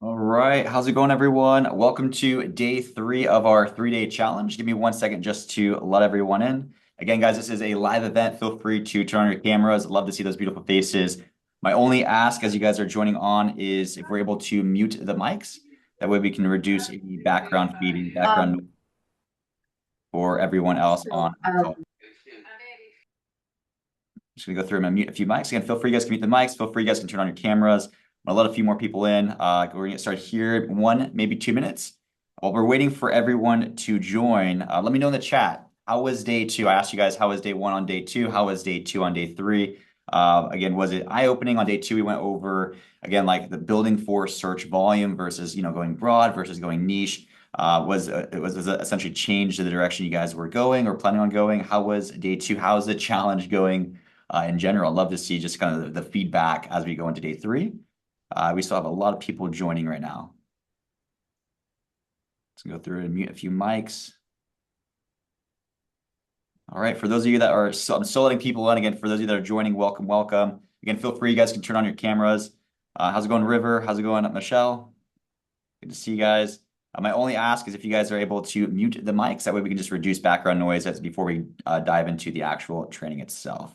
All right, how's it going, everyone? Welcome to day 3 of our 3-day challenge. Give me 1 second just to let everyone in. Again, guys, this is a live event. Feel free to turn on your cameras. Love to see those beautiful faces. My only ask as you guys are joining on is if we're able to mute the mics. That way we can reduce any background feeding, background Um, noise for everyone else so, on the call. Just gonna go through and mute a few mics. Again, feel free you guys can mute the mics. Feel free you guys can turn on your cameras. I'm gonna let a few more people in. We're gonna get started here in 1, maybe 2 minutes. While we're waiting for everyone to join, let me know in the chat. How was day 2? I asked you guys how was day 1 on day 2? How was day 2 on day 3? Again, was it eye-opening on day 2? We went over again like the building for search volume versus going broad versus going niche. Was essentially changed the direction you guys were going or planning on going? How was day 2? How's the challenge going? In general, I'd love to see just kind of the feedback as we go into day 3. We still have a lot of people joining right now. Let's go through and mute a few mics. All right, for those of you that are, I'm still letting people in. Again, for those of you that are joining, welcome, welcome. Again, feel free, you guys can turn on your cameras. How's it going, River? How's it going, Michelle? Good to see you guys. My only ask is if you guys are able to mute the mics, that way we can just reduce background noise as before we dive into the actual training itself.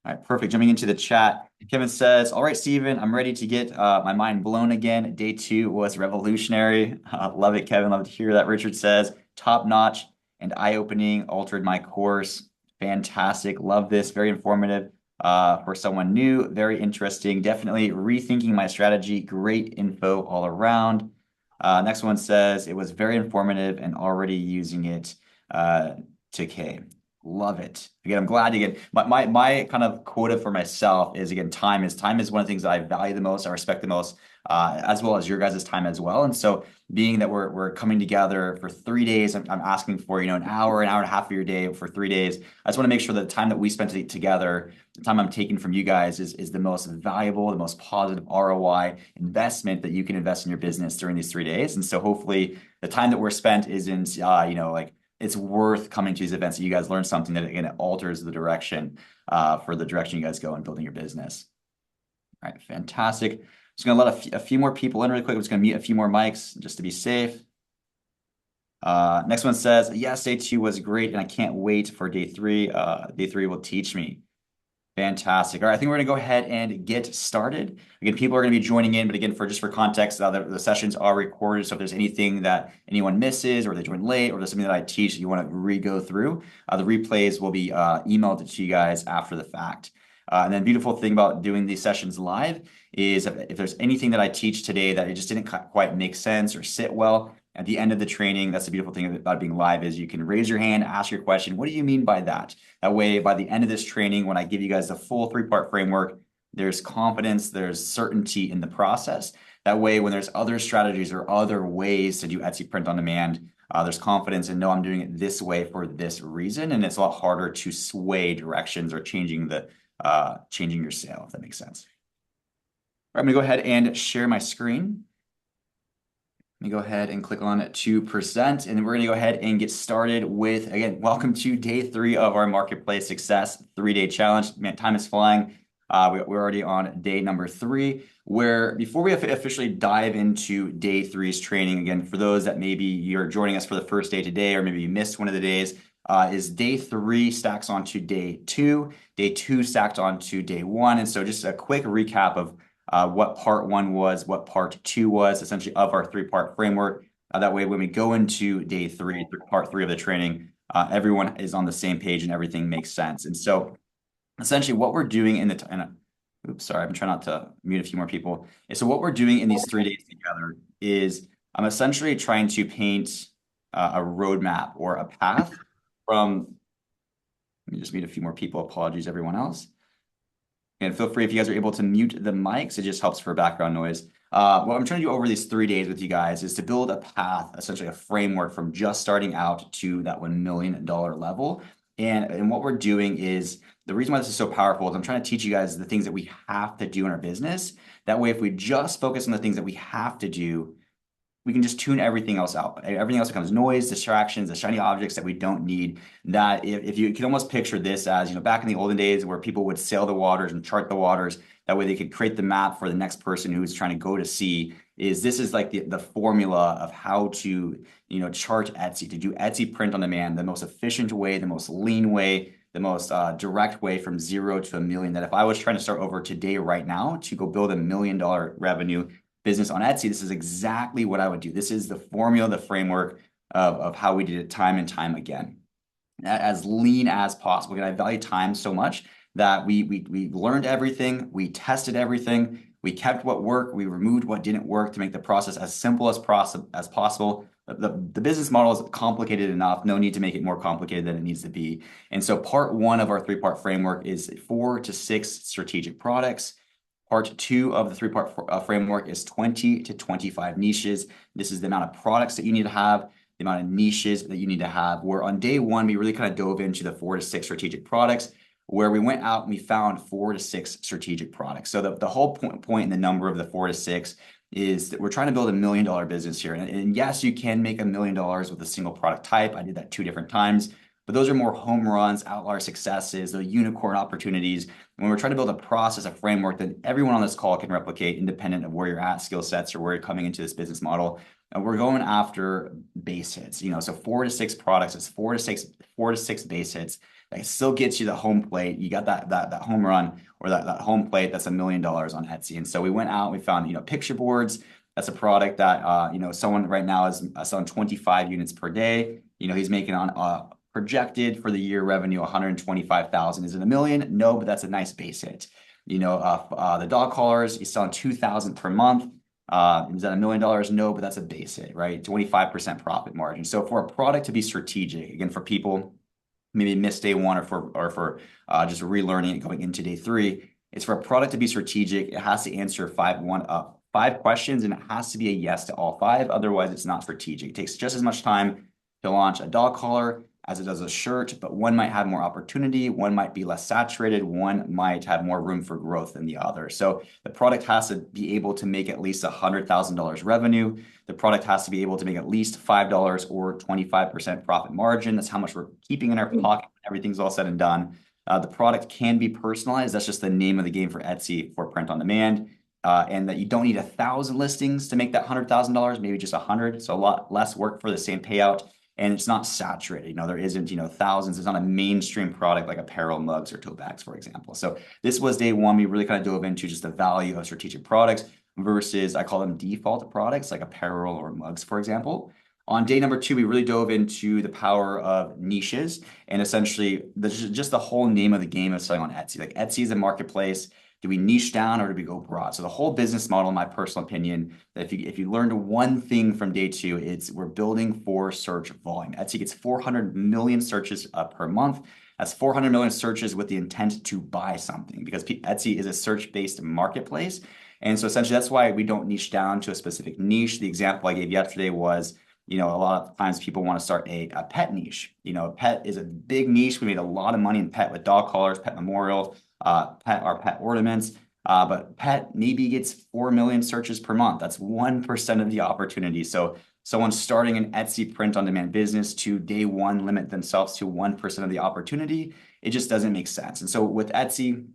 All right, perfect. Jumping into the chat, Kevin says, "All right, Steven, I'm ready to get my mind blown again. Day 2 was revolutionary." Love it, Kevin. Love to hear that. Richard says, "Top notch and eye-opening, altered my course. Fantastic. Love this. Very informative for someone new. Very interesting. Definitely rethinking my strategy. Great info all around." Next one says, "It was very informative and already using it to K." Love it. Again, I'm glad to get my kind of quota for myself is again, time is one of the things that I value the most, I respect the most, as well as your guys' time as well. And so being that we're coming together for 3 days, I'm asking for, an hour and a half of your day for 3 days. I just want to make sure that the time that we spend together, the time I'm taking from you guys is the most valuable, the most positive ROI investment that you can invest in your business during these 3 days. And so hopefully the time that we're spent isn't, like it's worth coming to these events that you guys learn something that again it alters the direction for the direction you guys go in building your business. All right, fantastic. Just gonna let a few more people in really quick. I'm just gonna mute a few more mics just to be safe. Next one says, "Yes, day 2 was great, and I can't wait for day 3. Day 3 will teach me." Fantastic. All right, I think we're going to go ahead and get started. Again, people are going to be joining in, but again, for context, the sessions are recorded. So if there's anything that anyone misses, or they join late, or there's something that I teach that you want to re-go through, the replays will be emailed to you guys after the fact. And then beautiful thing about doing these sessions live is if there's anything that I teach today that it just didn't quite make sense or sit well, at the end of the training, that's the beautiful thing about being live is you can raise your hand, ask your question. What do you mean by that? That way, by the end of this training, when I give you guys the full 3-part framework, there's confidence, there's certainty in the process. That way, when there's other strategies or other ways to do Etsy print on demand, there's confidence and no, I'm doing it this way for this reason. And it's a lot harder to sway directions or changing your sale, if that makes sense. All right, I'm gonna go ahead and share my screen. Let me go ahead and click on to present, and then we're going to go ahead and get started with, again, welcome to day 3 of our Marketplace Success 3-day challenge. Man, time is flying. We're already on day number 3, where before we officially dive into day 3's training, again, for those that maybe you're joining us for the first day today, or maybe you missed one of the days, is day 3 stacks onto day 2, day 2 stacked onto day 1. And so just a quick recap of what part 1 was, what part 2 was, essentially of our 3-part framework. That way, when we go into day 3, part 3 of the training, everyone is on the same page and everything makes sense. And so essentially what we're doing oops, sorry, I'm trying not to mute a few more people. And so what we're doing in these 3 days together is I'm essentially trying to paint a roadmap or a path from, let me just mute a few more people. Apologies, everyone else. And feel free if you guys are able to mute the mics, it just helps for background noise. What I'm trying to do over these 3 days with you guys is to build a path, essentially a framework from just starting out to that $1 million level. And what we're doing is the reason why this is so powerful is I'm trying to teach you guys the things that we have to do in our business. That way, if we just focus on the things that we have to do, we can just tune everything else out. Everything else becomes noise, distractions, the shiny objects that we don't need. That if you can almost picture this as, back in the olden days where people would sail the waters and chart the waters, that way they could create the map for the next person who's trying to go to sea. This is like the formula of how to, chart Etsy, to do Etsy print on demand, the most efficient way, the most lean way, the most direct way from 0 to $1 million. That if I was trying to start over today, right now, to go build $1 million revenue business on Etsy, this is exactly what I would do. This is the formula, the framework of how we did it time and time again, as lean as possible. And I value time so much that we learned everything, we tested everything, we kept what worked, we removed what didn't work to make the process as simple as possible. The business model is complicated enough, no need to make it more complicated than it needs to be. And so part one of our 3-part framework is 4 to 6 strategic products. Part 2 of the 3-part framework is 20 to 25 niches. This is the amount of products that you need to have, the amount of niches that you need to have. Where on day 1, we really kind of dove into the 4 to 6 strategic products, where we went out and we found 4 to 6 strategic products. So the whole point in the number of the 4 to 6 is that we're trying to build $1 million business here. And yes, you can make $1 million with a single product type. I did that 2 different times. But those are more home runs, outlier successes, the unicorn opportunities. When we're trying to build a process, a framework that everyone on this call can replicate, independent of where you're at, skill sets, or where you're coming into this business model, and we're going after base hits. So 4 to 6 products, it's 4 to 6 base hits. That still gets you the home plate. You got that home run or that home plate. That's $1 million on Etsy. And so we went out, we found picture boards. That's a product that someone right now is selling 25 units per day. He's making on projected for the year revenue 125,000. Is it $1 million? No, but that's a nice base hit. The dog collars, he's selling 2,000 per month. Is that $1 million? No, but that's a base hit, right? 25% profit margin. So for a product to be strategic, again, for people maybe missed day 1 or for just relearning it going into day 3, it's for a product to be strategic. It has to answer 5 questions, and it has to be a yes to all 5. Otherwise, it's not strategic. It takes just as much time to launch a dog collar as it does a shirt, but one might have more opportunity, one might be less saturated, one might have more room for growth than the other. So the product has to be able to make at least $100,000 revenue. The product has to be able to make at least $5 or 25% profit margin. That's how much we're keeping in our pocket when everything's all said and done. The product can be personalized. That's just the name of the game for Etsy for print on demand. And that you don't need 1,000 listings to make that $100,000, maybe just 100. So a lot less work for the same payout. And it's not saturated. There isn't, thousands. It's not a mainstream product like apparel, mugs, or tote bags, for example. So this was day 1. We really kind of dove into just the value of strategic products versus, I call them default products like apparel or mugs, for example. On day number 2, we really dove into the power of niches and essentially just the whole name of the game of selling on Etsy. Like Etsy is a marketplace. Do we niche down or do we go broad? So the whole business model, in my personal opinion, that if you learned one thing from day 2, it's we're building for search volume. Etsy gets 400 million searches per month. That's 400 million searches with the intent to buy something, because Etsy is a search-based marketplace. And so essentially that's why we don't niche down to a specific niche. The example I gave yesterday was, a lot of times people want to start a pet niche. Pet is a big niche. We made a lot of money in pet with dog collars, pet memorial, pet ornaments, but pet maybe gets 4 million searches per month. That's 1% of the opportunity. So someone starting an Etsy print on demand business to day 1 limit themselves to 1% of the opportunity, it just doesn't make sense. And so with Etsy,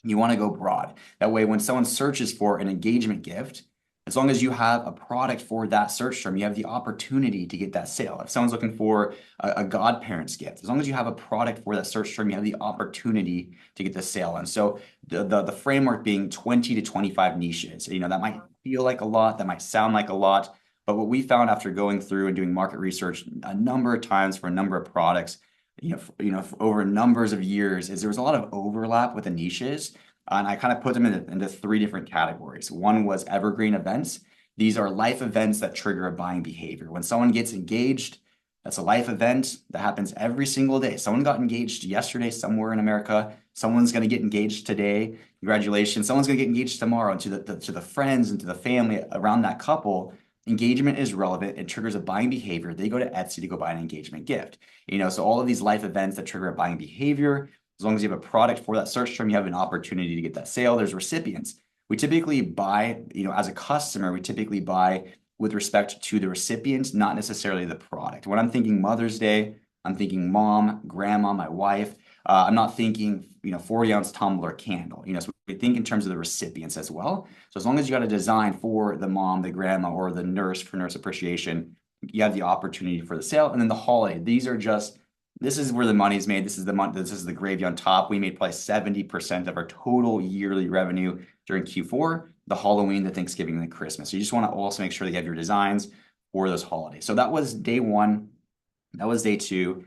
you want to go broad. That way, when someone searches for an engagement gift, as long as you have a product for that search term, you have the opportunity to get that sale. If someone's looking for a godparent's gift, as long as you have a product for that search term, you have the opportunity to get the sale. And so the framework being 20 to 25 niches, that might feel like a lot, that might sound like a lot, but what we found after going through and doing market research a number of times for a number of products, over numbers of years, is there was a lot of overlap with the niches. And I kind of put them into 3 different categories. One was evergreen events. These are life events that trigger a buying behavior. When someone gets engaged, that's a life event that happens every single day. Someone got engaged yesterday somewhere in America. Someone's going to get engaged today. Congratulations. Someone's going to get engaged tomorrow. And to the friends and to the family around that couple, engagement is relevant. It triggers a buying behavior. They go to Etsy to go buy an engagement gift. So all of these life events that trigger a buying behavior, as long as you have a product for that search term, you have an opportunity to get that sale. There's recipients. We typically buy, as a customer, we typically buy with respect to the recipient, not necessarily the product. When I'm thinking Mother's Day, I'm thinking mom, grandma, my wife. I'm not thinking, 40-ounce tumbler candle. So we think in terms of the recipients as well. So as long as you got a design for the mom, the grandma, or the nurse for nurse appreciation, you have the opportunity for the sale. And then the holiday. This is where the money's made. This is the month. This is the gravy on top. We made probably 70% of our total yearly revenue during Q4, the Halloween, the Thanksgiving, and the Christmas. So you just want to also make sure that you have your designs for those holidays. So that was day one. That was day two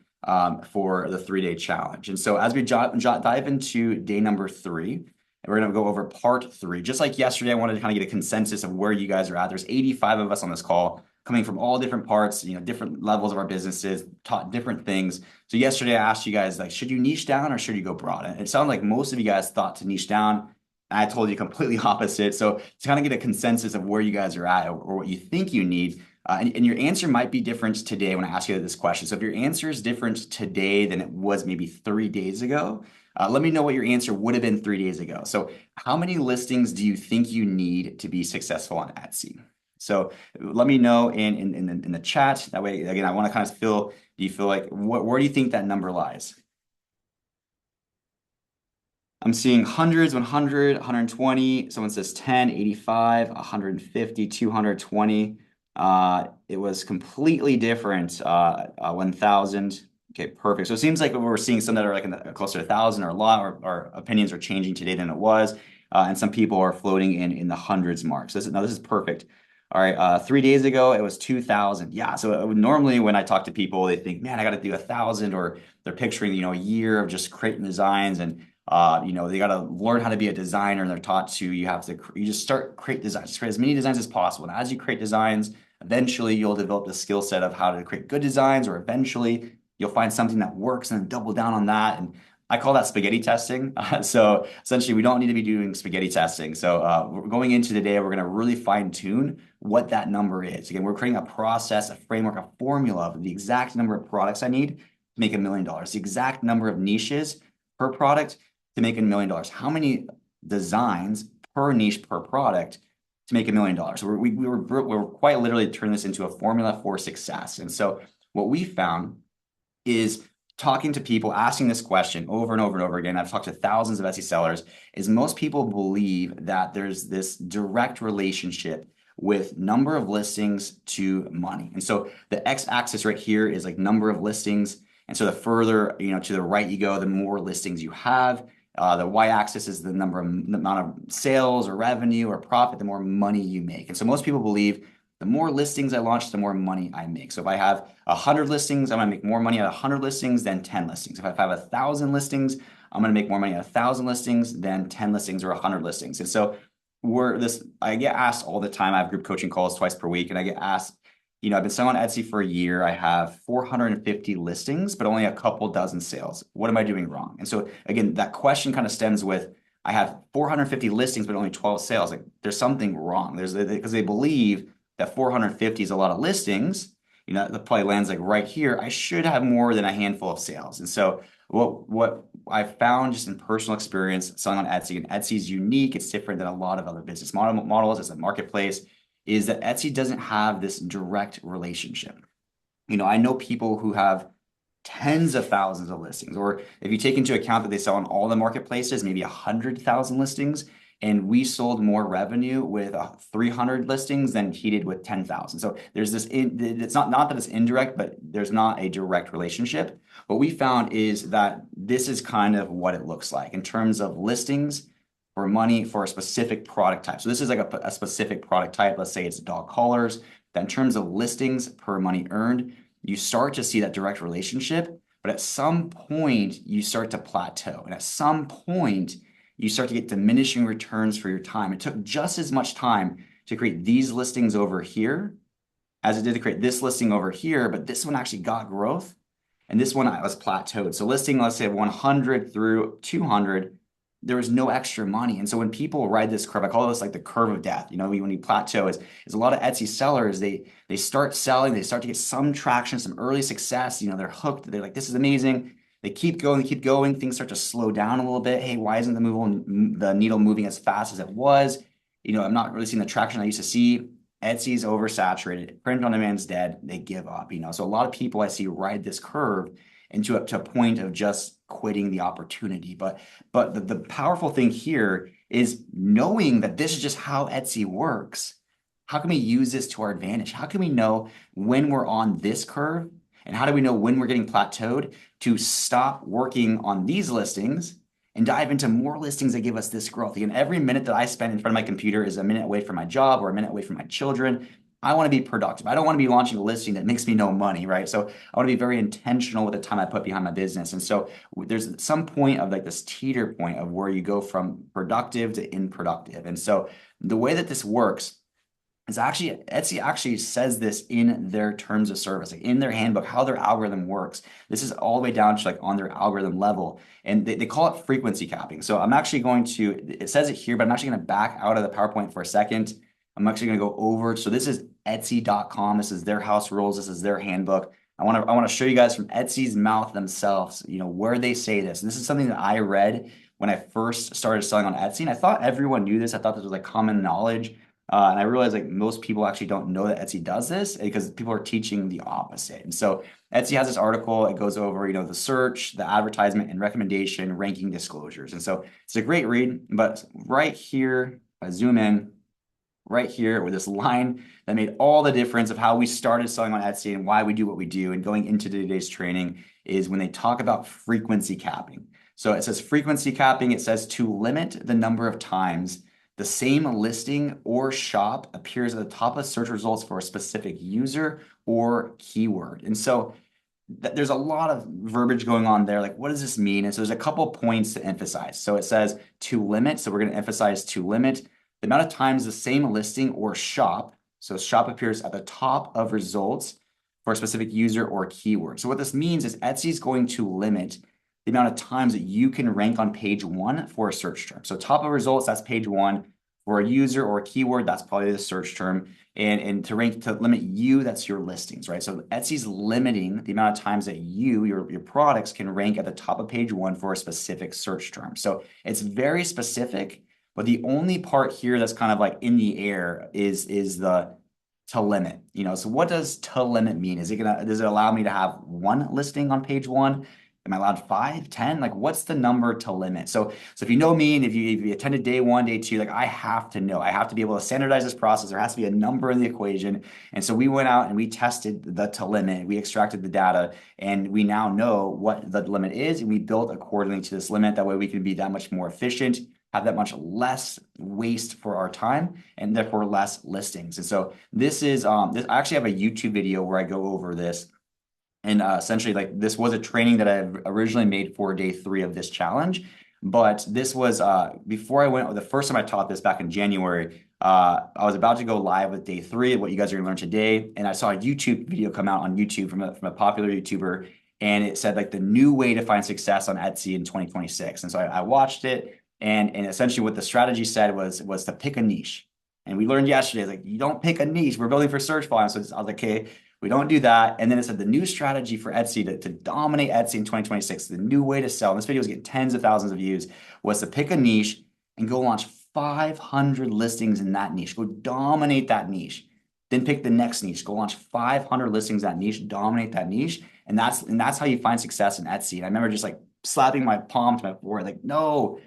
for the 3-day challenge. And so as we dive into day number 3, and we're going to go over part 3. Just like yesterday, I wanted to kind of get a consensus of where you guys are at. There's 85 of us on this call coming from all different parts, different levels of our businesses, taught different things. So yesterday I asked you guys, like, should you niche down or should you go broad? And it sounded like most of you guys thought to niche down. I told you completely opposite. So to kind of get a consensus of where you guys are at or what you think you need, and your answer might be different today when I ask you this question. So if your answer is different today than it was maybe 3 days ago, let me know what your answer would have been 3 days ago. So how many listings do you think you need to be successful on Etsy? So let me know in the chat. That way, again, I want to kind of do you feel like, where do you think that number lies? I'm seeing hundreds, 100, 120. Someone says 10, 85, 150, 220. It was completely different. 1,000. Okay, perfect. So it seems like we're seeing some that are like closer to 1,000 or a lot, or our opinions are changing today than it was. And some people are floating in the hundreds mark. So this is perfect. All right, 3 days ago, it was 2,000. Yeah, so normally when I talk to people, they think, man, I got to do 1,000, or they're picturing, a year of just creating designs, and they got to learn how to be a designer, and they're taught to, you just create designs, just create as many designs as possible. And as you create designs, eventually you'll develop the skill set of how to create good designs, or eventually you'll find something that works and then double down on that. And I call that spaghetti testing. So essentially, we don't need to be doing spaghetti testing. So we're going into today, we're going to really fine tune what that number is. Again, we're creating a process, a framework, a formula of the exact number of products I need to make $1 million, the exact number of niches per product to make $1 million. How many designs per niche per product to make $1 million? So we're quite literally turning this into a formula for success. And so what we found is talking to people, asking this question over and over and over again. I've talked to thousands of Etsy sellers, is most people believe that there's this direct relationship with number of listings to money. And so the x-axis right here is like number of listings. And so the further, to the right you go, the more listings you have. The y-axis is the amount of sales or revenue or profit, the more money you make. And so most people believe the more listings I launch, the more money I make. So if I have 100 listings, I'm going to make more money at 100 listings than 10 listings. If I have 1,000 listings, I'm going to make more money at 1,000 listings than 10 listings or 100 listings. And so I get asked all the time. I have group coaching calls twice per week, and I get asked, I've been selling on Etsy for a year. I have 450 listings, but only a couple dozen sales. What am I doing wrong? And so again, that question kind of stems with, I have 450 listings, but only 12 sales. Like, there's something wrong. Because they believe that 450 is a lot of listings, that probably lands like right here. I should have more than a handful of sales. And so what I found just in personal experience selling on Etsy, and Etsy's unique, it's different than a lot of other business models as a marketplace, is that Etsy doesn't have this direct relationship. I know people who have tens of thousands of listings, or if you take into account that they sell on all the marketplaces, maybe 100,000 listings, and we sold more revenue with 300 listings than he did with 10,000. So there's this, it's not that it's indirect, but there's not a direct relationship. What we found is that this is kind of what it looks like in terms of listings for money for a specific product type. So this is like a specific product type. Let's say it's dog collars. That in terms of listings per money earned, you start to see that direct relationship, but at some point you start to plateau. And at some point, you start to get diminishing returns for your time. It took just as much time to create these listings over here as it did to create this listing over here, but this one actually got growth, and this one was plateaued. So listing, let's say 100 through 200, there was no extra money. And so when people ride this curve, I call this like the curve of death. When you plateau, is a lot of Etsy sellers, they start selling, they start to get some traction, some early success. They're hooked. They're like, this is amazing. They keep going, things start to slow down a little bit. Hey, why isn't the needle moving as fast as it was? I'm not really seeing the traction I used to see. Etsy's oversaturated, print on demand's dead, they give up, So a lot of people I see ride this curve into to a point of just quitting the opportunity. But the powerful thing here is knowing that this is just how Etsy works. How can we use this to our advantage? How can we know when we're on this curve? And how do we know when we're getting plateaued to stop working on these listings and dive into more listings that give us this growth? Again, every minute that I spend in front of my computer is a minute away from my job or a minute away from my children. I want to be productive. I don't want to be launching a listing that makes me no money, right? So I want to be very intentional with the time I put behind my business. And so there's some point of like this teeter point of where you go from productive to unproductive. And so the way that this works is actually Etsy actually says this in their terms of service, like in their handbook, how their algorithm works. This is all the way down to like on their algorithm level, and they call it frequency capping. So I'm actually going to, it says it here, but I'm actually going to back out of the PowerPoint for a second. I'm actually going to go over. So this is Etsy.com. This is their house rules. This is their handbook. I want to show you guys from Etsy's mouth themselves, where they say this. And this is something that I read when I first started selling on Etsy, and I thought everyone knew this. I thought this was like common knowledge. And I realized like most people actually don't know that Etsy does this because people are teaching the opposite. And so Etsy has this article, it goes over, the search, the advertisement and recommendation, ranking disclosures. And so it's a great read, but right here, if I zoom in, right here with this line that made all the difference of how we started selling on Etsy and why we do what we do and going into today's training is when they talk about frequency capping. So it says frequency capping, it says to limit the number of times the same listing or shop appears at the top of search results for a specific user or keyword. And so there's a lot of verbiage going on there. Like, what does this mean? And so there's a couple points to emphasize. So it says to limit. So we're going to emphasize to limit the amount of times the same listing or shop. So shop appears at the top of results for a specific user or keyword. So what this means is Etsy is going to limit the amount of times that you can rank on page 1 for a search term. So top of results, that's page 1. For a user or a keyword, that's probably the search term. And to limit you, that's your listings, right? So Etsy's limiting the amount of times that your products can rank at the top of page 1 for a specific search term. So it's very specific, but the only part here that's kind of like in the air is the to limit. So what does to limit mean? Does it allow me to have one listing on page 1? Am I allowed 5, 10? Like, what's the number to limit? So if you know me and if you attended day 1, day 2, like I have to know. I have to be able to standardize this process. There has to be a number in the equation. And so we went out and we tested the to limit. We extracted the data, and we now know what the limit is, and we built accordingly to this limit. That way we can be that much more efficient, have that much less waste for our time, and therefore less listings. And so this is I actually have a YouTube video where I go over this. And essentially, like this was a training that I originally made for day 3 of this challenge. But this was before I went, the first time I taught this back in January, I was about to go live with day 3 of what you guys are gonna learn today. And I saw a YouTube video come out on YouTube from a popular YouTuber. And it said like the new way to find success on Etsy in 2026. And so I watched it. And essentially what the strategy said was to pick a niche. And we learned yesterday, like you don't pick a niche. We're building for search volume. So I was like, okay, we don't do that. And then it said the new strategy for Etsy to dominate Etsy in 2026, the new way to sell. And this video was getting tens of thousands of views, was to pick a niche and go launch 500 listings in that niche. Go dominate that niche. Then pick the next niche. Go launch 500 listings in that niche, dominate that niche. And that's how you find success in Etsy. And I remember just like slapping my palm to my forehead, like, no,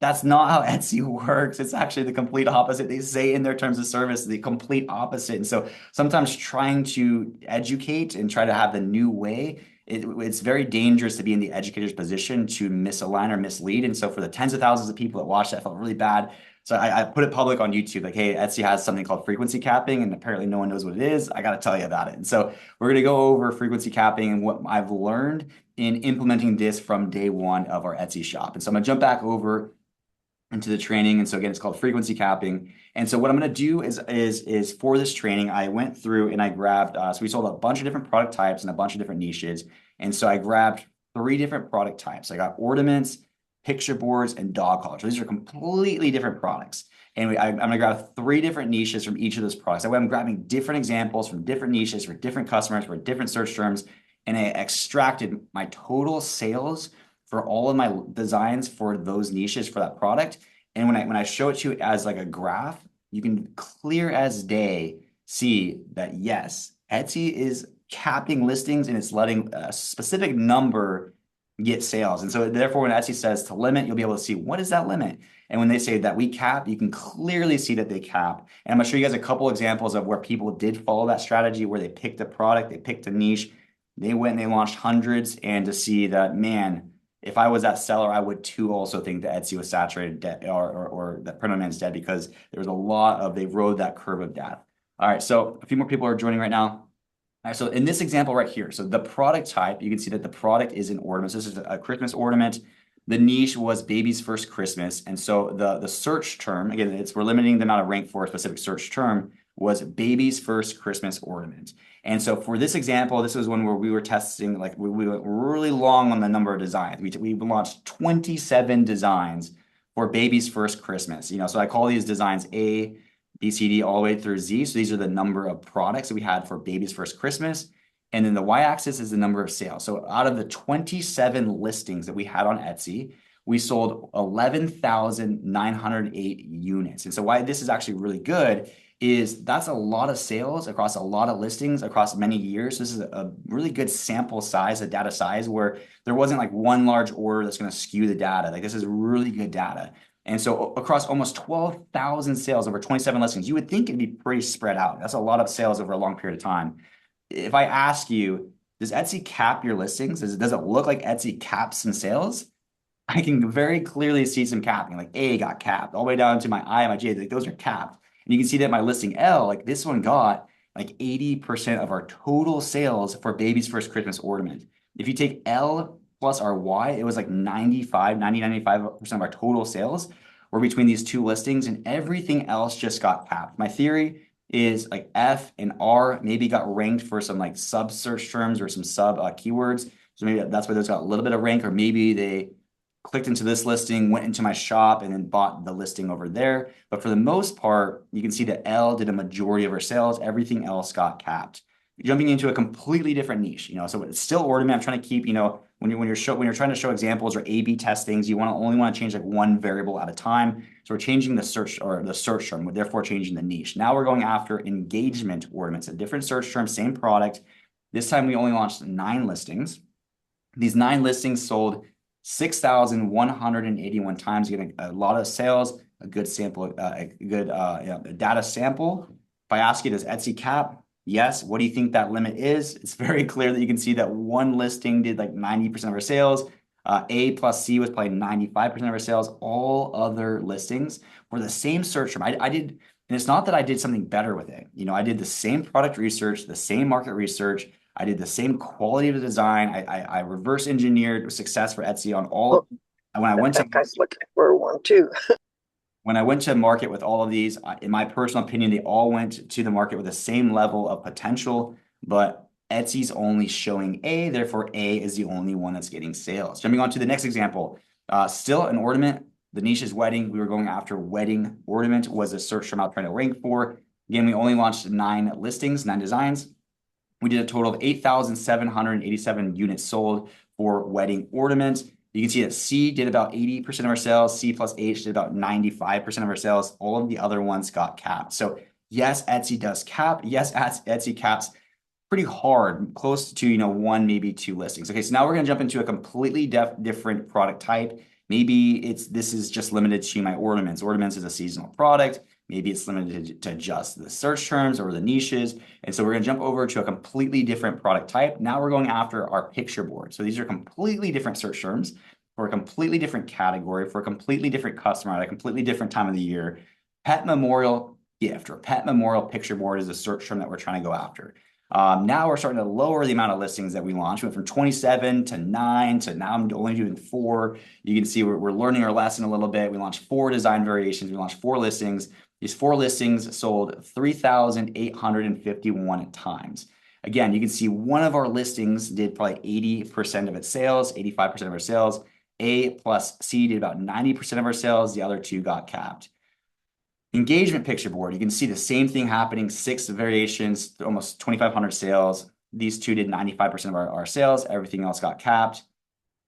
that's not how Etsy works. It's actually the complete opposite. They say in their terms of service, the complete opposite. And so sometimes trying to educate and try to have the new way, it's very dangerous to be in the educator's position to misalign or mislead. And so for the tens of thousands of people that watched that, I felt really bad. So I put it public on YouTube, like, hey, Etsy has something called frequency capping, and apparently no one knows what it is. I got to tell you about it. And so we're going to go over frequency capping and what I've learned in implementing this from day 1 of our Etsy shop. And so I'm going to jump back over into the training. And so again, it's called frequency capping. And so what I'm going to do is for this training, I went through and I grabbed, so we sold a bunch of different product types and a bunch of different niches. And so I grabbed 3 different product types. I got ornaments, picture boards, and dog collars. So these are completely different products. And I'm going to grab 3 different niches from each of those products. That way I'm grabbing different examples from different niches for different customers, for different search terms. And I extracted my total sales for all of my designs for those niches for that product. And when I show it to you as like a graph, you can clear as day see that yes, Etsy is capping listings and it's letting a specific number get sales. And so therefore, when Etsy says to limit, you'll be able to see what is that limit. And when they say that we cap, you can clearly see that they cap. And I'm gonna show you guys a couple examples of where people did follow that strategy, where they picked a product, they picked a niche, they went and they launched hundreds, and to see that, man, if I was that seller, I would too also think that Etsy was saturated dead, or that print on demand's dead, because there was a lot of, they rode that curve of death. All right, so a few more people are joining right now. All right, so in this example right here, so the product type, you can see that the product is an ornament. So this is a Christmas ornament. The niche was baby's first Christmas. And so the search term, again, we're limiting the amount of rank for a specific search term, was baby's first Christmas ornament. And so for this example, this was one where we were testing, like we went really long on the number of designs. We launched 27 designs for baby's first Christmas. So I call these designs A, B, C, D, all the way through Z. So these are the number of products that we had for baby's first Christmas. And then the y-axis is the number of sales. So out of the 27 listings that we had on Etsy, we sold 11,908 units. And so why this is actually really good is that's a lot of sales across a lot of listings across many years. This is a really good sample size, a data size, where there wasn't like one large order that's going to skew the data. Like this is really good data. And so across almost 12,000 sales over 27 listings, you would think it'd be pretty spread out. That's a lot of sales over a long period of time. If I ask you, does Etsy cap your listings? Does it look like Etsy caps some sales? I can very clearly see some capping, like A got capped all the way down to my I and my J. Like those are capped. And you can see that my listing L, like this one got like 80% of our total sales for baby's first Christmas ornament. If you take L plus our Y, it was like 95% of our total sales were between these two listings, and everything else just got capped. My theory is like F and R maybe got ranked for some like sub search terms or some sub keywords. So maybe that's why those got a little bit of rank, or maybe they clicked into this listing, went into my shop, and then bought the listing over there. But for the most part, you can see that L did a majority of our sales. Everything else got capped. Jumping into a completely different niche, so it's still ornament. I'm trying to keep, when you're trying to show examples or A/B test things, you only want to change like one variable at a time. So we're changing the search term, we're therefore changing the niche. Now we're going after engagement ornaments, a different search term, same product. This time we only launched 9 listings. These 9 listings sold 6,181 times, getting a lot of sales, a good sample, a good data sample. If I ask you, does Etsy cap? Yes. What do you think that limit is? It's very clear that you can see that one listing did like 90% of our sales. A plus C was probably 95% of our sales. All other listings were the same search term. I did, and it's not that I did something better with it. I did the same product research, the same market research. I did the same quality of the design. I reverse engineered success for Etsy on all. When I went to, that guy's looking for one too. when I went to market with all of these, in my personal opinion, they all went to the market with the same level of potential, but Etsy's only showing A, therefore A is the only one that's getting sales. Jumping on to the next example, still an ornament. The niche is wedding. We were going after wedding ornament was a search term I was trying to rank for. Again, we only launched 9 listings, 9 designs. We did a total of 8,787 units sold for wedding ornaments. You can see that C did about 80% of our sales. C plus H did about 95% of our sales. All of the other ones got capped. So yes, Etsy does cap. Yes, Etsy caps pretty hard, close to 1, maybe 2 listings. Okay, so now we're going to jump into a completely different product type. Maybe this is just limited to my ornaments. Ornaments is a seasonal product. Maybe it's limited to just the search terms or the niches. And so we're going to jump over to a completely different product type. Now we're going after our picture board. So these are completely different search terms for a completely different category, for a completely different customer at a completely different time of the year. Pet memorial gift or pet memorial picture board is a search term that we're trying to go after. Now we're starting to lower the amount of listings that we launched. We went from 27 to 9 to now I'm only doing 4. You can see we're learning our lesson a little bit. We launched 4 design variations. We launched 4 listings. These 4 listings sold 3,851 times. Again, you can see one of our listings did probably 80% of its sales, 85% of our sales. A plus C did about 90% of our sales. The other 2 got capped. Engagement picture board, you can see the same thing happening, 6 variations, almost 2,500 sales. These 2 did 95% of our sales. Everything else got capped.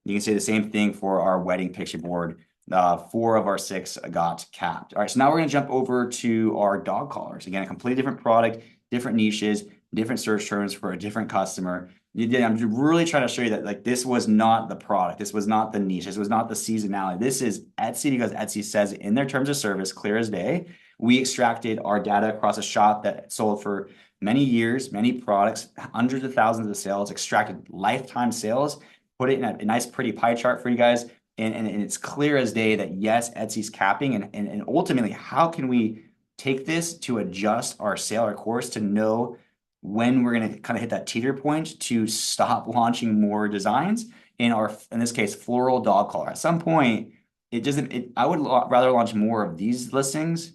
You can say the same thing for our wedding picture board. 4 of our 6 got capped. All right, so now we're going to jump over to our dog collars. Again, a completely different product, different niches, different search terms for a different customer. I'm really trying to show you that like this was not the product. This was not the niche. This was not the seasonality. This is Etsy because Etsy says in their terms of service, clear as day. We extracted our data across a shop that sold for many years, many products, hundreds of thousands of sales, extracted lifetime sales, put it in a nice pretty pie chart for you guys. And it's clear as day that yes, Etsy's capping. And ultimately, how can we take this to adjust our sale or course to know when we're going to kind of hit that teeter point to stop launching more designs in this case, floral dog collar. At some point, I would rather launch more of these listings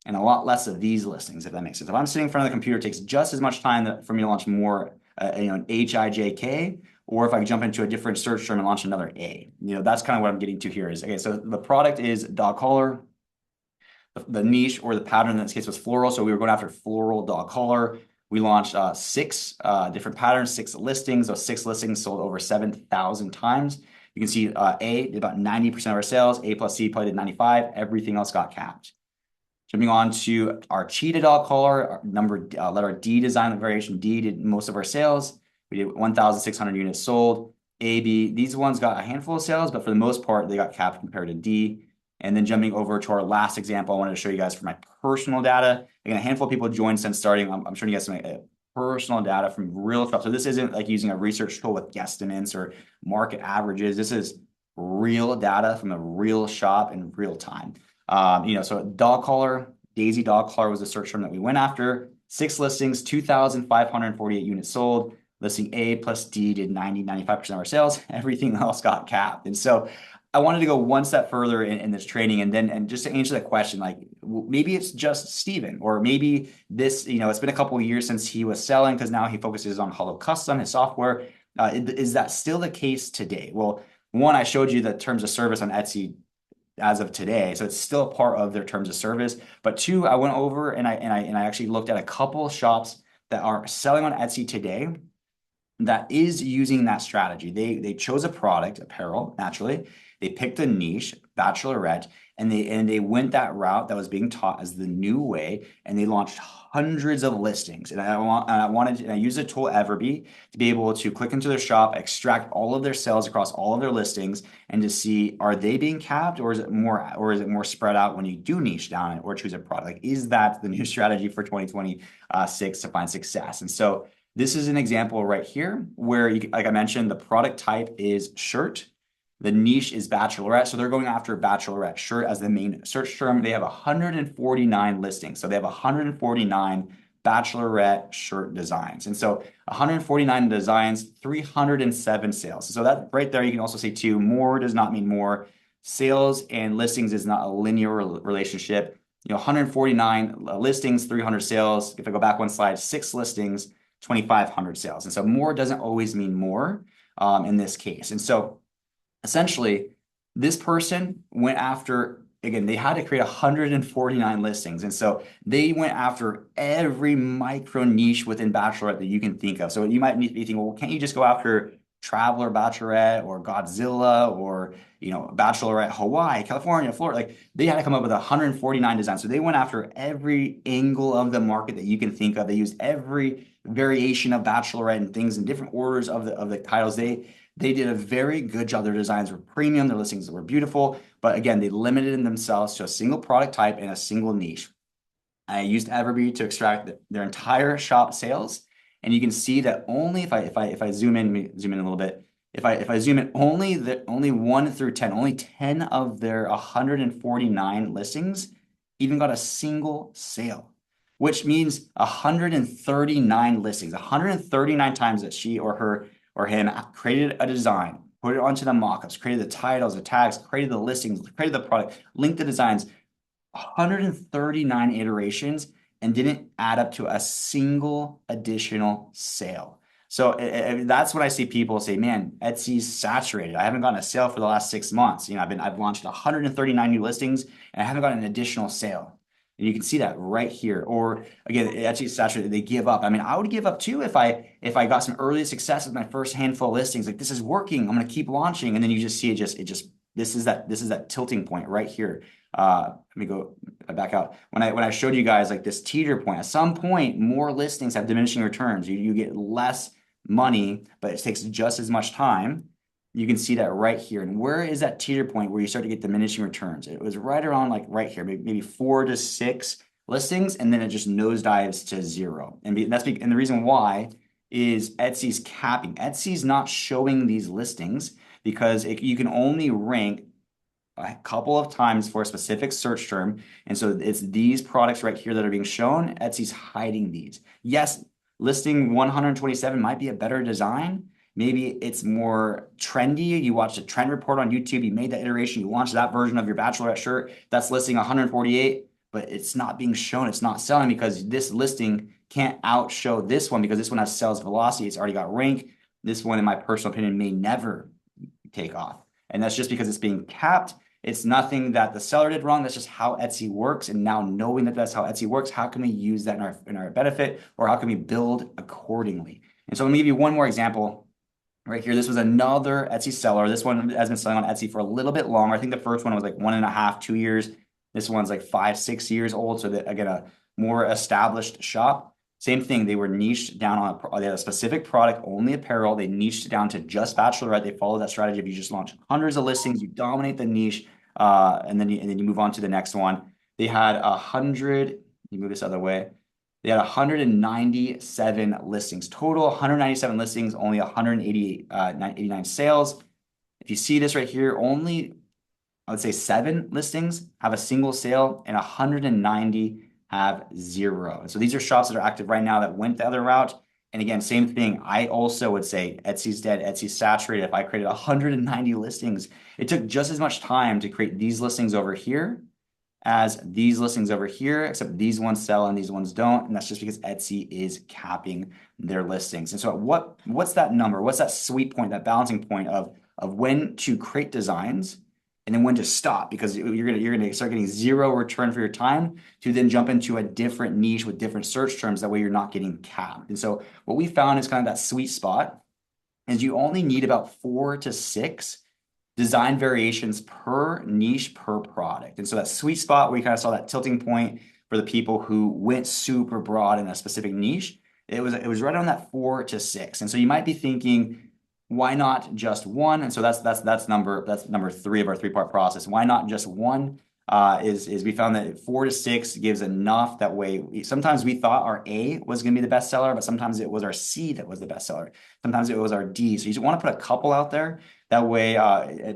and a lot less of these listings, if that makes sense. If I'm sitting in front of the computer, it takes just as much time for me to launch more, an HIJK, or if I jump into a different search term and launch another A. That's kind of what I'm getting to here is, okay, so the product is dog collar. The niche or the pattern in this case was floral. So we were going after floral dog collar. We launched 6 different patterns, 6 listings. Those 6 listings sold over 7,000 times. You can see A did about 90% of our sales. A plus C probably did 95. Everything else got capped. Jumping on to our cheetah dog collar, letter D design variation. D did most of our sales. We did 1,600 units sold. A, B, these ones got a handful of sales, but for the most part, they got capped compared to D. And then jumping over to our last example, I wanted to show you guys for my personal data. Again, a handful of people joined since starting. I'm showing you guys some personal data from real stuff. So this isn't like using a research tool with guesstimates or market averages. This is real data from a real shop in real time. So dog collar, Daisy dog collar was the search term that we went after. 6 listings, 2,548 units sold. Listing A plus D did 95% of our sales. Everything else got capped. And so I wanted to go one step further in this training and just to answer that question, like maybe it's just Steven, or maybe this, it's been a couple of years since he was selling because now he focuses on Hello Custom, his software. Is that still the case today? Well, one, I showed you the terms of service on Etsy as of today, so it's still a part of their terms of service. But 2, I went over and I actually looked at a couple shops that are selling on Etsy today that is using that strategy. They chose a product, apparel, naturally. They picked a niche, bachelorette, and they went that route that was being taught as the new way, and they launched hundreds of listings. And I used the tool Everbee to be able to click into their shop, extract all of their sales across all of their listings, and to see, are they being capped, or is it more spread out when you do niche down or choose a product? Like, is that the new strategy for 2026 to find success? And so this is an example right here where, like I mentioned, the product type is shirt. The niche is bachelorette. So they're going after bachelorette shirt as the main search term. They have 149 listings. So they have 149 bachelorette shirt designs. And so 149 designs, 307 sales. So that right there, you can also say too, more does not mean more. Sales and listings is not a linear relationship. 149 listings, 300 sales. If I go back one slide, 6 listings, 2,500 sales. And so more doesn't always mean more in this case. And so essentially, this person went after, again, they had to create 149 listings. And so they went after every micro niche within bachelorette that you can think of. So you might be thinking, well, can't you just go after Traveler Bachelorette or Godzilla or, Bachelorette Hawaii, California, Florida? Like, they had to come up with 149 designs. So they went after every angle of the market that you can think of. They used every variation of Bachelorette and things in different orders of the titles. They did a very good job. Their designs were premium. Their listings were beautiful. But again, they limited themselves to a single product type and a single niche. I used Everbee to extract their entire shop sales. And you can see that only if I zoom in, a little bit. If I zoom in, only 1 through 10, only 10 of their 149 listings even got a single sale, which means 139 listings, 139 times that she or her or him created a design, put it onto the mockups, created the titles, the tags, created the listings, created the product, linked the designs, 139 iterations, and didn't add up to a single additional sale. So that's when I see people say, man, Etsy's saturated. I haven't gotten a sale for the last 6 months. I've launched 139 new listings and I haven't gotten an additional sale. And you can see that right here. Or again, Etsy's saturated. They give up. I mean, I would give up too if I got some early success with my first handful of listings. Like, this is working. I'm going to keep launching. And then you just see this is that tilting point right here. Let me go back out. When I showed you guys like this teeter point, at some point, more listings have diminishing returns. You get less money, but it takes just as much time. You can see that right here. And where is that teeter point where you start to get diminishing returns? It was right around like right here, maybe 4 to 6 listings, and then it just nosedives to 0. And and the reason why is Etsy's capping. Etsy's not showing these listings because you can only rank a couple of times for a specific search term. And so it's these products right here that are being shown. Etsy's hiding these. Yes, listing 127 might be a better design. Maybe it's more trendy. You watched a trend report on YouTube, you made that iteration, you launched that version of your bachelorette shirt that's listing 148, but it's not being shown. It's not selling because this listing can't outshow this one because this one has sales velocity. It's already got rank. This one, in my personal opinion, may never take off. And that's just because it's being capped. It's nothing that the seller did wrong. That's just how Etsy works. And now knowing that that's how Etsy works, how can we use that in our benefit, or how can we build accordingly? And so let me give you one more example right here. This was another Etsy seller. This one has been selling on Etsy for a little bit longer. I think the first one was like 1.5, 2 years. This one's like 5, 6 years old. So that, again, a more established shop. Same thing. They were niched down on they had a specific product, only apparel. They niched down to just bachelorette. They followed that strategy. If you just launch hundreds of listings, you dominate the niche, and then you move on to the next one. They had 100. You move this other way. They had 197 listings total. 197 listings, only 89 sales. If you see this right here, only I would say 7 listings have a single sale, and 190 have 0. And so these are shops that are active right now that went the other route. And again, same thing. I also would say Etsy's dead, Etsy's saturated. If I created 190 listings, it took just as much time to create these listings over here as these listings over here, except these ones sell and these ones don't. And that's just because Etsy is capping their listings. And so what's that number? What's that sweet point, that balancing point of when to create designs and then when to stop, because you're gonna start getting 0 return for your time to then jump into a different niche with different search terms. That way you're not getting capped. And so what we found is kind of that sweet spot is you only need about 4 to 6 design variations per niche per product. And so that sweet spot where you kind of saw that tilting point for the people who went super broad in a specific niche, it was right on that 4 to 6. And so you might be thinking, why not just one? And so that's number 3 of our 3-part process. Why not just one? Is we found that 4 to 6 gives enough. That way, sometimes we thought our A was going to be the best seller, but sometimes it was our C that was the best seller. Sometimes it was our D. So you just want to put a couple out there. That way,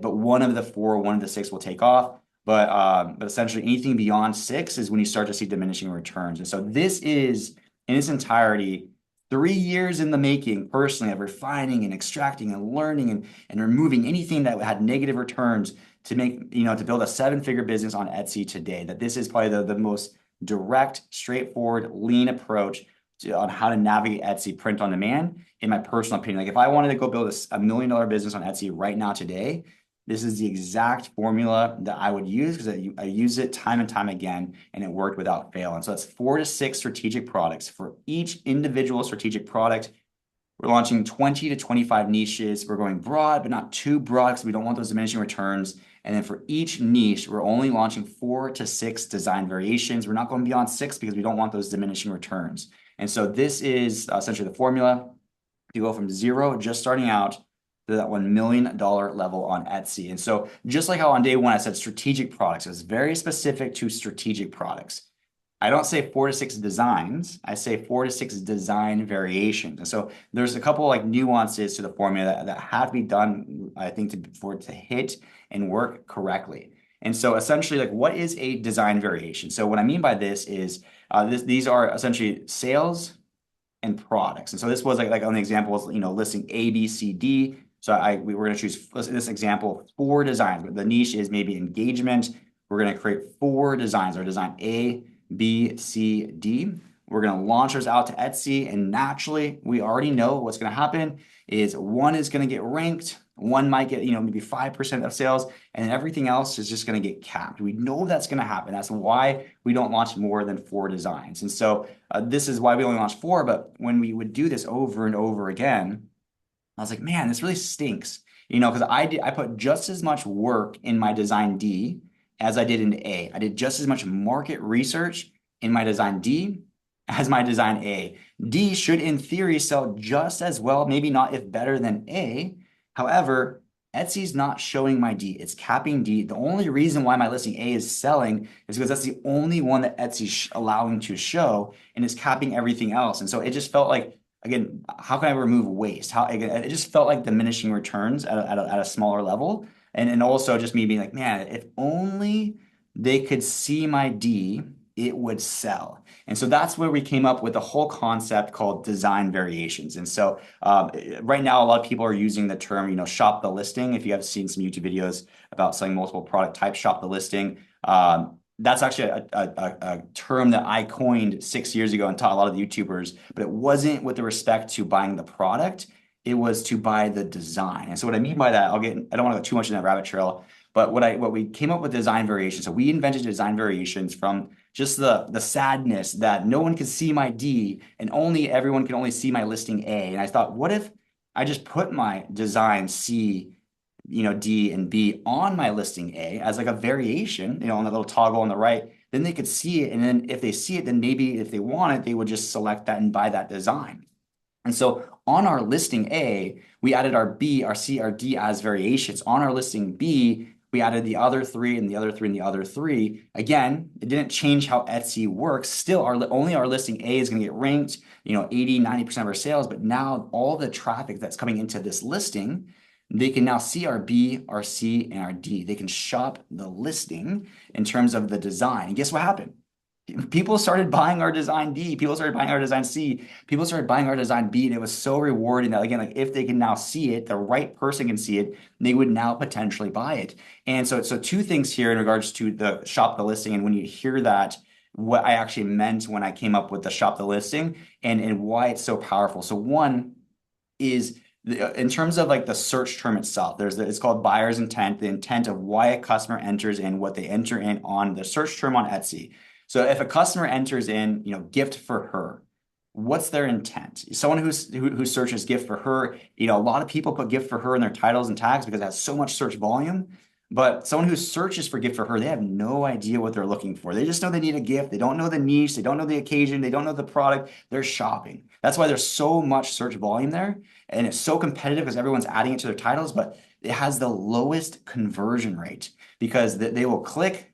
but one of the 4, one of the 6 will take off. But essentially, anything beyond 6 is when you start to see diminishing returns. And so this is in its entirety 3 years in the making, personally, of refining and extracting and learning and removing anything that had negative returns to make, to build a 7-figure business on Etsy today. That this is probably the most direct, straightforward, lean approach on how to navigate Etsy print on demand, in my personal opinion. Like if I wanted to go build a $1 million business on Etsy right now today, this is the exact formula that I would use because I use it time and time again, and it worked without fail. And so that's 4 to 6 strategic products. For each individual strategic product, we're launching 20 to 25 niches. We're going broad, but not too broad because we don't want those diminishing returns. And then for each niche, we're only launching 4 to 6 design variations. We're not going beyond 6 because we don't want those diminishing returns. And so this is essentially the formula to go from 0, just starting out, to that $1 million level on Etsy. And so just like how on day 1, I said strategic products, it was very specific to strategic products. I don't say 4 to 6 designs. I say 4 to 6 design variations. And so there's a couple like nuances to the formula that have to be done, I think, for it to hit and work correctly. And so essentially, like, what is a design variation? So what I mean by this is these are essentially sales and products. And so this was like on the examples, listing A, B, C, D. So we were going to choose this example 4 designs. The niche is maybe engagement. We're going to create 4 designs. Our design A, B, C, D. We're going to launch those out to Etsy, and naturally, we already know what's going to happen is one is going to get ranked, one might get maybe 5% of sales, and everything else is just going to get capped. We know that's going to happen. That's why we don't launch more than 4 designs. And so this is why we only launched 4. But when we would do this over and over again, I was like, man, this really stinks, because I put just as much work in my design D as I did in A. I did just as much market research in my design D as my design A. D should, in theory, sell just as well, maybe not if better than A. However, Etsy's not showing my D. It's capping D. The only reason why my listing A is selling is because that's the only one that Etsy's allowing to show, and it's capping everything else. And so it just felt like, again, how can I remove waste? How, again, it just felt like diminishing returns at a smaller level. And also just me being like, man, if only they could see my D, it would sell. And so that's where we came up with a whole concept called design variations. And so right now, a lot of people are using the term, shop the listing. If you have seen some YouTube videos about selling multiple product types, shop the listing. That's actually a term that I coined 6 years ago and taught a lot of the YouTubers, but it wasn't with the respect to buying the product. It was to buy the design. And so what I mean by that, I don't want to go too much in that rabbit trail, but what we came up with design variations. So we invented design variations from just the sadness that no one could see my D and everyone can only see my listing A. And I thought, what if I just put my design C, D and B on my listing A as like a variation, on the little toggle on the right, then they could see it. And then if they see it, then maybe if they want it, they would just select that and buy that design. And so on our listing A, we added our B, our C, our D as variations. On our listing B, we added the other three and the other three and the other three. Again, it didn't change how Etsy works. Still, only our listing A is going to get ranked, 80, 90% of our sales. But now all the traffic that's coming into this listing, they can now see our B, our C, and our D. They can shop the listing in terms of the design. And guess what happened? People started buying our design D. People started buying our design C. People started buying our design B. And it was so rewarding that, again, like if they can now see it, the right person can see it, they would now potentially buy it. And so two things here in regards to the shop the listing. And when you hear that, what I actually meant when I came up with the shop the listing and why it's so powerful. So one is in terms of like the search term itself, it's called buyer's intent, the intent of why a customer enters in, what they enter in on the search term on Etsy. So if a customer enters in, gift for her, what's their intent? Someone who searches gift for her, a lot of people put gift for her in their titles and tags because it has so much search volume. But someone who searches for gift for her, they have no idea what they're looking for. They just know they need a gift. They don't know the niche. They don't know the occasion. They don't know the product. They're shopping. That's why there's so much search volume there. And it's so competitive because everyone's adding it to their titles, but it has the lowest conversion rate because they will click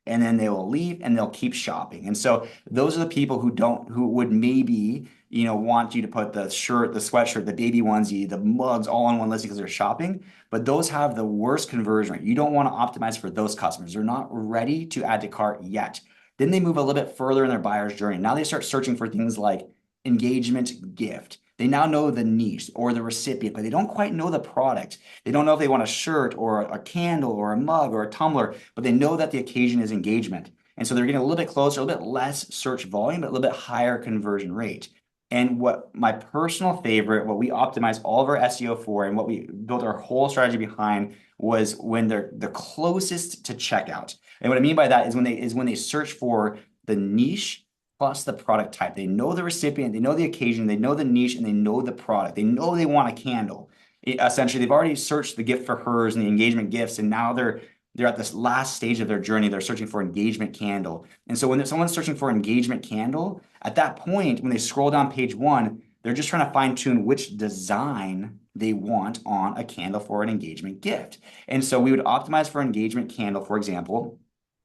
and then they will leave and they'll keep shopping. And so those are the people who would maybe, want you to put the shirt, the sweatshirt, the baby onesie, the mugs all on one listing because they're shopping, but those have the worst conversion rate. You don't want to optimize for those customers. They're not ready to add to cart yet. Then they move a little bit further in their buyer's journey. Now they start searching for things like engagement gift. They now know the niche or the recipient, but they don't quite know the product. They don't know if they want a shirt or a candle or a mug or a tumbler, but they know that the occasion is engagement. And so they're getting a little bit closer, a little bit less search volume, but a little bit higher conversion rate. And what my personal favorite, what we optimized all of our SEO for and what we built our whole strategy behind was when they're the closest to checkout. And what I mean by that is when they search for the niche plus the product type. They know the recipient, they know the occasion, they know the niche, and they know the product. They know they want a candle. Essentially, they've already searched the gift for hers and the engagement gifts, and now they're at this last stage of their journey. They're searching for engagement candle. And so when someone's searching for engagement candle, at that point, when they scroll down page one, they're just trying to fine tune which design they want on a candle for an engagement gift. And so we would optimize for engagement candle, for example.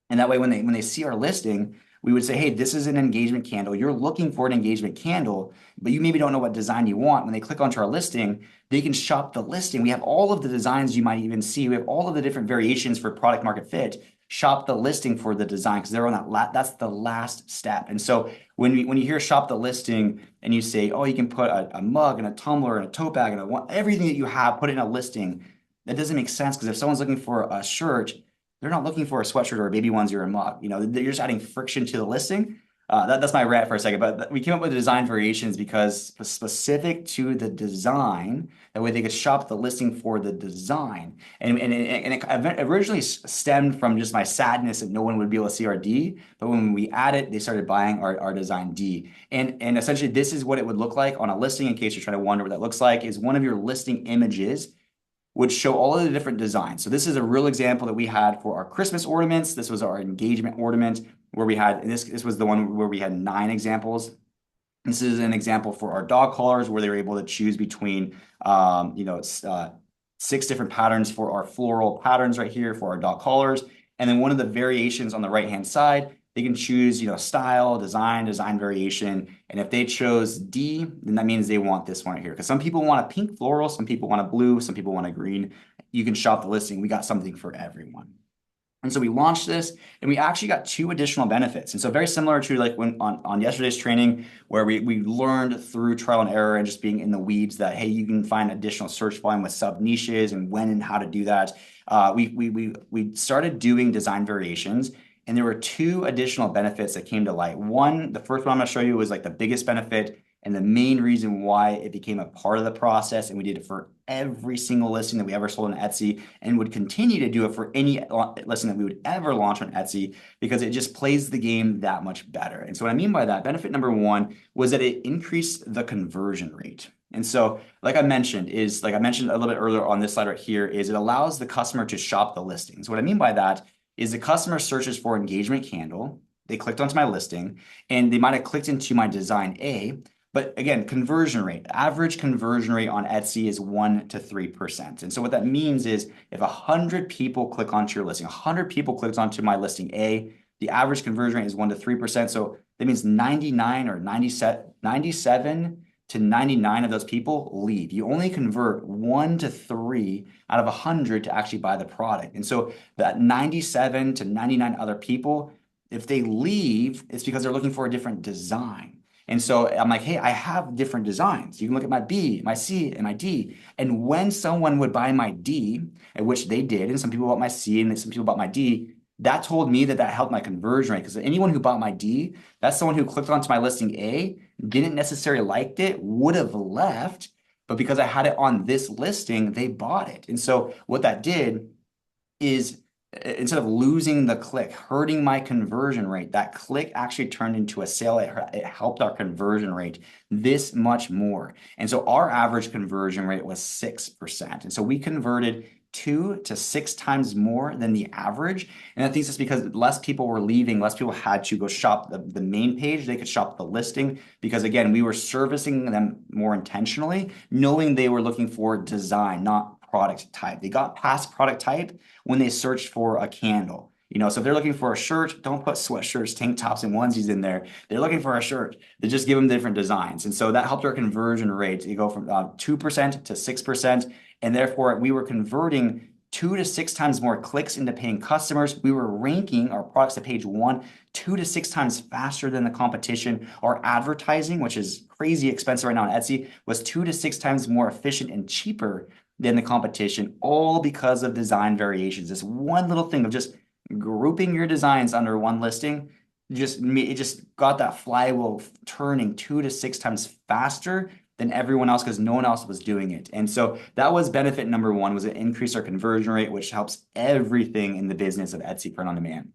And that way, when they see our listing, we would say, hey, this is an engagement candle. You're looking for an engagement candle, but you maybe don't know what design you want. When they click onto our listing, they can shop the listing. We have all of the designs you might even see. We have all of the different variations for product market fit. Shop the listing for the design because they're on that's the last step. And so when you hear shop the listing and you say, oh, you can put a mug and a tumbler and a tote bag and everything that you have, put it in a listing, that doesn't make sense because if someone's looking for a shirt, they're not looking for a sweatshirt or a baby onesie or a mug. They're just adding friction to the listing. That's my rant for a second, but we came up with the design variations because specific to the design, that way they could shop the listing for the design. And it originally stemmed from just my sadness that no one would be able to see our D, but when we add it, they started buying our design D. And essentially this is what it would look like on a listing, in case you're trying to wonder what that looks like, is one of your listing images would show all of the different designs. So this is a real example that we had for our Christmas ornaments. This was our engagement ornament where we had, and this was the one where we had 9 examples. This is an example for our dog collars where they were able to choose between, 6 different patterns for our floral patterns right here for our dog collars. And then one of the variations on the right-hand side, they can choose, style, design variation. And if they chose D, then that means they want this one right here. Because some people want a pink floral, some people want a blue, some people want a green. You can shop the listing. We got something for everyone. And so we launched this and we actually got 2 additional benefits. And so very similar to like when on yesterday's training, where we learned through trial and error and just being in the weeds that, hey, you can find additional search volume with sub niches and when and how to do that. We started doing design variations. And there were 2 additional benefits that came to light. One, the first one I'm going to show you was like the biggest benefit and the main reason why it became a part of the process. And we did it for every single listing that we ever sold on Etsy and would continue to do it for any listing that we would ever launch on Etsy because it just plays the game that much better. And so what I mean by that, benefit number 1 was that it increased the conversion rate. And so, like I mentioned a little bit earlier on this slide right here, is it allows the customer to shop the listings. What I mean by that is the customer searches for engagement candle. They clicked onto my listing and they might have clicked into my design A. But again, conversion rate, average conversion rate on Etsy is 1 to 3%. And so what that means is if 100 people click onto your listing, 100 people clicked onto my listing A, the average conversion rate is 1 to 3%. So that means 99 or 97 to 99 of those people leave. You only convert 1 to 3 out of 100 to actually buy the product. And so that 97 to 99 other people, if they leave, it's because they're looking for a different design. And so I'm like, hey, I have different designs. You can look at my B, my C, and my D. And when someone would buy my D, at which they did, and some people bought my C and some people bought my D, that told me that helped my conversion rate. Because anyone who bought my D, that's someone who clicked onto my listing A, didn't necessarily liked it, would have left, but because I had it on this listing, they bought it. And so what that did is instead of losing the click, hurting my conversion rate, that click actually turned into a sale. It helped our conversion rate this much more. And so our average conversion rate was 6%. And so we converted 2 to 6 times more than the average. And I think it's because less people were leaving, less people had to go shop the main page. They could shop the listing because, again, we were servicing them more intentionally, knowing they were looking for design, not product type. They got past product type when they searched for a candle. So if they're looking for a shirt, don't put sweatshirts, tank tops, and onesies in there. They're looking for a shirt. They just give them different designs. And so that helped our conversion rate. You go from 2% to 6%. And therefore, we were converting 2 to 6 times more clicks into paying customers. We were ranking our products to page 1 2 to 6 times faster than the competition. Our advertising, which is crazy expensive right now on Etsy, was 2 to 6 times more efficient and cheaper than the competition, all because of design variations. This one little thing of just grouping your designs under one listing, it just got that flywheel turning 2 to 6 times faster than everyone else because no one else was doing it. And so that was benefit number 1, was it increased our conversion rate, which helps everything in the business of Etsy print on demand.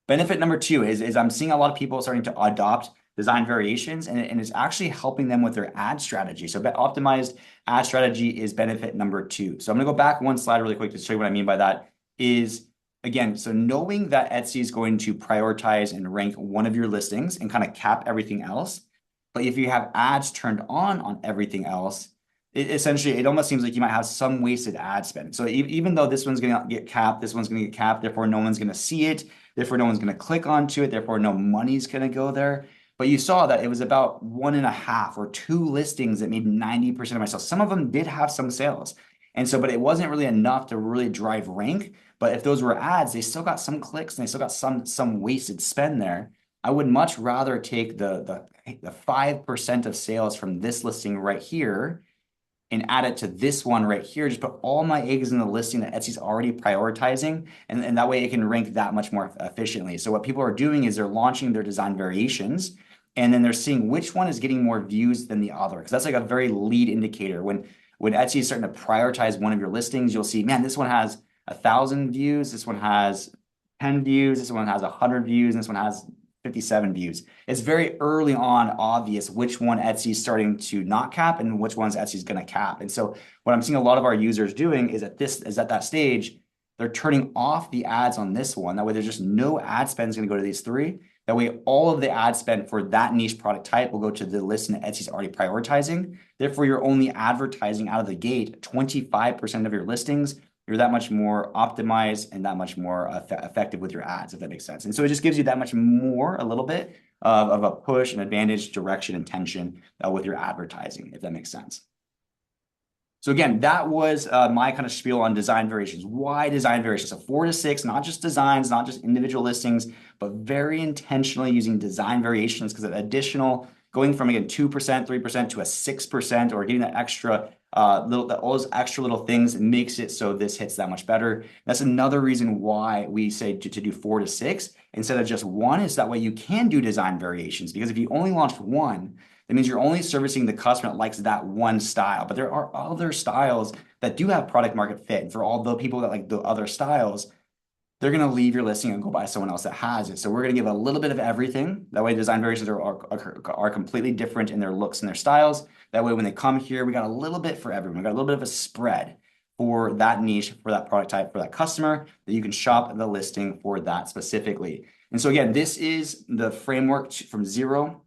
Benefit number 2 is I'm seeing a lot of people starting to adopt design variations, and it's actually helping them with their ad strategy. So optimized ad strategy is benefit number 2. So I'm gonna go back one slide really quick to show you what I mean by that is, again, so knowing that Etsy is going to prioritize and rank one of your listings and kind of cap everything else. But if you have ads turned on everything else, it almost seems like you might have some wasted ad spend. So even though this one's gonna get capped, this one's gonna get capped, therefore no one's gonna see it, therefore no one's gonna click onto it, therefore no money's gonna go there. But you saw that it was about 1.5 or 2 listings that made 90% of my sales. Some of them did have some sales. And so, but it wasn't really enough to really drive rank. But if those were ads, they still got some clicks and they still got some wasted spend there. I would much rather take the 5% of sales from this listing right here and add it to this one right here. Just put all my eggs in the listing that Etsy's already prioritizing. And that way it can rank that much more efficiently. So what people are doing is they're launching their design variations and then they're seeing which one is getting more views than the other. Because that's like a very lead indicator. When Etsy is starting to prioritize one of your listings, you'll see, man, this one has 1,000 views. This one has 10 views. This one has 100 views. And this one has 57 views. It's very early on obvious which one Etsy's starting to not cap and which ones Etsy's going to cap. And so what I'm seeing a lot of our users doing is at that stage, they're turning off the ads on this one. That way there's just no ad spend is going to go to these three. That way all of the ad spend for that niche product type will go to the list that Etsy's already prioritizing. Therefore, you're only advertising out of the gate 25% of your listings. You're that much more optimized and that much more effective with your ads, if that makes sense. And so it just gives you that much more, a little bit of a push, an advantage, direction, and tension with your advertising, if that makes sense. So again, that was my kind of spiel on design variations. Why design variations? So 4 to 6, not just designs, not just individual listings, but very intentionally using design variations because additional going from, again, 2%, 3% to a 6%, or getting that extra all those extra little things makes it so this hits that much better. That's another reason why we say to do 4 to 6 instead of just 1, is that way you can do design variations, because if you only launched 1, that means you're only servicing the customer that likes that one style. But there are other styles that do have product market fit. And for all the people that like the other styles, they're going to leave your listing and go buy someone else that has it. So we're going to give a little bit of everything. That way design variations are completely different in their looks and their styles. That way when they come here, we got a little bit for everyone. We got a little bit of a spread for that niche, for that product type, for that customer, that you can shop the listing for that specifically. And so again, this is the framework from 0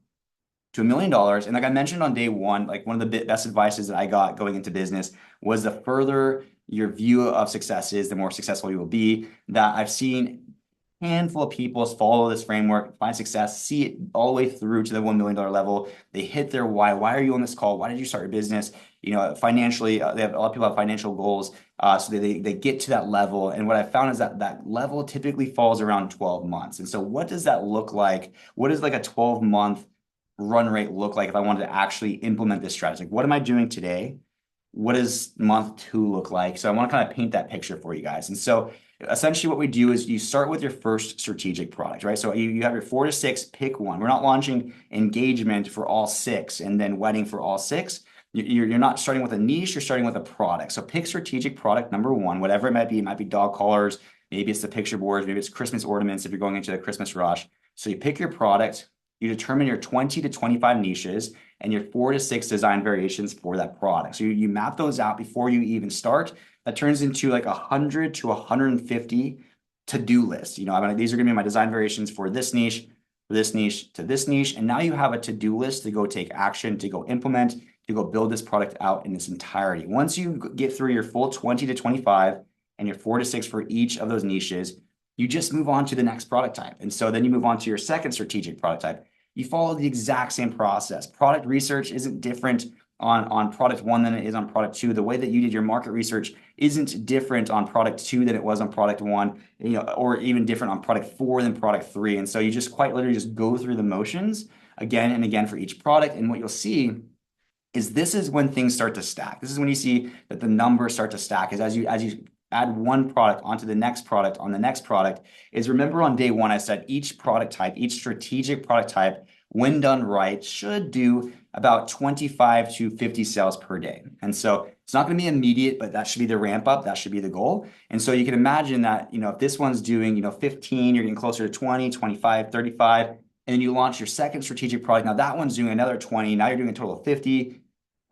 to $1 million. And like I mentioned on day 1, like one of the best advices that I got going into business was the further your view of success is, the more successful you will be. That I've seen a handful of people follow this framework, find success, see it all the way through to the $1 million level. They hit their why. Why are you on this call? Why did you start your business? You know, financially, they have a lot of people have financial goals. So they get to that level. And what I found is that that level typically falls around 12 months. And so what does that look like? What is like a 12-month run rate look like if I wanted to actually implement this strategy? Like, what am I doing today? What does month 2 look like? So I want to kind of paint that picture for you guys. And so essentially what we do is you start with your first strategic product, right? So you have your 4 to 6, pick one. We're not launching engagement for all 6 and then wedding for all 6. You're not starting with a niche, you're starting with a product. So pick strategic product number 1, whatever it might be. It might be dog collars, maybe it's the picture boards, maybe it's Christmas ornaments if you're going into the Christmas rush. So you pick your product, you determine your 20 to 25 niches and your 4 to 6 design variations for that product. So you map those out before you even start. That turns into like 100 to 150 to-do lists. You know, I mean, these are going to be my design variations for this niche, to this niche. And now you have a to-do list to go take action, to go implement, to go build this product out in its entirety. Once you get through your full 20 to 25 and your 4 to 6 for each of those niches, you just move on to the next product type. And so then you move on to your second strategic product type. You follow the exact same process. Product research isn't different on product 1 than it is on product 2. The way that you did your market research isn't different on product 2 than it was on product 1, you know, or even different on product 4 than product 3. And so you just quite literally just go through the motions again and again for each product. And what you'll see is this is when things start to stack. This is when you see that the numbers start to stack, is as you add one product onto the next product on the next product. Is remember on day 1, I said each product type, each strategic product type, when done right, should do about 25 to 50 sales per day. And so it's not going to be immediate, but that should be the ramp up. That should be the goal. And so you can imagine that, you know, if this one's doing, you know, 15, you're getting closer to 20, 25, 35, and then you launch your second strategic product. Now that one's doing another 20. Now you're doing a total of 50.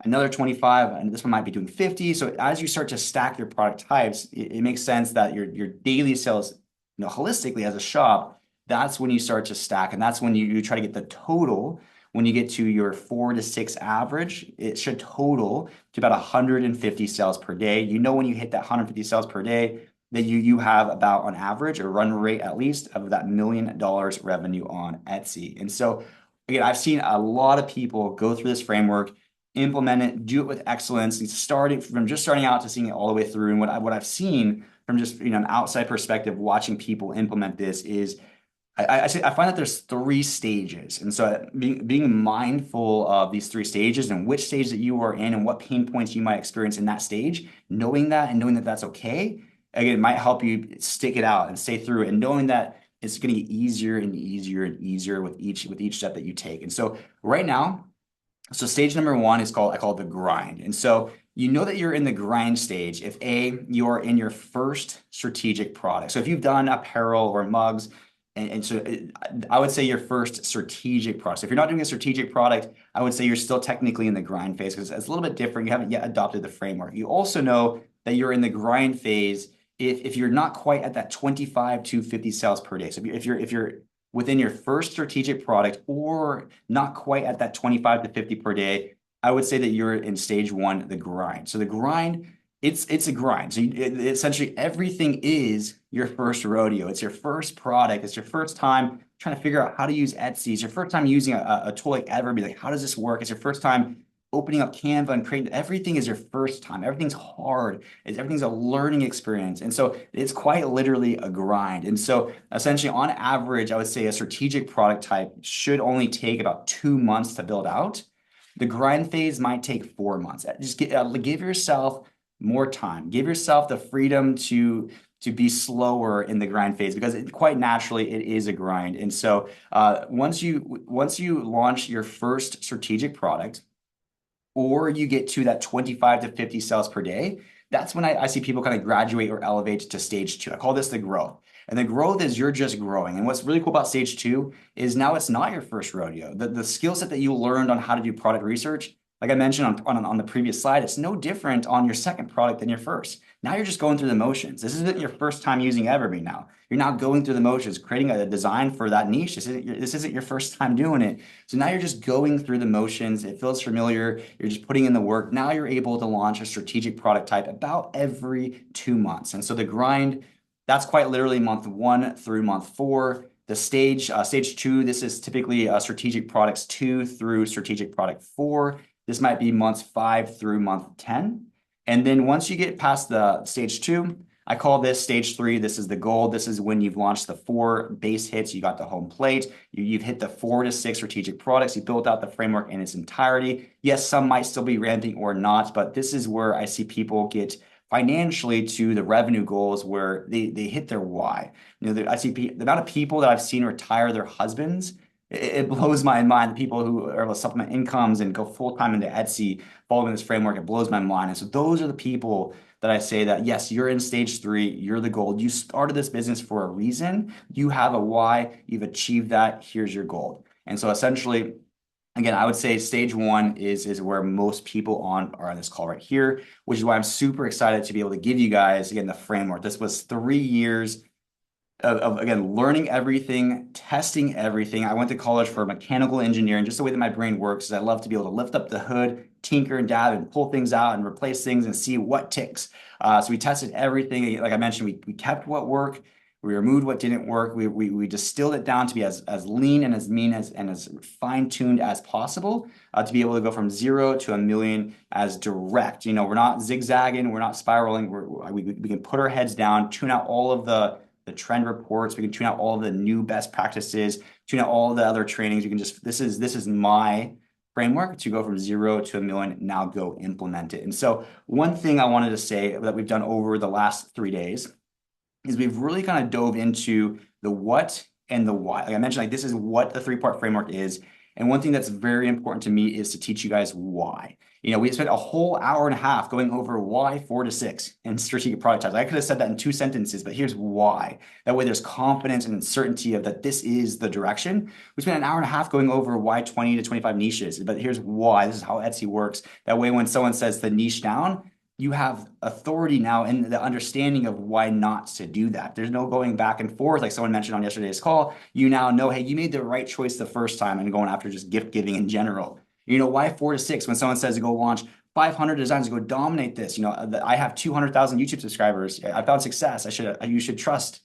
Another 25, and this one might be doing 50. So as you start to stack your product types, it makes sense that your daily sales, you know, holistically as a shop, that's when you start to stack. And that's when you try to get the total. When you get to your 4 to 6 average, it should total to about 150 sales per day. You know, when you hit that 150 sales per day, that you have about on average a run rate at least of that $1 million revenue on Etsy. And so again, I've seen a lot of people go through this framework, implement it, do it with excellence, and starting out to seeing it all the way through. And what I've seen from just, you know, an outside perspective, watching people implement this is I find that there's 3 stages. And so being mindful of these 3 stages and which stage that you are in and what pain points you might experience in that stage, knowing that and knowing that that's okay, again, it might help you stick it out and stay through it, and knowing that it's going to get easier and easier and easier with each step that you take. And so right now, so stage number 1 is I call it the grind. And so you know that you're in the grind stage if you're in your first strategic product. So if you've done apparel or mugs, And so I would say your first strategic product. So if you're not doing a strategic product, I would say you're still technically in the grind phase because it's a little bit different. You haven't yet adopted the framework. You also know that you're in the grind phase if you're not quite at that 25 to 50 sales per day. So if you're within your first strategic product or not quite at that 25 to 50 per day, I would say that you're in stage one, the grind. So the grind, it's a grind. So essentially everything is your first rodeo. It's your first product. It's your first time trying to figure out how to use Etsy. It's your first time using a tool like Everbee. Like, how does this work? It's your first time opening up Canva and creating. Everything is your first time. Everything's hard. Everything's a learning experience. And so it's quite literally a grind. And so essentially on average, I would say a strategic product type should only take about 2 months to build out. The grind phase might take 4 months. Just give yourself more time. Give yourself the freedom to be slower in the grind phase because quite naturally it is a grind. And so once you launch your first strategic product, or you get to that 25 to 50 sales per day, that's when I see people kind of graduate or elevate to stage two. I call this the growth. And the growth is you're just growing. And what's really cool about stage two is now it's not your first rodeo. The skill set that you learned on how to do product research, like I mentioned on the previous slide, it's no different on your second product than your first. Now you're just going through the motions. This isn't your first time using Everbee now. You're now going through the motions, creating a design for that niche. This isn't your first time doing it. So now you're just going through the motions. It feels familiar. You're just putting in the work. Now you're able to launch a strategic product type about every 2 months. And so the grind, that's quite literally month 1 through month 4. The stage two, this is typically strategic products 2 through strategic product 4. This might be months 5 through month 10. And then once you get past the stage 2, I call this stage 3. This is the goal. This is when you've launched the 4 base hits. You got the home plate. You've hit the 4 to 6 strategic products. You built out the framework in its entirety. Yes, some might still be ramping or not, but this is where I see people get financially to the revenue goals where they hit their why. I see the amount of people that I've seen retire their husbands. It blows my mind. The people who are able to supplement incomes and go full time into Etsy following this framework, it blows my mind. And so those are the people that I say that, yes, you're in stage 3, you're the goal. You started this business for a reason. You have a why, you've achieved that. Here's your goal. And so essentially, again, I would say stage 1 is where most people are on this call right here, which is why I'm super excited to be able to give you guys, again, the framework. This was 3 years of again, learning everything, testing everything. I went to college for mechanical engineering. Just the way that my brain works is I love to be able to lift up the hood, tinker and dab and pull things out and replace things and see what ticks. So we tested everything. Like I mentioned, we kept what worked. We removed what didn't work. We distilled it down to be as lean and as mean and as fine-tuned as possible to be able to go from 0 to 1,000,000 as direct. We're not zigzagging. We're not spiraling. We can put our heads down, tune out all of the trend reports. We can tune out all of the new best practices, tune out all of the other trainings. You can just, this is my framework to go from 0 to 1,000,000. Now go implement it. And so one thing I wanted to say that we've done over the last 3 days is we've really kind of dove into the what and the why. Like I mentioned, this is what the 3-part framework is. And one thing that's very important to me is to teach you guys why. We spent a whole hour and a half going over why 4 to 6 and strategic product types. I could have said that in 2 sentences, but here's why. That way there's confidence and certainty of that this is the direction. We spent an hour and a half going over why 20 to 25 niches, but here's why. This is how Etsy works. That way when someone says the niche down, you have authority now in the understanding of why not to do that. There's no going back and forth like someone mentioned on yesterday's call. You now know, hey, you made the right choice the first time and going after just gift giving in general. Why 4 to 6 when someone says to go launch 500 designs to go dominate this? I have 200,000 YouTube subscribers. I found success. You should trust.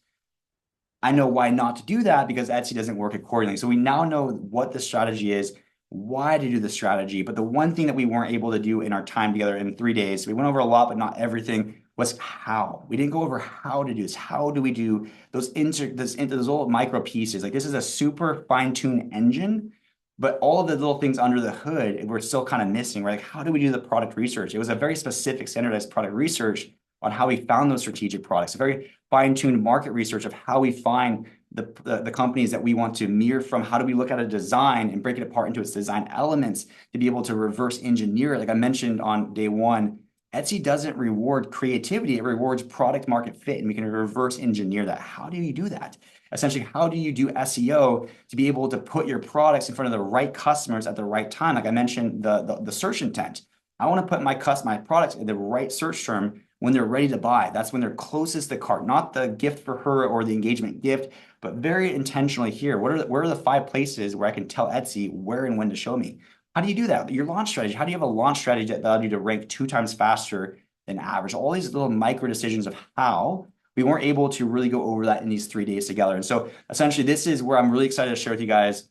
I know why not to do that because Etsy doesn't work accordingly. So we now know what the strategy is, why to do the strategy. But the one thing that we weren't able to do in our time together in 3 days, we went over a lot, but not everything, was how. We didn't go over how to do this. How do we do those little micro pieces? Like this is a super fine-tuned engine, but all of the little things under the hood, we're still kind of missing, right? Like how do we do the product research? It was a very specific standardized product research on how we found those strategic products, a very fine-tuned market research of how we find the companies that we want to mirror from. How do we look at a design and break it apart into its design elements to be able to reverse engineer it? Like I mentioned on day 1, Etsy doesn't reward creativity, it rewards product market fit, and we can reverse engineer that. How do you do that? Essentially, how do you do SEO to be able to put your products in front of the right customers at the right time? Like I mentioned, the search intent. I want to put my products in the right search term when they're ready to buy. That's when they're closest to cart, not the gift for her or the engagement gift, but very intentionally here. Where are the 5 places where I can tell Etsy where and when to show me? How do you do that? Your launch strategy. How do you have a launch strategy that allows you to rank 2 times faster than average? All these little micro decisions of how we weren't able to really go over that in these 3 days together. And so essentially, this is where I'm really excited to share with you guys.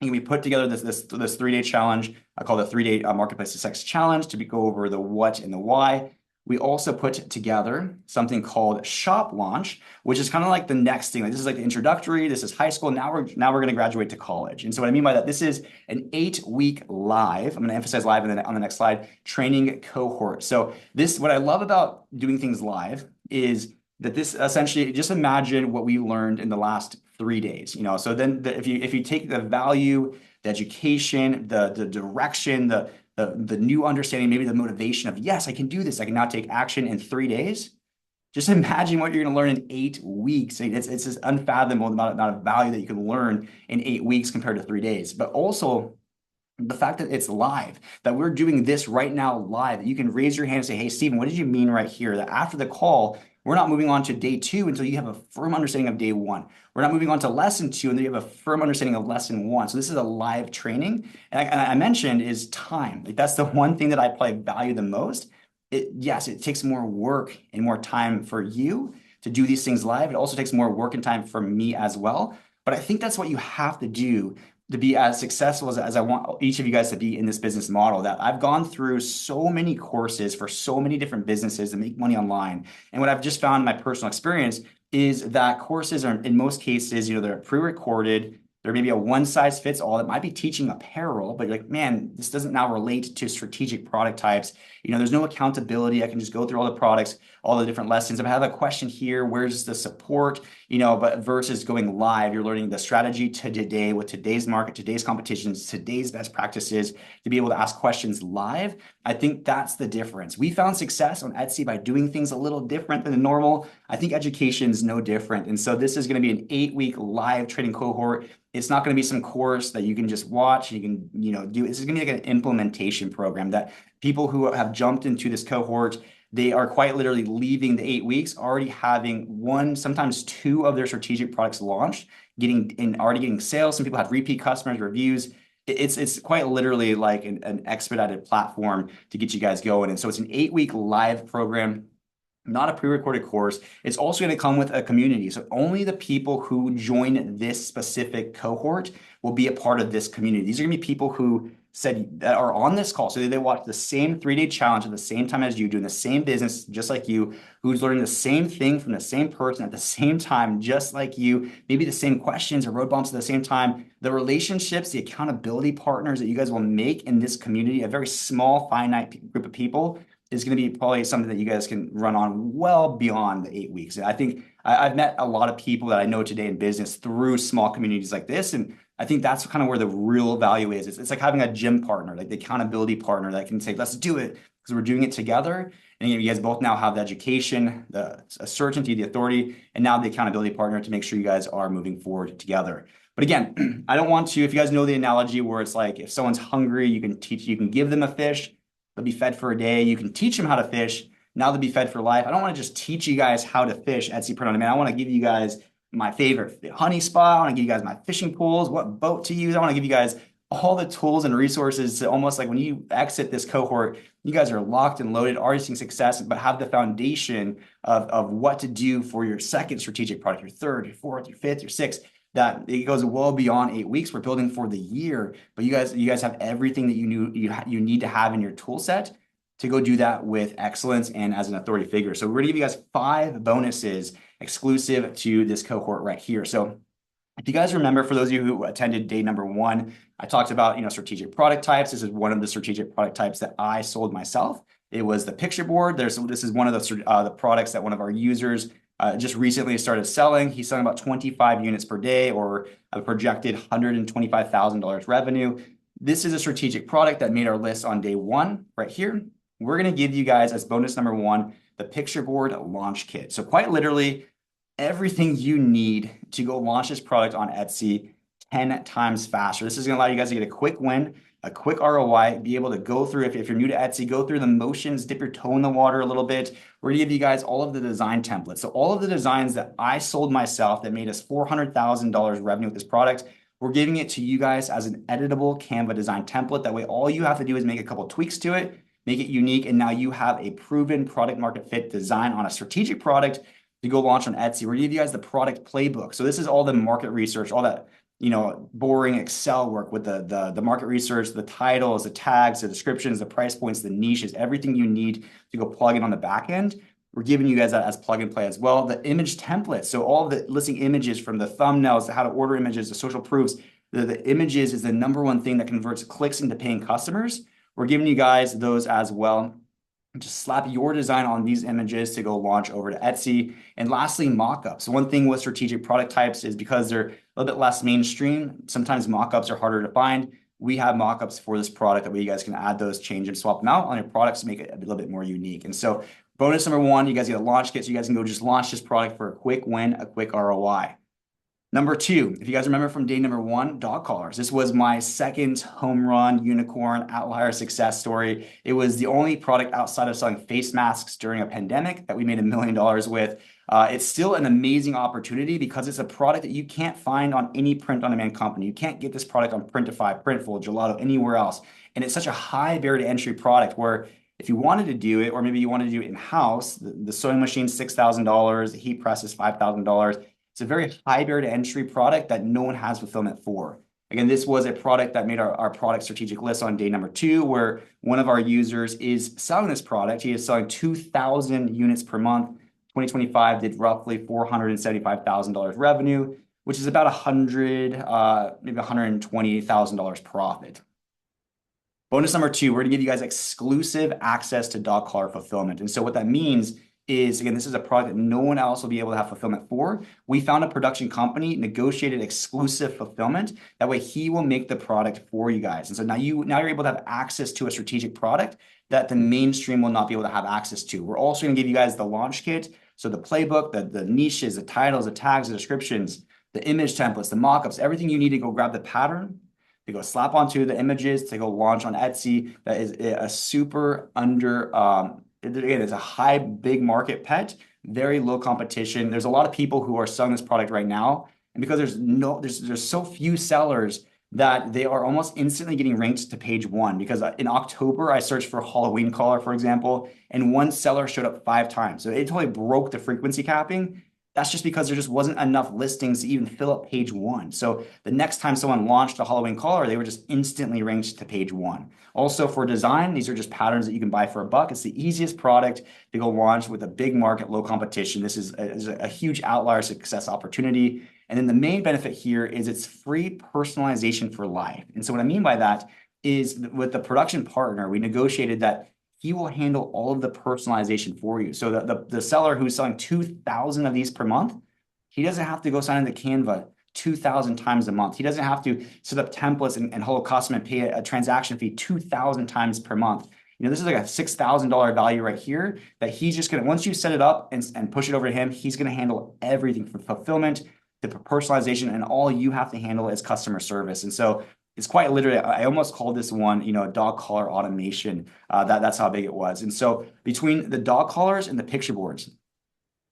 We put together this 3-day challenge. I call it the 3-day marketplace success challenge to go over the what and the why. We also put together something called Shop Launch, which is kind of like the next thing. Like this is like the introductory. This is high school. Now we're going to graduate to college. And so what I mean by that, this is an 8-week live. I'm going to emphasize live on the next slide training cohort. So what I love about doing things live is that this essentially, just imagine what we learned in the last 3 days. So then if you take the value, the education, the direction, the new understanding, maybe the motivation of, yes, I can do this. I can now take action in 3 days. Just imagine what you're going to learn in 8 weeks. It's this unfathomable amount of value that you can learn in 8 weeks compared to 3 days. But also the fact that it's live, that we're doing this right now live, that you can raise your hand and say, hey, Stephen, what did you mean right here? That after the call, we're not moving on to day 2 until you have a firm understanding of day 1. We're not moving on to lesson 2 until you have a firm understanding of lesson 1. So this is a live training. And I mentioned is time. Like that's the one thing that I probably value the most. Yes, it takes more work and more time for you to do these things live. It also takes more work and time for me as well. But I think that's what you have to do to be as successful as I want each of you guys to be in this business model. That I've gone through so many courses for so many different businesses to make money online. And what I've just found in my personal experience is that courses are, in most cases, they're pre-recorded. There may be a one-size-fits-all that might be teaching apparel, but you're like, man, this doesn't now relate to strategic product types. There's no accountability. I can just go through all the products, all the different lessons. If I have a question here, where's the support? But versus going live, you're learning the strategy to today with today's market, today's competitions, today's best practices to be able to ask questions live. I think that's the difference. We found success on Etsy by doing things a little different than normal. I think education is no different. And so this is going to be an 8-week live training cohort. It's not going to be some course that you can just watch and you can, do. This is going to be like an implementation program that people who have jumped into this cohort, they are quite literally leaving the 8 weeks, already having 1, sometimes 2 of their strategic products launched, already getting sales. Some people have repeat customers, reviews. It's quite literally like an expedited platform to get you guys going. And so it's an 8-week live program, not a pre-recorded course. It's also going to come with a community. So only the people who join this specific cohort will be a part of this community. These are going to be people who said that are on this call. So they watch the same 3-day challenge at the same time as you, doing the same business, just like you, who's learning the same thing from the same person at the same time, just like you, maybe the same questions or road bumps at the same time. The relationships, the accountability partners that you guys will make in this community, a very small, finite group of people, is going to be probably something that you guys can run on well beyond the 8 weeks. And I think I've met a lot of people that I know today in business through small communities like this. And I think that's kind of where the real value is. It's like having a gym partner, like the accountability partner that can say, let's do it because we're doing it together. And you guys both now have the education, the certainty, the authority, and now the accountability partner to make sure you guys are moving forward together. But again, I don't want to, if you guys know the analogy where it's like, if someone's hungry, you can give them a fish. They'll be fed for a day. You can teach them how to fish. Now they'll be fed for life. I don't want to just teach you guys how to fish Etsy Print on Demand. I want to give you guys my favorite honey spot. I want to give you guys my fishing pools, what boat to use. I want to give you guys all the tools and resources to almost like when you exit this cohort, you guys are locked and loaded, already seeing success, but have the foundation of what to do for your second strategic product, your third, your fourth, your fifth, your sixth. That it goes well beyond 8 weeks. We're building for the year, but you guys have everything that you need to have in your tool set to go do that with excellence and as an authority figure. So we're gonna give you guys 5 bonuses exclusive to this cohort right here. So if you guys remember, for those of you who attended day number 1, I talked about strategic product types. This is one of the strategic product types that I sold myself. It was the picture board. This is one of the products that one of our users just recently started selling. He's selling about 25 units per day, or a projected $125,000 revenue. This is a strategic product that made our list on day 1 right here. we're going to give you guys as bonus number one, the picture board launch kit. So quite literally everything you need to go launch this product on Etsy 10 times faster. This is going to allow you guys to get a quick win, a quick ROI, be able to go through, if you're new to Etsy, go through the motions, dip your toe in the water a little bit. We're going to give you guys all of the design templates. So all of the designs that I sold myself that made us $400,000 revenue with this product, we're giving it to you guys as an editable Canva design template. That way, all you have to do is make a couple tweaks to it, make it unique, and now you have a proven product market fit design on a strategic product to go launch on Etsy. We're gonna give you guys the product playbook. So this is all the market research, all that boring Excel work with the market research, the titles, the tags, the descriptions, the price points, the niches, everything you need to go plug in on the back end. We're giving you guys that as plug and play as well. The image templates, so all of the listing images from the thumbnails, to how to order images, the social proofs, the images is the number one thing that converts clicks into paying customers. We're giving you guys those as well. Just slap your design on these images to go launch over to Etsy. And lastly, mockups. One thing with strategic product types is because they're a little bit less mainstream, sometimes mockups are harder to find. We have mockups for this product that way you guys can add those, change and swap them out on your products to make it a little bit more unique. And so bonus number one, you guys get a launch kit so you guys can go just launch this product for a quick win, a quick ROI. Number two, if you guys remember from day number one, dog collars. This was my second home run, unicorn, outlier success story. It was the only product outside of selling face masks during a pandemic that we made $1 million with. It's still an amazing opportunity because it's a product that you can't find on any print-on-demand company. You can't get this product on Printify, Printful, Gelato, anywhere else. And it's such a high barrier to entry product where if you wanted to do it, or maybe you wanted to do it in-house, the sewing machine is $6,000, the heat press is $5,000. It's a very high barrier to entry product that no one has fulfillment for. Again, this was a product that made our product strategic list on day number two, where one of our users is selling this product. He is selling 2,000 units per month. 2025 did roughly $475,000 revenue, which is about maybe $120,000 profit. Bonus number two, we're going to give you guys exclusive access to dog collar fulfillment. And so what that means is, again, this is a product that no one else will be able to have fulfillment for. We found a production company, negotiated exclusive fulfillment. That way he will make the product for you guys. And so now you're able to have access to a strategic product that the mainstream will not be able to have access to. We're also going to give you guys the launch kit. So the playbook, the niches, the titles, the tags, the descriptions, the image templates, the mockups, everything you need to go grab the pattern, to go slap onto the images, to go launch on Etsy. That is a super again, it's a high, big market pet, very low competition. There's a lot of people who are selling this product right now. And because there's so few sellers that they are almost instantly getting ranked to page one. Because in October, I searched for Halloween collar, for example, and one seller showed up 5 times. So it totally broke the frequency capping. That's just because there just wasn't enough listings to even fill up page one. So the next time someone launched a Halloween collar, they were just instantly ranked to page one. Also for design, these are just patterns that you can buy for $1. It's the easiest product to go launch with a big market, low competition. This is a huge outlier success opportunity. And then the main benefit here is it's free personalization for life. And so what I mean by that is with the production partner, we negotiated that he will handle all of the personalization for you. So the seller who's selling 2,000 of these per month, he doesn't have to go sign into Canva 2,000 times a month. He doesn't have to set up templates and hold custom and pay a transaction fee 2,000 times per month. This is like a $6,000 value right here that he's just gonna, once you set it up and push it over to him, he's gonna handle everything from fulfillment to personalization, and all you have to handle is customer service. And so it's quite literally, I almost called this one, dog collar automation. That's how big it was. And so between the dog collars and the picture boards,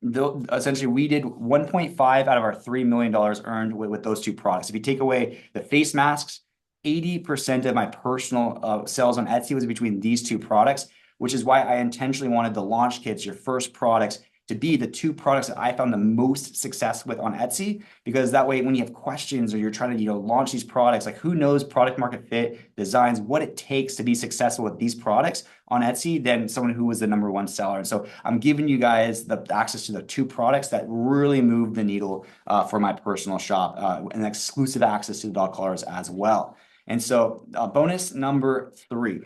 essentially we did 1.5 out of our $3 million earned with those two products. If you take away the face masks, 80% of my personal sales on Etsy was between these two products, which is why I intentionally wanted the launch kits, your first products, to be the two products that I found the most success with on Etsy, because that way when you have questions or you're trying to launch these products, like who knows product market fit, designs, what it takes to be successful with these products on Etsy than someone who was the number one seller. And so I'm giving you guys the access to the two products that really moved the needle for my personal shop, and exclusive access to the dog collars as well. And so bonus number 3.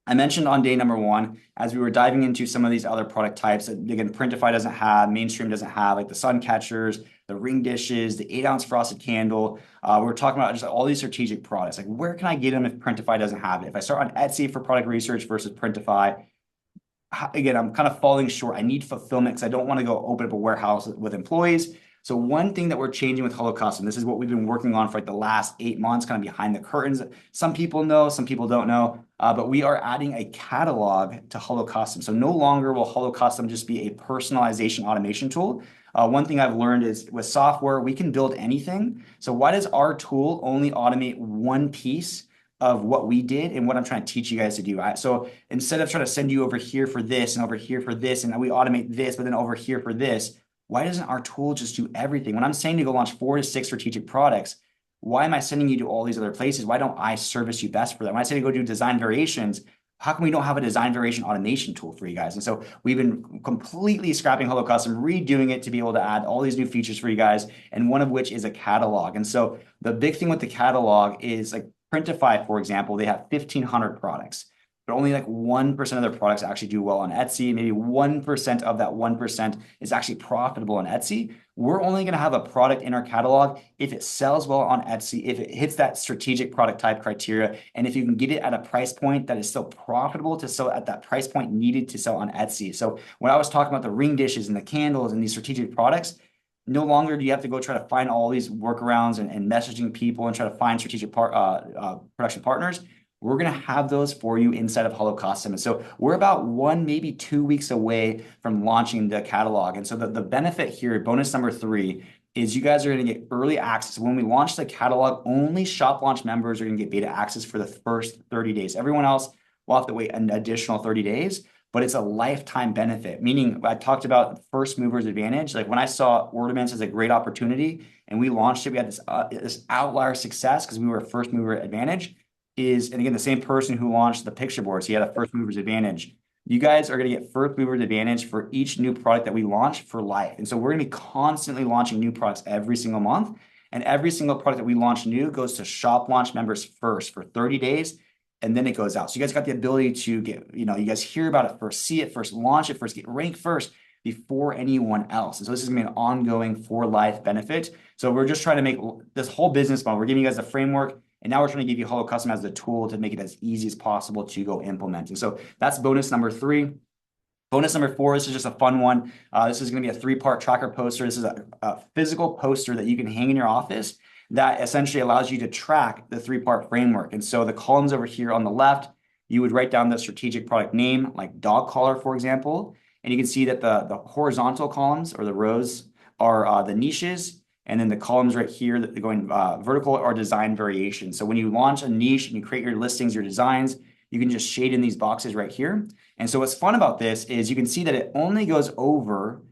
I mentioned on day number 1, as we were diving into some of these other product types that, again, Printify doesn't have, mainstream doesn't have, like the sun catchers, the ring dishes, the 8-ounce frosted candle. We were talking about just all these strategic products. Like, where can I get them if Printify doesn't have it? If I start on Etsy for product research versus Printify, again, I'm kind of falling short. I need fulfillment because I don't want to go open up a warehouse with employees. So one thing that we're changing with Hello Custom, this is what we've been working on for like the last 8 months, kind of behind the curtains. Some people know, some people don't know, but we are adding a catalog to Hello Custom. So no longer will Hello Custom just be a personalization automation tool. One thing I've learned is with software, we can build anything. So why does our tool only automate one piece of what we did and what I'm trying to teach you guys to do? So instead of trying to send you over here for this and over here for this, and we automate this, but then over here for this, why doesn't our tool just do everything? When I'm saying to go launch 4 to 6 strategic products, why am I sending you to all these other places? Why don't I service you best for that? When I say to go do design variations, how come we don't have a design variation automation tool for you guys? And so we've been completely scrapping Hello Custom, redoing it to be able to add all these new features for you guys, and one of which is a catalog. And so the big thing with the catalog is like Printify, for example, they have 1,500 products, but only like 1% of their products actually do well on Etsy. Maybe 1% of that 1% is actually profitable on Etsy. We're only going to have a product in our catalog if it sells well on Etsy, if it hits that strategic product type criteria, and if you can get it at a price point that is still profitable to sell at that price point needed to sell on Etsy. So when I was talking about the ring dishes and the candles and these strategic products, no longer do you have to go try to find all these workarounds and messaging people and try to find strategic production partners. We're going to have those for you inside of Hello Custom. And so we're about 1, maybe 2 weeks away from launching the catalog. And so the benefit here, bonus number 3, is you guys are going to get early access. When we launch the catalog, only Shop Launch members are going to get beta access for the first 30 days. Everyone else will have to wait an additional 30 days, but it's a lifetime benefit. Meaning I talked about first movers advantage. Like when I saw ornaments as a great opportunity and we launched it, we had this outlier success because we were a first mover advantage. And again, the same person who launched the picture boards, he had a first mover's advantage. You guys are going to get first mover's advantage for each new product that we launch for life. And so we're going to be constantly launching new products every single month. And every single product that we launch new goes to Shop Launch members first for 30 days. And then it goes out. So you guys got the ability to get, you guys hear about it first, see it first, launch it first, get ranked first before anyone else. And so this is going to be an ongoing for life benefit. So we're just trying to make this whole business model. We're giving you guys a framework. And now we're trying to give you Hello Custom as the tool to make it as easy as possible to go implement. And so that's bonus number 3. Bonus number 4, this is just a fun one. This is going to be a 3-part tracker poster. This is a physical poster that you can hang in your office that essentially allows you to track the 3-part framework. And so the columns over here on the left, you would write down the strategic product name, like dog collar, for example. And you can see that the horizontal columns or the rows are the niches. And then the columns right here that are going vertical are design variations. So when you launch a niche and you create your listings, your designs, you can just shade in these boxes right here. And so what's fun about this is you can see that it only goes over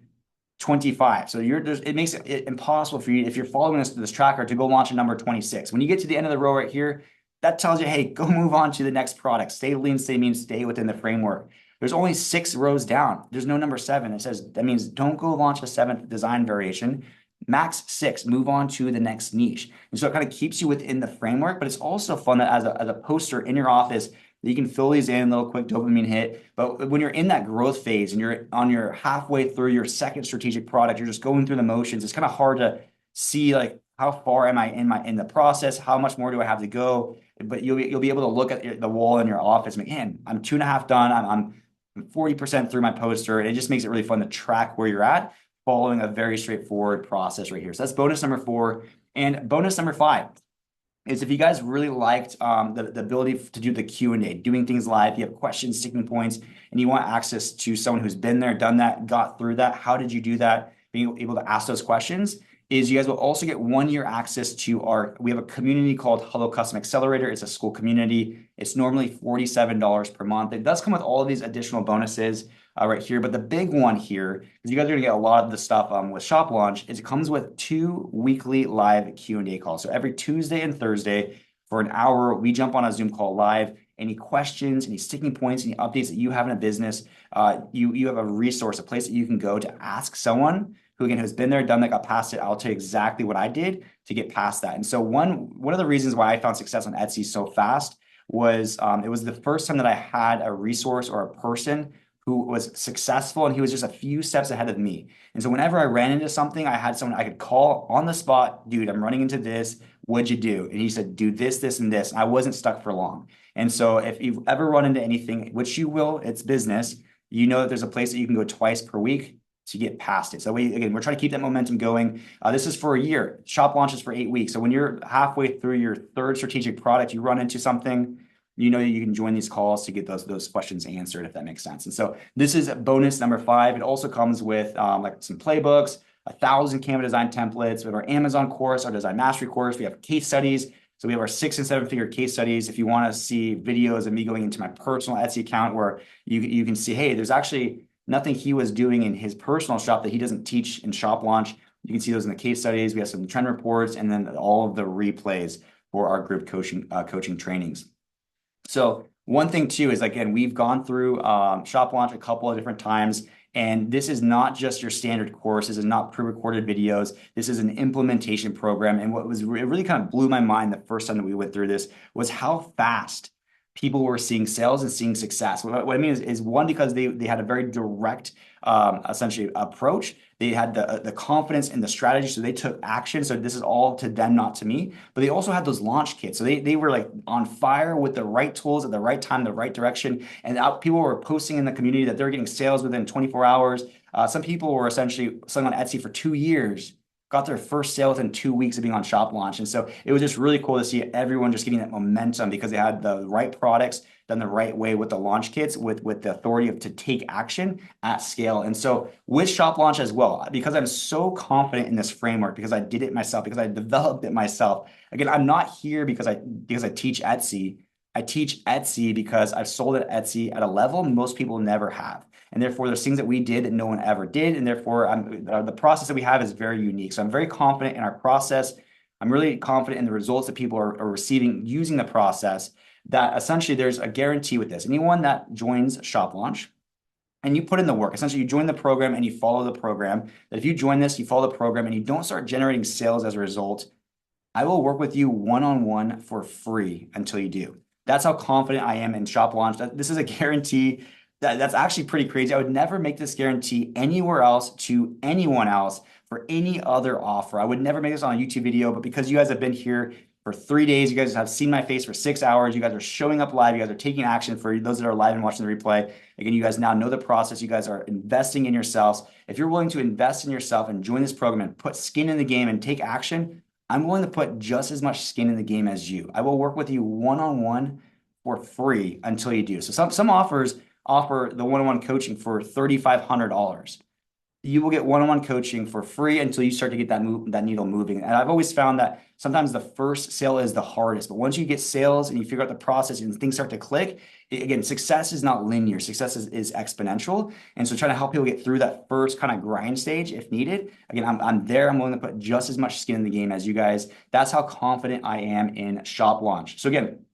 25. So it makes it impossible for you, if you're following this tracker, to go launch a number 26. When you get to the end of the row right here, that tells you, hey, go move on to the next product. Stay lean, stay mean, stay within the framework. There's only 6 rows down. There's no number 7. It says that means don't go launch a 7th design variation. Max 6, move on to the next niche. And so it kind of keeps you within the framework, but it's also fun that as a poster in your office, that you can fill these in, a little quick dopamine hit. But when you're in that growth phase and you're on your halfway through your second strategic product, you're just going through the motions. It's kind of hard to see like how far am I in the process? How much more do I have to go? But you'll be able to look at the wall in your office and be, man, I'm 2.5 done. I'm 40% through my poster. And it just makes it really fun to track where you're at, following a very straightforward process right here. So that's bonus number 4. And bonus number 5 is if you guys really liked the ability to do the Q&A, doing things live, you have questions, sticking points, and you want access to someone who's been there, done that, got through that. How did you do that? Being able to ask those questions is you guys will also get 1-year access to we have a community called Hello Custom Accelerator. It's a school community. It's normally $47 per month. It does come with all of these additional bonuses right here. But the big one here, because you guys are going to get a lot of the stuff with Shop Launch, is it comes with 2 weekly live Q&A calls. So every Tuesday and Thursday for an hour, we jump on a Zoom call live. Any questions, any sticking points, any updates that you have in a business, you have a resource, a place that you can go to ask someone who, again, has been there, done that, got past it. I'll tell you exactly what I did to get past that. And so one of the reasons why I found success on Etsy so fast was it was the first time that I had a resource or a person who was successful, and he was just a few steps ahead of me. And so whenever I ran into something, I had someone I could call on the spot, dude, I'm running into this. What'd you do? And he said, do this, this, and this. And I wasn't stuck for long. And so if you've ever run into anything, which you will, it's business, you know that there's a place that you can go twice per week to get past it. So again, we're trying to keep that momentum going. This is for a year. Shop launches for 8 weeks. So when you're halfway through your third strategic product, you run into something, you know you can join these calls to get those questions answered, if that makes sense. And so this is bonus number 5. It also comes with like some playbooks, 1,000 Canva design templates. We have our Amazon course, our design mastery course. We have case studies. So we have our 6- and 7-figure case studies. If you want to see videos of me going into my personal Etsy account where you can see, hey, there's actually nothing he was doing in his personal shop that he doesn't teach in Shop Launch. You can see those in the case studies. We have some trend reports and then all of the replays for our group coaching trainings. So one thing too is, again, we've gone through Shop Launch a couple of different times, and this is not just your standard course. This is not pre-recorded videos. This is an implementation program. And what was really kind of blew my mind the first time that we went through this was how fast people were seeing sales and seeing success. What I mean is one, because they had a very direct, essentially approach. They had the confidence in the strategy, so they took action. So this is all to them, not to me. But they also had those launch kits. So they were like on fire with the right tools at the right time, the right direction. And people were posting in the community that they're getting sales within 24 hours. Some people were essentially selling on Etsy for 2 years, got their first sale within 2 weeks of being on Shop Launch. And so it was just really cool to see everyone just getting that momentum because they had the right products done the right way with the launch kits, with the authority to take action at scale. And so with Shop Launch as well, because I'm so confident in this framework, because I did it myself, because I developed it myself. Again, I'm not here because I teach Etsy. I teach Etsy because I've sold at Etsy at a level most people never have. And therefore, there's things that we did that no one ever did. And therefore, the process that we have is very unique. So I'm very confident in our process. I'm really confident in the results that people are receiving using the process, that essentially there's a guarantee with this. Anyone that joins Shop Launch and you put in the work, essentially you join the program and you follow the program, that if you join this, you follow the program and you don't start generating sales as a result, I will work with you one-on-one for free until you do. That's how confident I am in Shop Launch. This is a guarantee that's actually pretty crazy. I would never make this guarantee anywhere else to anyone else for any other offer. I would never make this on a YouTube video, but because you guys have been here for 3 days, you guys have seen my face for 6 hours, you guys are showing up live, you guys are taking action. For those that are live and watching the replay, again, you guys now know the process. You guys are investing in yourselves. If you're willing to invest in yourself and join this program and put skin in the game and take action, I'm willing to put just as much skin in the game as you. I will work with you one-on-one for free until you do. So some offers offer the one-on-one coaching for $3,500. You will get one-on-one coaching for free until you start to get that needle moving. And I've always found that sometimes the first sale is the hardest, but once you get sales and you figure out the process and things start to click, again, success is not linear. Success is exponential. And so trying to help people get through that first kind of grind stage if needed. Again, I'm there. I'm willing to put just as much skin in the game as you guys. That's how confident I am in Shop Launch. So again,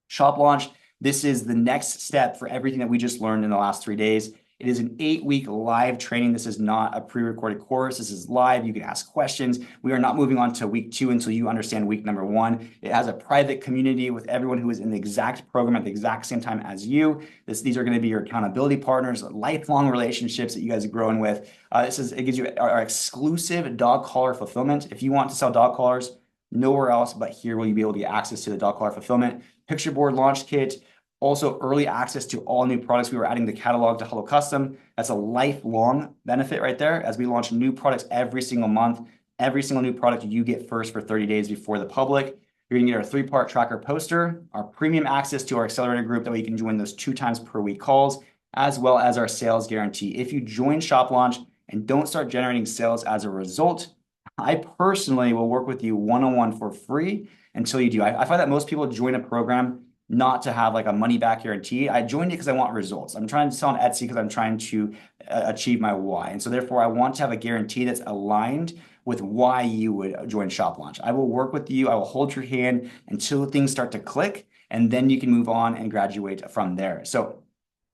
Shop Launch, this is the next step for everything that we just learned in the last 3 days. It is an 8-week live training. This is not a pre-recorded course. This is live. You can ask questions. We are not moving on to week 2 until you understand week number 1. It has a private community with everyone who is in the exact program at the exact same time as you. These are going to be your accountability partners, lifelong relationships that you guys are growing with. It gives you our exclusive dog collar fulfillment. If you want to sell dog collars, nowhere else but here will you be able to get access to the dog collar fulfillment, picture board launch kit. Also, early access to all new products. We were adding the catalog to Hello Custom. That's a lifelong benefit right there. As we launch new products every single month, every single new product you get first for 30 days before the public. You're gonna get our 3-part tracker poster, our premium access to our accelerator group that way you can join those 2 times per week calls, as well as our sales guarantee. If you join Shop Launch and don't start generating sales as a result, I personally will work with you one-on-one for free until you do. I find that most people join a program not to have like a money back guarantee. I joined it because I want results. I'm trying to sell on Etsy because I'm trying to achieve my why. And so therefore I want to have a guarantee that's aligned with why you would join Shop Launch. I will work with you. I will hold your hand until things start to click, and then you can move on and graduate from there. So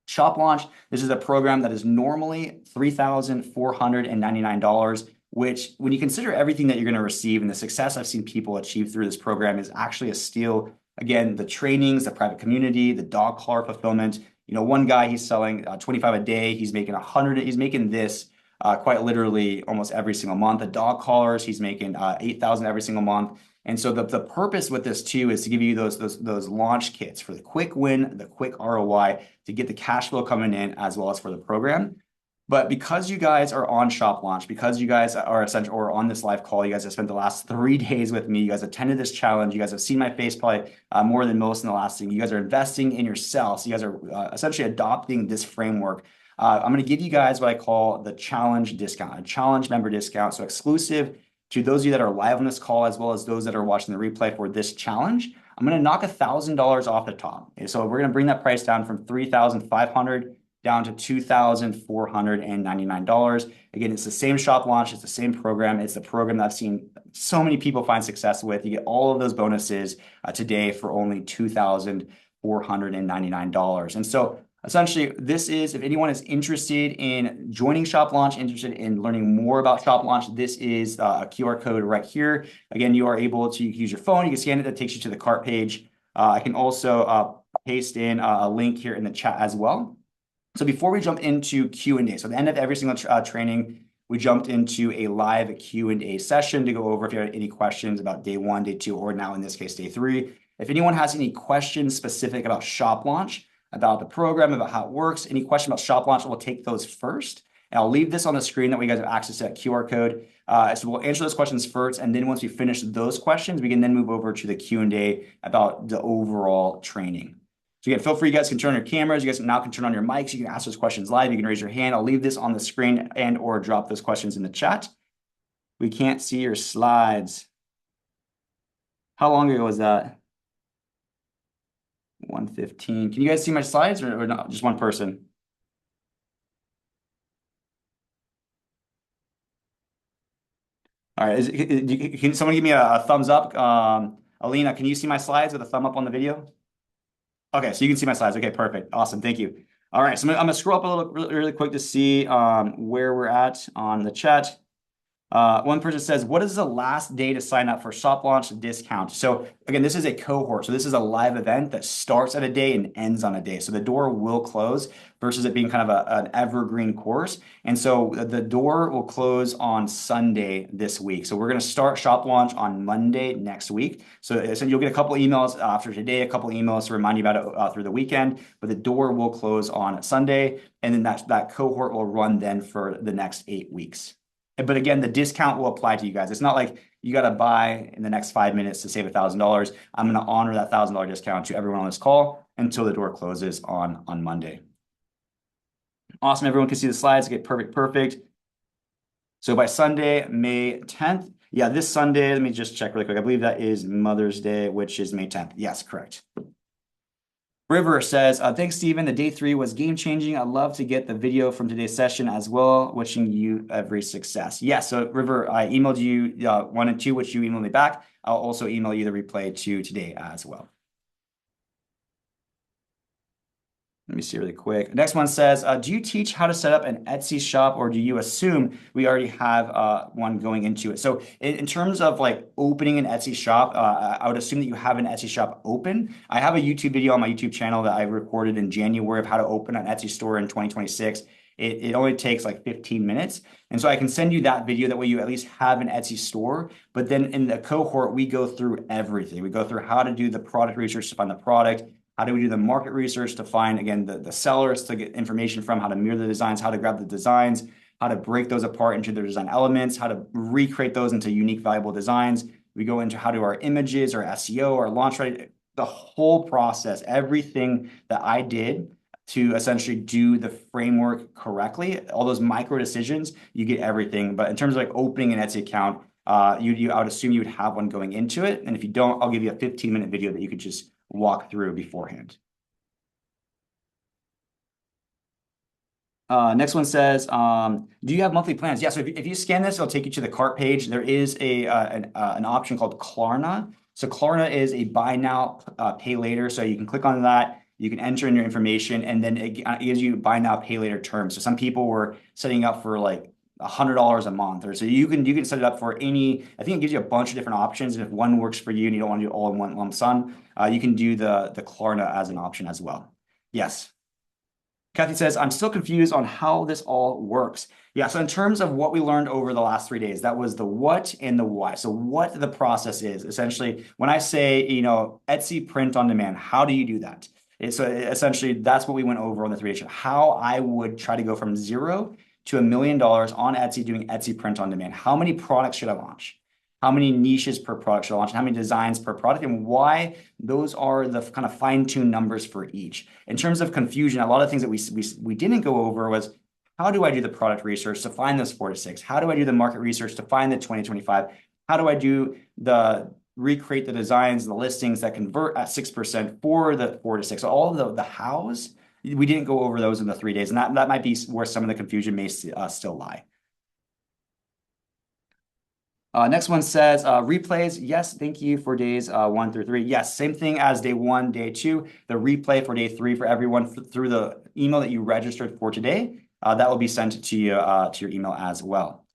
Shop Launch, this is a program that is normally $3,499, which when you consider everything that you're going to receive and the success I've seen people achieve through this program is actually a steal. Again, the trainings, the private community, the dog collar fulfillment. You know, one guy, he's selling 25 a day. He's making 100. He's making this quite literally almost every single month. The dog collars, he's making 8,000 every single month. And so the purpose with this too is to give you those launch kits for the quick win, the quick ROI, to get the cash flow coming in as well as for the program. But because you guys are on Shop Launch, because you guys are essential or on this live call, you guys have spent the last 3 days with me. You guys attended this challenge. You guys have seen my face probably more than most in the last thing. You guys are investing in yourselves. You guys are essentially adopting this framework. I'm going to give you guys what I call the challenge discount, a challenge member discount. So exclusive to those of you that are live on this call, as well as those that are watching the replay for this challenge. I'm going to knock $1,000 off the top. So we're going to bring that price down from $3,500 down to $2,499. Again, it's the same Shop Launch. It's the same program. It's the program that I've seen so many people find success with. You get all of those bonuses today for only $2,499. And so essentially, this is, if anyone is interested in joining Shop Launch, interested in learning more about Shop Launch, this is a QR code right here. Again, you are able to use your phone. You can scan it. That takes you to the cart page. I can also paste in a link here in the chat as well. So before we jump into Q&A, so at the end of every single training, we jumped into a live Q&A session to go over if you had any questions about day 1, day 2, or now in this case, day 3. If anyone has any questions specific about Shop Launch, about the program, about how it works, any question about Shop Launch, we'll take those first. And I'll leave this on the screen that way you guys have access to that QR code. So we'll answer those questions first, and then once we finish those questions, we can then move over to the Q&A about the overall training. So again, feel free, you guys can turn on your cameras. You guys now can turn on your mics. You can ask those questions live. You can raise your hand. I'll leave this on the screen and or drop those questions in the chat. We can't see your slides. How long ago was that? 1:15. Can you guys see my slides or not? Just one person? All right. Can someone give me a thumbs up? Alina, can you see my slides with a thumb up on the video? Okay, so you can see my slides. Okay, perfect. Awesome. Thank you. All right, so I'm gonna scroll up a little really quick to see where we're at on the chat. One person says, what is the last day to sign up for Shop Launch discount? So again, this is a cohort. So this is a live event that starts at a day and ends on a day. So the door will close versus it being kind of an evergreen course. And so the door will close on Sunday this week. So we're going to start Shop Launch on Monday next week. So you'll get a couple emails after today, a couple emails to remind you about it through the weekend, but the door will close on Sunday. And then that cohort will run then for the next 8 weeks. But again, the discount will apply to you guys. It's not like you got to buy in the next 5 minutes to save $1,000. I'm going to honor that $1,000 discount to everyone on this call until the door closes on Monday. Awesome. Everyone can see the slides. Okay, perfect. So by Sunday, May 10th. Yeah, this Sunday, let me just check really quick. I believe that is Mother's Day, which is May 10th. Yes, correct. River says, thanks, Stephen. The day 3 was game-changing. I'd love to get the video from today's session as well. Wishing you every success. Yes, so River, I emailed you 1 and 2, which you emailed me back. I'll also email you the replay to today as well. Let me see really quick. Next one says, do you teach how to set up an Etsy shop, or do you assume we already have one going into it? So in terms of like opening an Etsy shop, I would assume that you have an Etsy shop open. I have a YouTube video on my YouTube channel that I recorded in January of how to open an Etsy store in 2026. It only takes like 15 minutes. And so I can send you that video. That way you at least have an Etsy store. But then in the cohort, we go through everything. We go through how to do the product research to find the product. How do we do the market research to find, again, the sellers to get information from, how to mirror the designs, how to grab the designs, how to break those apart into their design elements, how to recreate those into unique, valuable designs. We go into how do our images, our SEO, our launch ready, the whole process, everything that I did to essentially do the framework correctly, all those micro decisions, you get everything. But in terms of like opening an Etsy account, I would assume you would have one going into it. And if you don't, I'll give you a 15-minute video that you could just walk through beforehand. Next one says, do you have monthly plans? Yeah, so if you scan this, it'll take you to the cart page. There is an option called Klarna. So Klarna is a buy now, pay later. So you can click on that. You can enter in your information, and then it gives you buy now, pay later terms. So some people were setting up for like $100 a month, or so you can set it up for any. I think it gives you a bunch of different options, and if one works for you and you don't want to do it all in one lump sum, you can do the Klarna as an option as well. Yes. Kathy says, I'm still confused on how this all works. Yeah, so in terms of what we learned over the last 3 days, that was the what and the why. So what the process is, essentially, when I say, Etsy print on demand, how do you do that? So essentially, that's what we went over on the 3 day show, how I would try to go from zero to $1 million on Etsy doing Etsy print on demand. How many products should I launch? How many niches per product should I launch? And how many designs per product? And why those are the kind of fine-tuned numbers for each. In terms of confusion, a lot of things that we didn't go over was, how do I do the product research to find those 4 to 6? How do I do the market research to find the 2025? How do I do the recreate the designs, the listings that convert at 6% for the 4 to 6? So all of the hows, we didn't go over those in the 3 days. And that might be where some of the confusion may still lie. Next one says, replays. Yes, thank you for days 1 through 3. Yes, same thing as day 1, day 2. The replay for day 3 for everyone through the email that you registered for today. That will be sent to you to your email as well.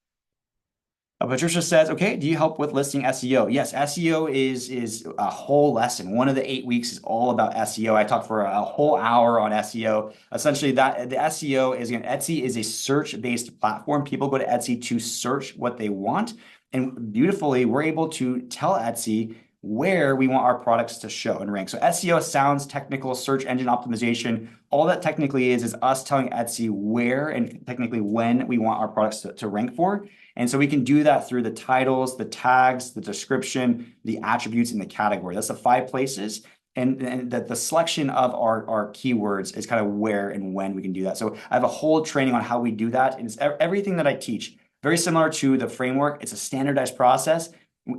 Patricia says, okay, do you help with listing SEO? Yes, SEO is a whole lesson. One of the 8 weeks is all about SEO. I talked for a whole hour on SEO. Essentially, that the SEO is, again, Etsy is a search-based platform. People go to Etsy to search what they want. And beautifully, we're able to tell Etsy where we want our products to show and rank. So SEO sounds technical, search engine optimization. All that technically is us telling Etsy where and technically when we want our products to rank for. And so we can do that through the titles, the tags, the description, the attributes, and the category. That's the 5 places. And the selection of our keywords is kind of where and when we can do that. So I have a whole training on how we do that. And it's everything that I teach. Very similar to the framework. It's a standardized process.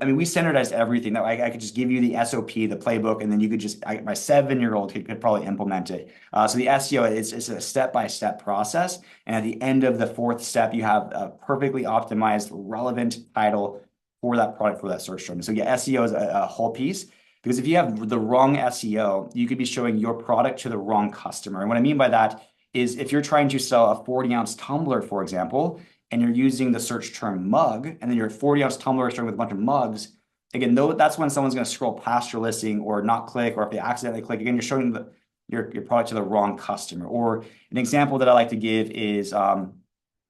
I mean, we standardized everything. That I could just give you the SOP, the playbook, and then you could just, my 7-year-old could probably implement it. So the SEO is a step-by-step process. And at the end of the 4th step, you have a perfectly optimized, relevant title for that product, for that search term. So yeah, SEO is a whole piece. Because if you have the wrong SEO, you could be showing your product to the wrong customer. And what I mean by that is if you're trying to sell a 40-ounce tumbler, for example, and you're using the search term mug, and then your 40-ounce tumbler is starting with a bunch of mugs, again, that's when someone's going to scroll past your listing or not click, or if they accidentally click, again, you're showing your product to the wrong customer. Or an example that I like to give is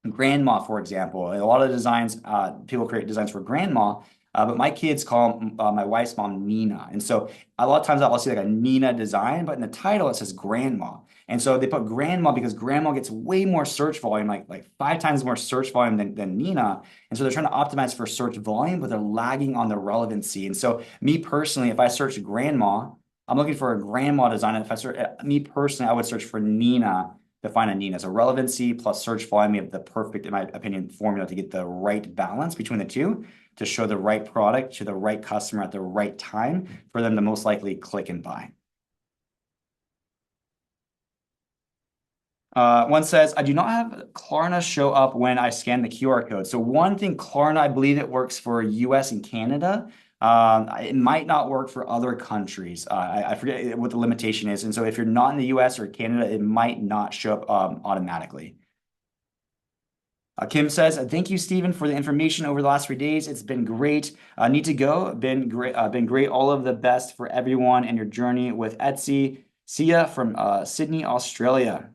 grandma, for example. A lot of designs, people create designs for grandma, but my kids call my wife's mom Nina. And so a lot of times I'll see like a Nina design, but in the title it says grandma. And so they put grandma because grandma gets way more search volume, like 5 times more search volume than Nina. And so they're trying to optimize for search volume, but they're lagging on the relevancy. And so me personally, if I search grandma, I'm looking for a grandma design. And if I search me personally, I would search for Nina to find a Nina. So relevancy plus search volume, we have the perfect, in my opinion, formula to get the right balance between the two, to show the right product to the right customer at the right time for them to most likely click and buy. One says, I do not have Klarna show up when I scan the QR code. So one thing, Klarna, I believe it works for US and Canada. It might not work for other countries. I forget what the limitation is. And so if you're not in the US or Canada, it might not show up automatically. Kim says, thank you, Stephen, for the information over the last 3 days. It's been great. Need to go. Been great. All of the best for everyone and your journey with Etsy. See ya from Sydney, Australia.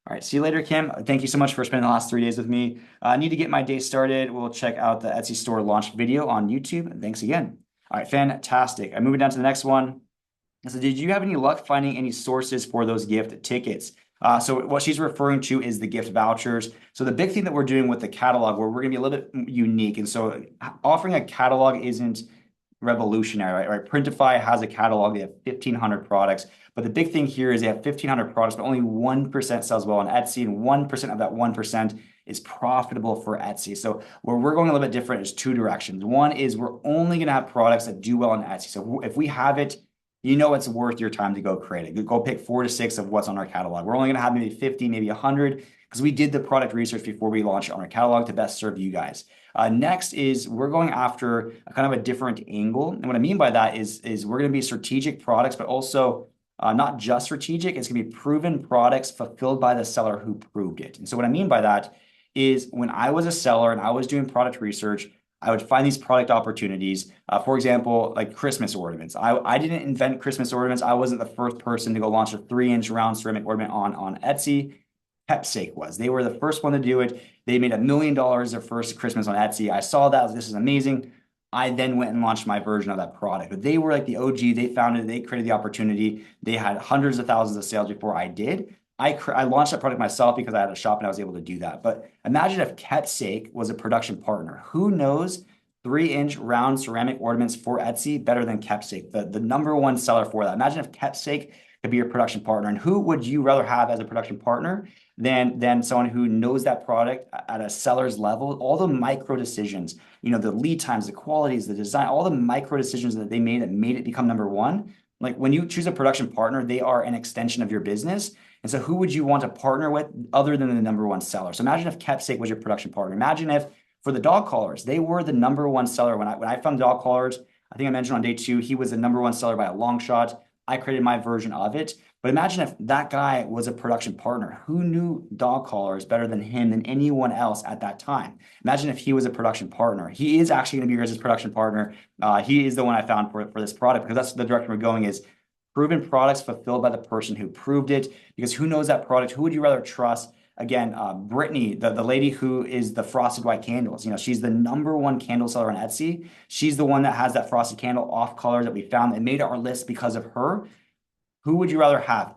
All right, see you later, Kim. Thank you so much for spending the last 3 days with me. I need to get my day started. We'll check out the Etsy store launch video on YouTube. Thanks again. All right, fantastic. I'm moving down to the next one. So did you have any luck finding any sources for those gift tickets? So what she's referring to is the gift vouchers. So the big thing that we're doing with the catalog, where we're going to be a little bit unique. And so offering a catalog isn't revolutionary, right? Printify has a catalog. They have 1,500 products. But the big thing here is they have 1,500 products, but only 1% sells well on Etsy, and 1% of that 1% is profitable for Etsy. So where we're going a little bit different is 2 directions. One is we're only going to have products that do well on Etsy. So if we have it, you know it's worth your time to go create it. Go pick 4 to 6 of what's on our catalog. We're only going to have maybe 50, maybe 100, because we did the product research before we launched it on our catalog to best serve you guys. Next is we're going after a kind of a different angle. And what I mean by that is we're going to be strategic products, but also not just strategic. It's going to be proven products fulfilled by the seller who proved it. And so what I mean by that is when I was a seller and I was doing product research, I would find these product opportunities. For example, like Christmas ornaments. I didn't invent Christmas ornaments. I wasn't the first person to go launch a 3-inch round ceramic ornament on Etsy. Keepsake was. They were the first one to do it. They made $1 million their first Christmas on Etsy. I saw that. This is amazing. I then went and launched my version of that product. But they were like the OG. They founded it. They created the opportunity. They had hundreds of thousands of sales before I did. I launched that product myself because I had a shop and I was able to do that. But imagine if Keepsake was a production partner. Who knows 3-inch round ceramic ornaments for Etsy better than Keepsake, the number one seller for that. Imagine if Keepsake could be your production partner. And who would you rather have as a production partner than someone who knows that product at a seller's level? All the micro decisions, the lead times, the qualities, the design, all the micro decisions that they made that made it become number one. Like when you choose a production partner, they are an extension of your business. And so who would you want to partner with other than the number one seller? So imagine if Keepsake was your production partner. Imagine if for the dog collars, they were the number one seller. When I found dog collars, I think I mentioned on day 2, he was the number one seller by a long shot. I created my version of it. But imagine if that guy was a production partner. Who knew dog collars better than him, than anyone else at that time? Imagine if he was a production partner. He is actually going to be your guys' production partner. He is the one I found for this product, because that's the direction we're going, is proven products fulfilled by the person who proved it. Because who knows that product? Who would you rather trust? Again, Brittany, the lady who is the frosted white candles, she's the number one candle seller on Etsy. She's the one that has that frosted candle off color that we found and made our list because of her. Who would you rather have?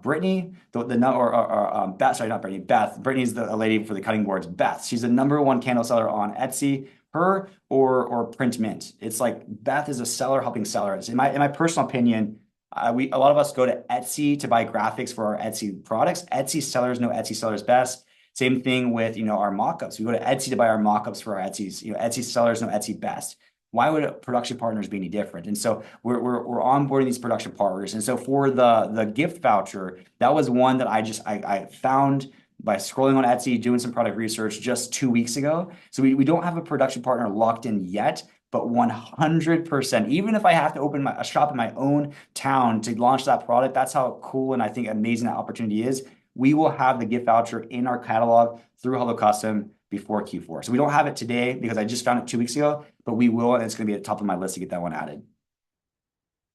Brittany, Beth, sorry, not Brittany, Beth. Brittany's the lady for the cutting boards. Beth, she's the number one candle seller on Etsy. Her or Print Mint. It's like Beth is a seller helping sellers. In my personal opinion, a lot of us go to Etsy to buy graphics for our Etsy products. Etsy sellers know Etsy sellers best. Same thing with our mockups. We go to Etsy to buy our mockups for our Etsy's. Etsy sellers know Etsy best. Why would production partners be any different? And so we're onboarding these production partners. And so for the gift voucher, that was one that I found by scrolling on Etsy, doing some product research just 2 weeks ago. So we don't have a production partner locked in yet, but 100%, even if I have to open a shop in my own town to launch that product, that's how cool and I think amazing that opportunity is. We will have the gift voucher in our catalog through Hello Custom before Q4. So we don't have it today because I just found it 2 weeks ago, but we will, and it's going to be at the top of my list to get that one added.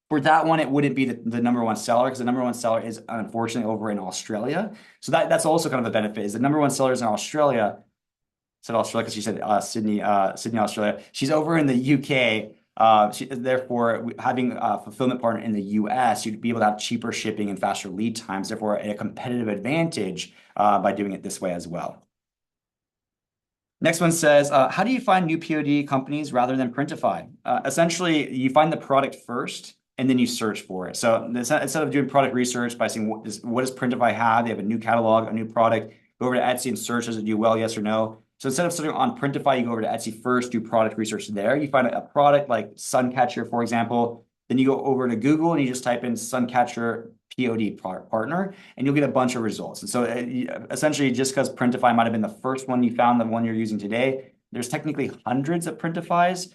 For that one, it wouldn't be the number one seller, because the number one seller is unfortunately over in Australia. So that's also kind of a benefit, is the number one seller is in Australia. I said Australia because she said Sydney, Australia. She's over in the UK. Therefore, having a fulfillment partner in the US, you'd be able to have cheaper shipping and faster lead times, therefore a competitive advantage by doing it this way as well. Next one says, how do you find new POD companies rather than Printify? Essentially, you find the product first, and then you search for it. So instead of doing product research by saying, what does Printify have? They have a new catalog, a new product. Go over to Etsy and search, does it do well, yes or no? So instead of starting on Printify, you go over to Etsy first, do product research there. You find a product like Suncatcher, for example. Then you go over to Google and you just type in Suncatcher POD partner, and you'll get a bunch of results. And so essentially, just because Printify might have been the first one you found, the one you're using today, there's technically hundreds of Printifys.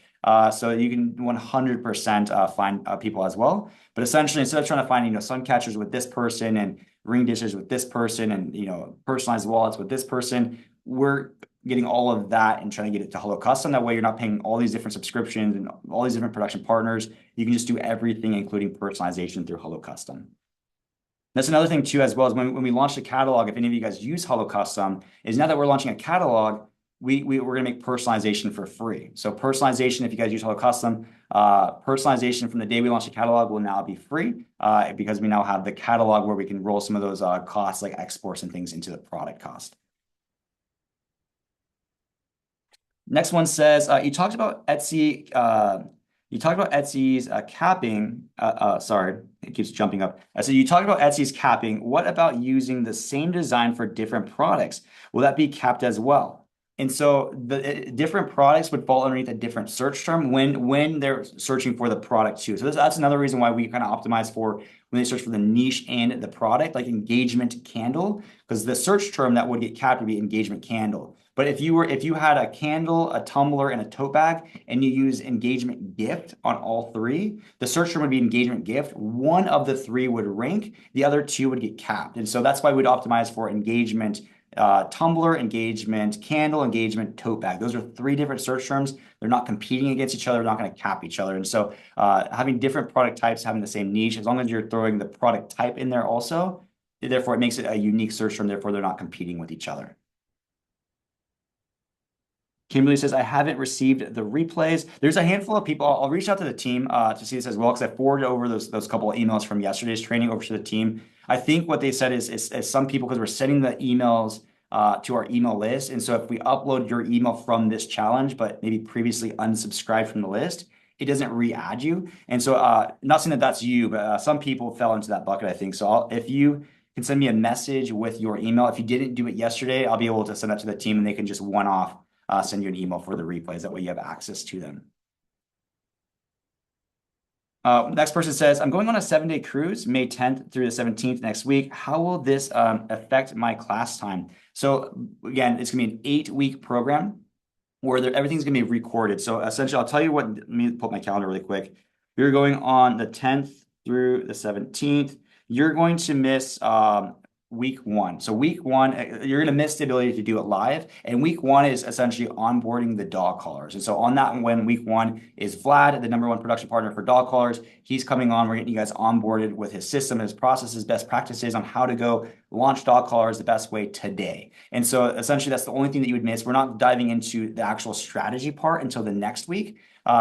So you can 100% find people as well. But essentially, instead of trying to find Suncatchers with this person and ring dishes with this person and personalized wallets with this person, we're getting all of that and trying to get it to Hello Custom. That way you're not paying all these different subscriptions and all these different production partners. You can just do everything, including personalization, through Hello Custom. That's another thing too, as well, as when we launch a catalog, if any of you guys use Hello Custom, is now that we're launching a catalog, we're going to make personalization for free. So personalization, if you guys use Hello Custom, personalization from the day we launch the catalog will now be free because we now have the catalog where we can roll some of those costs like exports and things into the product cost. Next one says, you talked about Etsy. You talked about Etsy's capping. Sorry, it keeps jumping up. So you talked about Etsy's capping. What about using the same design for different products? Will that be capped as well? And so the different products would fall underneath a different search term when they're searching for the product too. So that's another reason why we kind of optimize for when they search for the niche and the product, like engagement candle, because the search term that would get capped would be engagement candle. But if you had a candle, a tumbler, and a tote bag, and you use engagement gift on all three, the search term would be engagement gift. One of the three would rank, the other two would get capped. And so that's why we'd optimize for engagement tumbler, engagement candle, engagement tote bag. Those are three different search terms. They're not competing against each other. They're not going to cap each other. And so having different product types, having the same niche, as long as you're throwing the product type in there also, Therefore, it makes it a unique search term. Therefore, they're not competing with each other. Kimberly says, I haven't received the replays. There's a handful of people. I'll reach out to the team to see this as well, because I forwarded over those couple of emails from yesterday's training over to the team. I think what they said is some people, because we're sending the emails to our email list. And so if we upload your email from this challenge, but maybe previously unsubscribed from the list, it doesn't re-add you. And so not saying that that's you, but some people fell into that bucket, I think. So if you can send me a message with your email, if you didn't do it yesterday, I'll be able to send that to the team and they can just one-off send you an email for the replays. That way you have access to them. Next person says, I'm going on a 7-day cruise, May 10th through the 17th next week. How will this affect my class time? So again, it's going to be an 8-week program where everything's going to be recorded. So essentially, I'll tell you what, let me pull up my calendar really quick. You're going on the 10th through the 17th. You're going to miss week 1. So week 1, you're going to miss the ability to do it live. And week 1 is essentially onboarding the dog callers. And so on that one, week 1 is Vlad, the #1 production partner for dog callers. He's coming on. We're getting you guys onboarded with his system, his processes, best practices on how to go launch dog callers the best way today. And so essentially, that's the only thing that you would miss. We're not diving into the actual strategy part until the next week.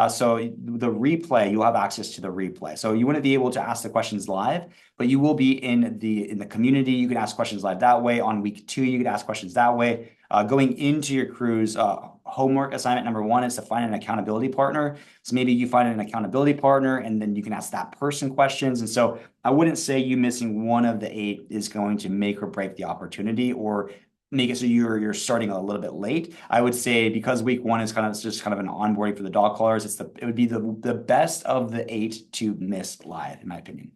So the replay, you'll have access to the replay. So you wouldn't be able to ask the questions live, but you will be in the community. You can ask questions live that way. On week 2, you can ask questions that way. Going into your cruise, homework assignment #1 is to find an accountability partner. So maybe you find an accountability partner and then you can ask that person questions. And so I wouldn't say you missing one of the 8 is going to make or break the opportunity or make it so you're starting a little bit late. I would say because week 1 is just kind of an onboarding for the dog callers, it would be the best of the 8 to miss live, in my opinion.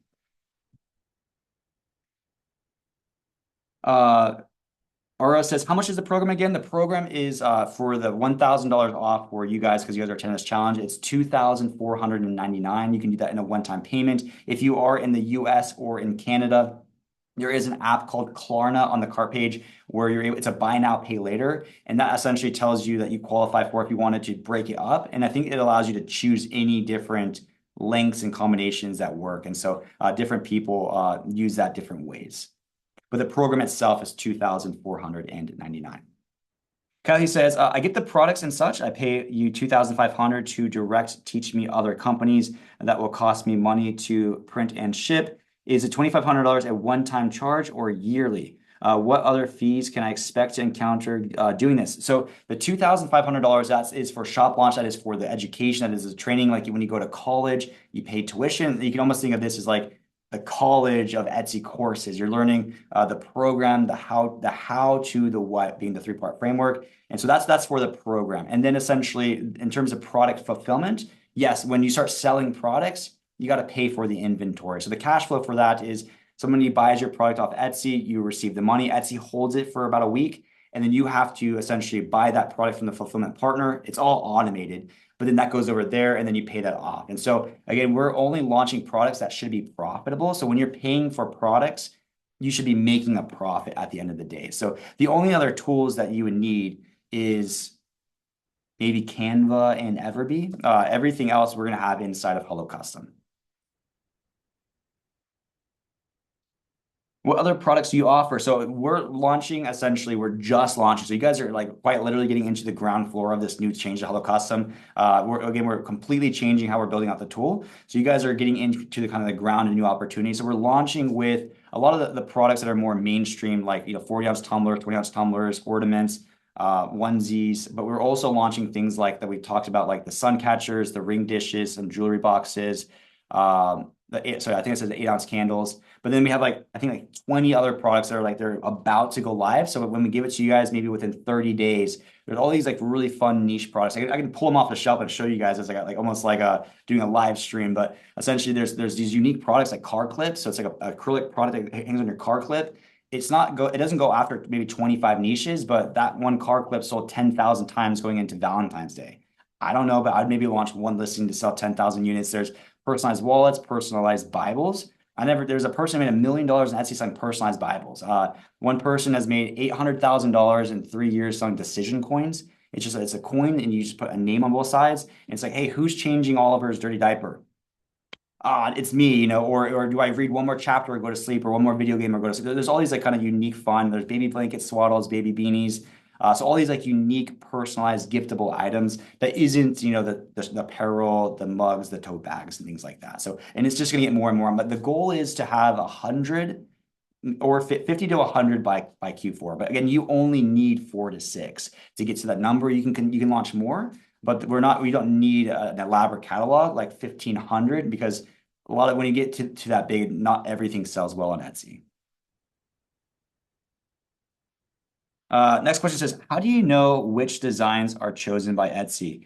Aura says, how much is the program again? The program is for the $1,000 off for you guys, because you guys are attending this challenge. It's $2,499. You can do that in a one-time payment. If you are in the US or in Canada, there is an app called Klarna on the cart page where it's a buy now, pay later. And that essentially tells you that you qualify for if you wanted to break it up. And I think it allows you to choose any different lengths and combinations that work. And so different people use that different ways. But the program itself is $2,499. Kelly says, I get the products and such. I pay you $2,500 to direct teach me other companies. That will cost me money to print and ship. Is it $2,500 a one-time charge or yearly? What other fees can I expect to encounter doing this? So the $2,500, that is for shop launch. That is for the education. That is the training. Like when you go to college, you pay tuition. You can almost think of this as like the college of Etsy courses. You're learning the program, the how to, the what, being the 3-part framework. And so that's for the program. And then essentially in terms of product fulfillment, yes, when you start selling products, you got to pay for the inventory. So the cash flow for that is somebody buys your product off Etsy, you receive the money, Etsy holds it for about a week, and then you have to essentially buy that product from the fulfillment partner. It's all automated, but then that goes over there and then you pay that off. And so again, we're only launching products that should be profitable. So when you're paying for products, you should be making a profit at the end of the day. So the only other tools that you would need is maybe Canva and Everbee. Everything else we're going to have inside of Hello Custom. What other products do you offer? So we're launching, essentially, we're just launching. So you guys are like quite literally getting into the ground floor of this new change to Hello Custom. We're completely changing how we're building out the tool. So you guys are getting into the kind of the ground and new opportunities. So we're launching with a lot of the products that are more mainstream, like 40-ounce tumblers, 20-ounce tumblers, ornaments, onesies. But we're also launching things like that we talked about, like the sun catchers, the ring dishes, some jewelry boxes. I think it says the 8-ounce candles, but then we have I think 20 other products that are they're about to go live. So when we give it to you guys, maybe within 30 days, there's all these really fun niche products. I can pull them off the shelf and show you guys as almost doing a live stream. But essentially, there's these unique products like car clips. So it's like an acrylic product that hangs on your car clip. It doesn't go after maybe 25 niches, but that one car clip sold 10,000 times going into Valentine's Day. I don't know, but I'd maybe launch one listing to sell 10,000 units. There's personalized wallets, personalized Bibles. There's a person who made $1 million in Etsy selling personalized Bibles. One person has made $800,000 in 3 years selling decision coins. It's a coin and you just put a name on both sides. And it's like, hey, who's changing Oliver's dirty diaper? it's me, or do I read one more chapter or go to sleep, or one more video game or go to sleep? There's all these like kind of unique fun. There's baby blankets, swaddles, baby beanies. So all these like unique, personalized, giftable items that isn't, the apparel, the mugs, the tote bags, and things like that. So, and it's just gonna get more and more. But the goal is to have 100 or 50 to 100 by Q4. But again, you only need 4 to 6 to get to that number. You can launch more, but we don't need an elaborate catalog like 1,500 because when you get to that big, not everything sells well on Etsy. Next question says, how do you know which designs are chosen by Etsy?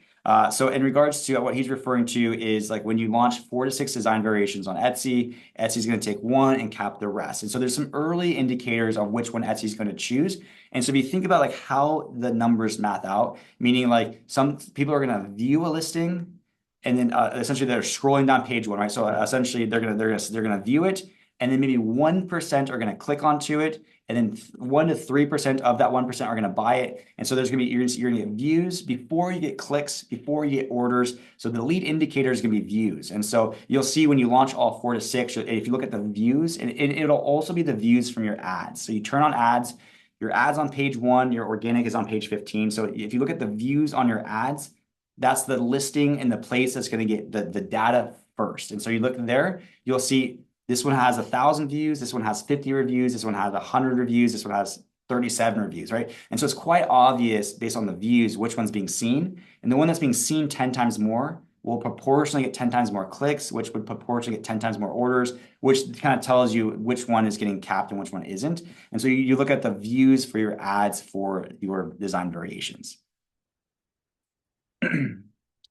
So in regards to what he's referring to is like when you launch 4 to 6 design variations on Etsy, Etsy's going to take one and cap the rest. And so there's some early indicators of which one Etsy's going to choose. And so if you think about like how the numbers math out, meaning like some people are going to view a listing and then essentially they're scrolling down page one, right? So essentially they're gonna view it, and then maybe 1% are gonna click onto it, and then 1 to 3% of that 1% are going to buy it. And so you're going to get views before you get clicks, before you get orders. So the lead indicator is going to be views. And so you'll see when you launch all 4 to 6, if you look at the views, and it'll also be the views from your ads. So you turn on ads, your ads on page 1, your organic is on page 15. So if you look at the views on your ads, that's the listing and the place that's going to get the data first. And so you look there, you'll see this one has 1,000 views. This one has 50 reviews. This one has 100 reviews. This one has 37 reviews, right? And so it's quite obvious based on the views which one's being seen. And the one that's being seen 10 times more will proportionally get 10 times more clicks, which would proportionally get 10 times more orders, which kind of tells you which one is getting capped and which one isn't. And so you look at the views for your ads for your design variations.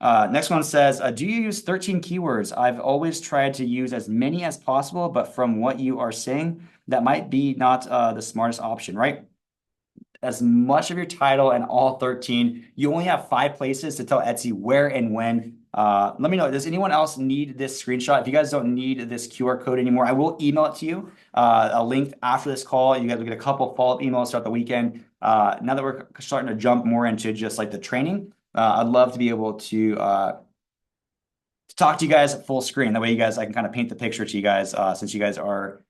Next one says, do you use 13 keywords? I've always tried to use as many as possible, but from what you are saying, that might be not the smartest option, right? As much of your title and all 13, you only have 5 places to tell Etsy where and when. Let me know, does anyone else need this screenshot? If you guys don't need this QR code anymore, I will email it to you, a link after this call. You guys will get a couple follow-up emails throughout the weekend. Now that we're starting to jump more into just like the training, I'd love to be able to talk to you guys full screen. That way I can kind of paint the picture to you guys since you guys are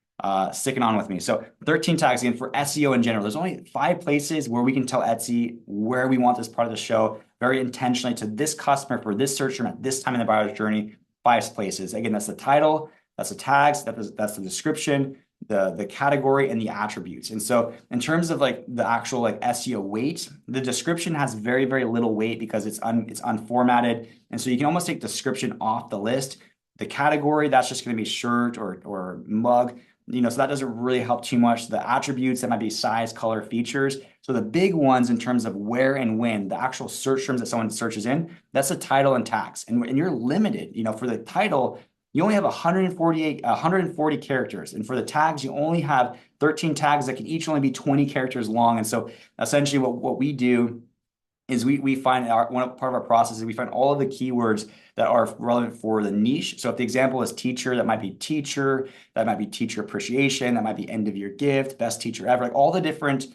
sticking on with me. So 13 tags again for SEO in general. There's only 5 places where we can tell Etsy where we want this part of the show very intentionally to this customer for this search term at this time in the buyer's journey. 5 places. Again, that's the title, that's the tags, that's the description, the category, and the attributes. And so in terms of like the actual like SEO weight, the description has very, very little weight because it's unformatted. And so you can almost take description off the list. The category, that's just going to be shirt or mug, so that doesn't really help too much. The attributes, that might be size, color, features. So the big ones in terms of where and when, the actual search terms that someone searches in, that's the title and tags. And you're limited, for the title, you only have 140 characters. And for the tags, you only have 13 tags that can each only be 20 characters long. And so essentially what we do is we find part of our process is we find all of the keywords that are relevant for the niche. So if the example is teacher, that might be teacher, that might be teacher appreciation, that might be end of year gift, best teacher ever, like all the different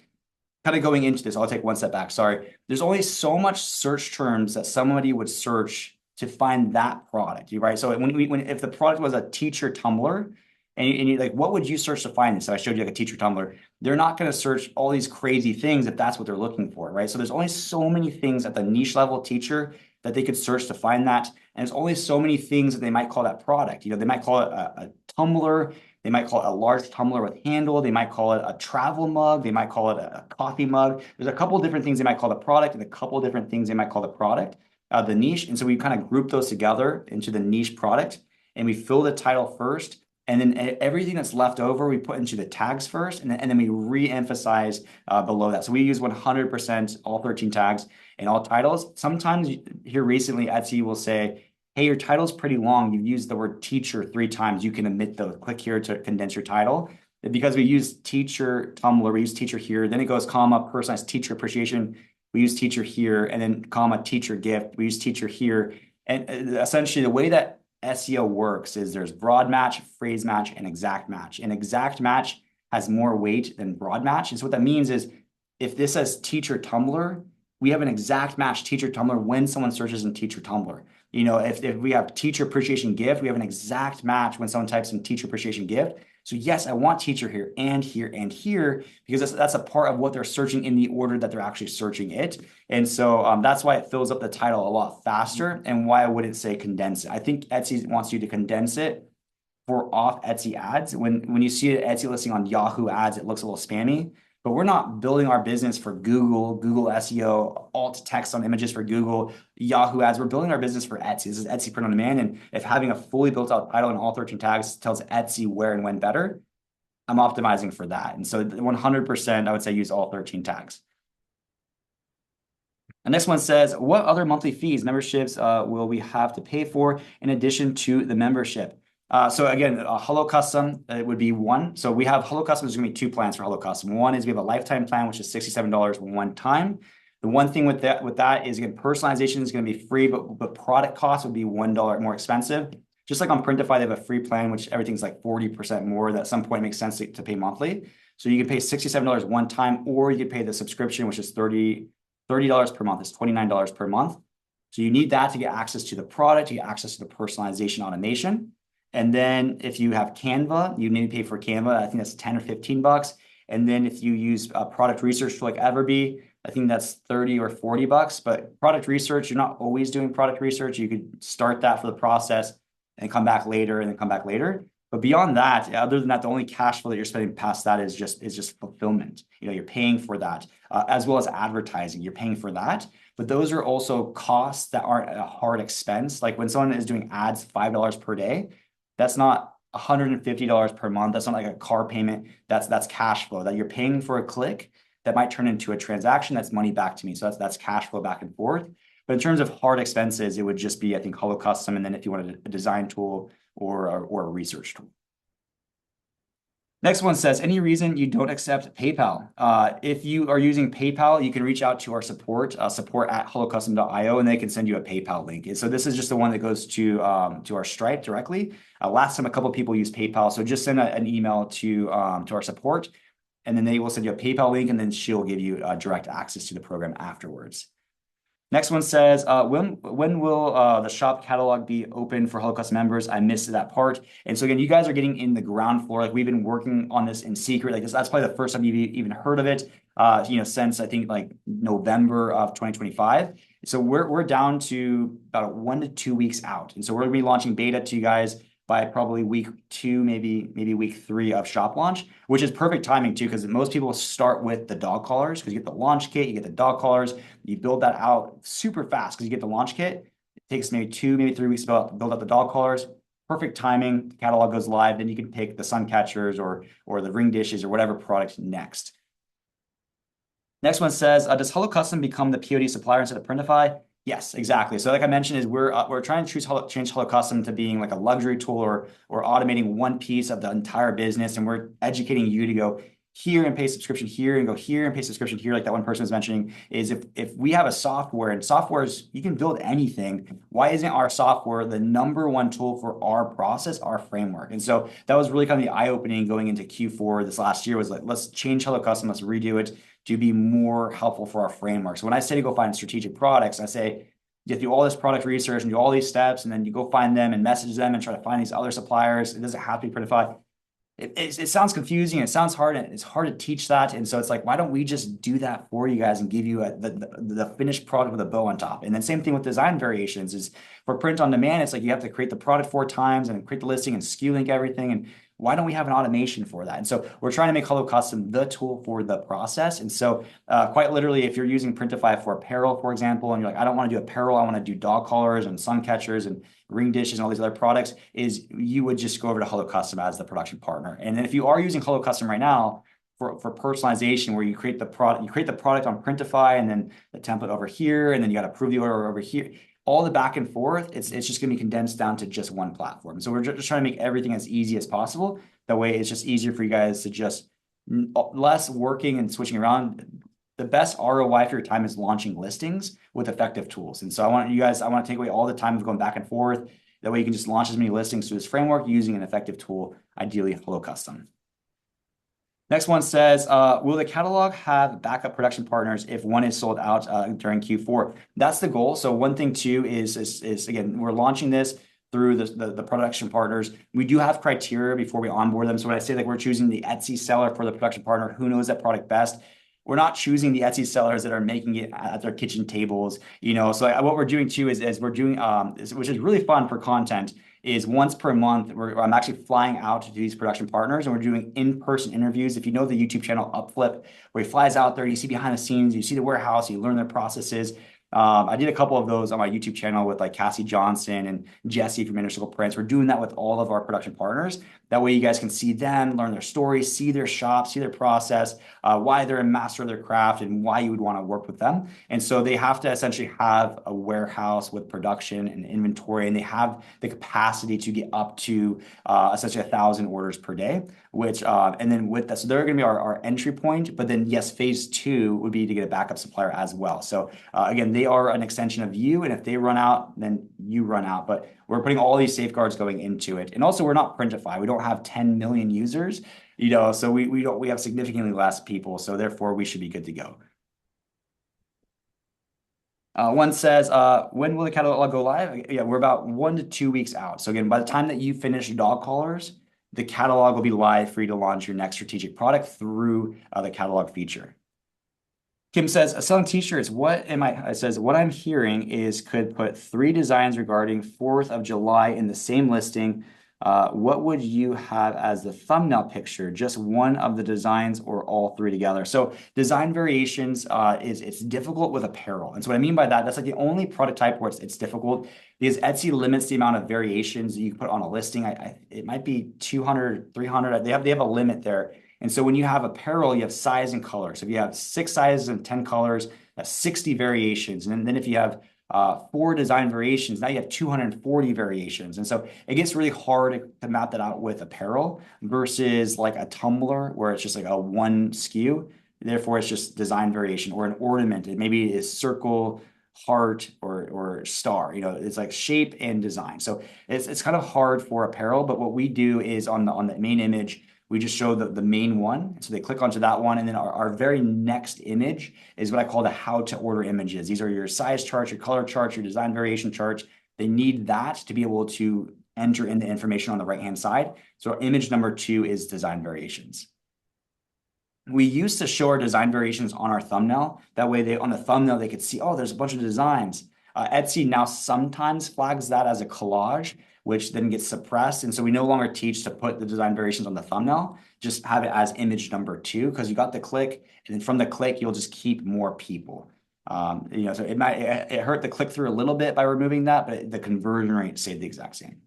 kind of going into this. I'll take one step back. Sorry. There's only so much search terms that somebody would search to find that product, right? So if the product was a teacher tumbler, and you like, what would you search to find this? So I showed you like a teacher tumbler. They're not going to search all these crazy things if that's what they're looking for, right? So there's only so many things at the niche level teacher that they could search to find that. And there's only so many things that they might call that product. They might call it a tumbler. They might call it a large tumbler with handle. They might call it a travel mug. They might call it a coffee mug. There's a couple of different things they might call the product and a couple of different things they might call the product, the niche. And so we kind of group those together into the niche product, and we fill the title first. And then everything that's left over, we put into the tags first, and then we re-emphasize below that. So we use 100% all 13 tags and all titles. Sometimes here recently, Etsy will say, hey, your title's pretty long. You've used the word teacher 3 times. You can omit those. Click here to condense your title. Because we use teacher tumbler, we use teacher here, then it goes comma, personalized teacher appreciation. We use teacher here, and then comma, teacher gift. We use teacher here. And essentially the way that SEO works is there's broad match, phrase match, and exact match. And exact match has more weight than broad match. And so what that means is if this says teacher tumbler, we have an exact match teacher Tumblr when someone searches in teacher Tumblr. You know, if we have teacher appreciation gift, we have an exact match when someone types in teacher appreciation gift. So yes, I want teacher here and here and here, because that's a part of what they're searching in the order that they're actually searching it. And so that's why it fills up the title a lot faster, and why I wouldn't say condense it. I think Etsy wants you to condense it for off Etsy ads. When you see an Etsy listing on Yahoo ads, it looks a little spammy. But we're not building our business for Google SEO, alt text on images for Google, Yahoo ads. We're building our business for Etsy. This is Etsy print on demand. And if having a fully built out title and all 13 tags tells Etsy where and when better, I'm optimizing for that. And so 100%, I would say use all 13 tags. The next one says, what other monthly fees, memberships will we have to pay for in addition to the membership? So again, Hello Custom, it would be one. So we have Hello Custom, there's gonna be two plans for Hello Custom. One is we have a lifetime plan, which is $67 one time. The one thing with that is, again, personalization is gonna be free, but product cost would be $1 more expensive. Just like on Printify, they have a free plan, which everything's like 40% more. That at some point makes sense to pay monthly. So you can pay $67 one time, or you can pay the subscription, which is $30 per month. It's $29 per month. So you need that to get access to the product, to get access to the personalization automation. And then if you have Canva, you need to pay for Canva. I think that's 10 or 15 bucks. And then if you use product research for like Everbee, I think that's 30 or 40 bucks. But product research, you're not always doing product research. You could start that for the process and come back later and then come back later. But beyond that, other than that, the only cash flow that you're spending past that is just fulfillment. You know, you're paying for that, as well as advertising. You're paying for that. But those are also costs that aren't a hard expense. Like when someone is doing ads $5 per day, that's not $150 per month. That's not like a car payment. That's cash flow that you're paying for a click that might turn into a transaction. That's money back to me. So that's cash flow back and forth. But in terms of hard expenses, it would just be, I think, Hello Custom, and then if you wanted a design tool or a research tool. Next one says, any reason you don't accept PayPal? If you are using PayPal, you can reach out to our support at hellocustom.io, and they can send you a PayPal link. So this is just the one that goes to our Stripe directly. Last time, a couple of people used PayPal, so just send an email to our support, and then they will send you a PayPal link, and then she'll give you direct access to the program afterwards. Next one says, when will the shop catalog be open for Hello Custom members? I missed that part. And so again, you guys are getting in the ground floor. Like we've been working on this in secret. Like that's probably the first time you've even heard of it, since I think like November of 2025. So we're down to about 1 to 2 weeks out. And so we're gonna be launching beta to you guys by probably week 2, maybe week 3 of shop launch, which is perfect timing too, because most people start with the dog collars, because you get the launch kit, you get the dog collars, you build that out super fast because you get the launch kit. It takes maybe 2, maybe 3 weeks to build out the dog collars. Perfect timing. The catalog goes live. Then you can pick the sun catchers or the ring dishes or whatever product next. Next one says, does Hello Custom become the POD supplier instead of Printify? Yes, exactly. So like I mentioned, is we're trying to change Hello Custom to being like a luxury tool or automating one piece of the entire business, and we're educating you to go here and pay subscription here and go here and pay subscription here, like that one person was mentioning. Is if we have a software, and softwares, you can build anything, why isn't our software the #1 tool for our process, our framework? And so that was really kind of the eye-opening going into Q4 this last year, was like, let's change Hello Custom, let's redo it to be more helpful for our framework. So when I say to go find strategic products, I say you do all this product research and do all these steps, and then you go find them and message them and try to find these other suppliers. It doesn't have to be Printify. It sounds confusing. It sounds hard. And it's hard to teach that. And so it's like, why don't we just do that for you guys and give you the finished product with a bow on top? And then same thing with design variations is for print on demand. It's like you have to create the product 4 times and create the listing and SKU link everything. And why don't we have an automation for that? And so we're trying to make Hello Custom the tool for the process. And so quite literally, if you're using Printify for apparel, for example, and you're like, I don't want to do apparel, I want to do dog collars and sun catchers and ring dishes and all these other products, is you would just go over to Hello Custom as the production partner. And then if you are using Hello Custom right now for personalization, where you create the product on Printify and then the template over here, and then you got to approve the order over here, all the back and forth, it's just going to be condensed down to just one platform. So we're just trying to make everything as easy as possible. That way it's just easier for you guys to just less working and switching around. The best ROI for your time is launching listings with effective tools. And so I want to take away all the time of going back and forth. That way you can just launch as many listings through this framework using an effective tool, ideally Hello Custom. Next one says, will the catalog have backup production partners if one is sold out during Q4? That's the goal. So one thing too is again, we're launching this through the production partners. We do have criteria before we onboard them. So when I say like we're choosing the Etsy seller for the production partner, who knows that product best? We're not choosing the Etsy sellers that are making it at their kitchen tables, you know. So what we're doing too is we're doing, which is really fun for content, is once per month, I'm actually flying out to these production partners and we're doing in-person interviews. If you know the YouTube channel Upflip, where he flies out there, you see behind the scenes, you see the warehouse, you learn their processes. I did a couple of those on my YouTube channel with like Cassie Johnson and Jesse from Inner Circle Prints. We're doing that with all of our production partners. That way you guys can see them, learn their stories, see their shop, see their process, why they're a master of their craft and why you would want to work with them. And so they have to essentially have a warehouse with production and inventory, and they have the capacity to get up to essentially 1,000 orders per day, which, and then with that, so they're going to be our entry point, but then yes, phase 2 would be to get a backup supplier as well. So again, they are an extension of you, and if they run out, then you run out. But we're putting all these safeguards going into it. And also we're not Printify. We don't have 10 million users, you know, so we have significantly less people. So therefore we should be good to go. One says, when will the catalog go live? Yeah, we're about 1 to 2 weeks out. So again, by the time that you finish dog collars, the catalog will be live for you to launch your next strategic product through the catalog feature. Kim says, selling t-shirts, it says, what I'm hearing is could put 3 designs regarding 4th of July in the same listing. What would you have as the thumbnail picture? Just one of the designs or all 3 together? So design variations it's difficult with apparel. And so what I mean by that, that's like the only product type where it's difficult because Etsy limits the amount of variations that you can put on a listing. It might be 200, 300. They have a limit there. And so when you have apparel, you have size and color. So if you have 6 sizes and 10 colors, that's 60 variations. And then if you have 4 design variations, now you have 240 variations. And so it gets really hard to map that out with apparel versus like a tumbler where it's just like a one SKU. Therefore, it's just design variation or an ornament. Maybe it's circle, heart, or star. You know, it's like shape and design. So it's kind of hard for apparel. But what we do is on the main image, we just show the main one. So they click onto that one. And then our very next image is what I call the how to order images. These are your size charts, your color charts, your design variation charts. They need that to be able to enter in the information on the right-hand side. So image number 2 is design variations. We used to show our design variations on our thumbnail. That way on the thumbnail, they could see, oh, there's a bunch of designs. Etsy now sometimes flags that as a collage, which then gets suppressed. And so we no longer teach to put the design variations on the thumbnail, just have it as image number 2, because you got the click, and then from the click, you'll just keep more people. You know, so it hurt the click through a little bit by removing that, but the conversion rate stayed the exact same.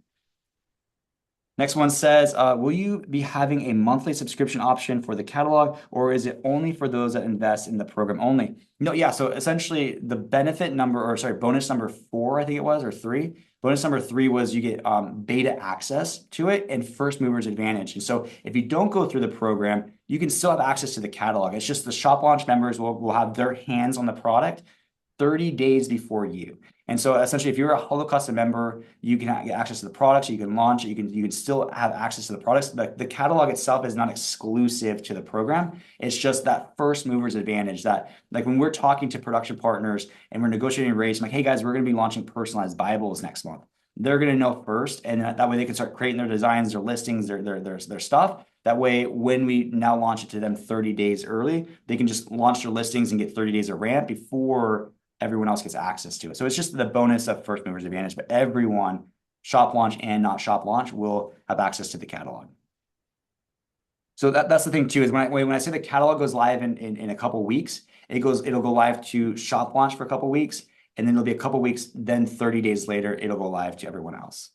Next one says, will you be having a monthly subscription option for the catalog, or is it only for those that invest in the program only? No, yeah, so essentially the benefit number, or sorry, bonus number 4, I think it was, or 3. Bonus number 3 was you get beta access to it and first movers advantage. And so if you don't go through the program, you can still have access to the catalog. It's just the shop launch members will have their hands on the product 30 days before you. And so essentially, if you're a Holo Custom member, you can get access to the products, you can launch it, you can still have access to the products. The catalog itself is not exclusive to the program. It's just that first mover's advantage that, like when we're talking to production partners and we're negotiating rates, I'm like, hey guys, we're going to be launching personalized Bibles next month. They're going to know first, and that way they can start creating their designs, their listings, their stuff. That way, when we now launch it to them 30 days early, they can just launch their listings and get 30 days of ramp before everyone else gets access to it. So it's just the bonus of first movers advantage, but everyone, shop launch and not shop launch, will have access to the catalog. So that's the thing too, is when I say the catalog goes live in a couple weeks, it'll go live to shop launch for a couple weeks, and then it'll be a couple weeks, then 30 days later, it'll go live to everyone else.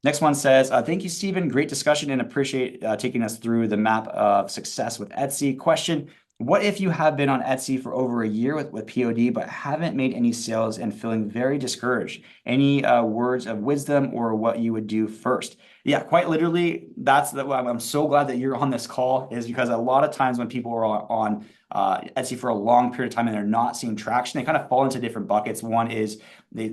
Next one says, thank you, Stephen. Great discussion and appreciate taking us through the map of success with Etsy. Question, what if you have been on Etsy for over a year with POD, but haven't made any sales and feeling very discouraged? Any words of wisdom or what you would do first? Yeah, quite literally, that's the I'm so glad that you're on this call, is because a lot of times when people are on Etsy for a long period of time and they're not seeing traction, they kind of fall into different buckets. One is they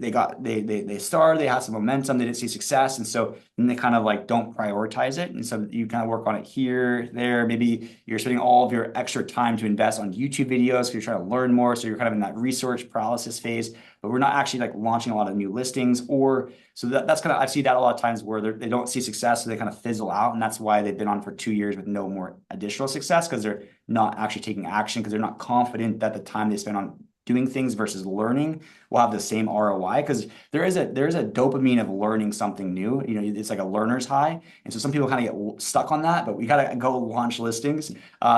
started, they had some momentum, they didn't see success, and so then they kind of like don't prioritize it. And so you kind of work on it here, there. Maybe you're spending all of your extra time to invest on YouTube videos because you're trying to learn more. So you're kind of in that research paralysis phase, but we're not actually like launching a lot of new listings. Or so that's kind of, I see that a lot of times where they don't see success, so they kind of fizzle out, and that's why they've been on for 2 years with no more additional success, because they're not actually taking action, because they're not confident that the time they spend on doing things versus learning will have the same ROI. Because there's a dopamine of learning something new. It's like a learner's high, and so some people kind of get stuck on that. But we got to go launch listings.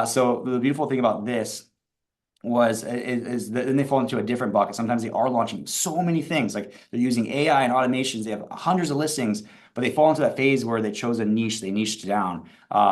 So the beautiful thing about this is that then they fall into a different bucket. Sometimes they are launching so many things, like they're using AI and automations. They have hundreds of listings, but they fall into that phase where they chose a niche, they niched down.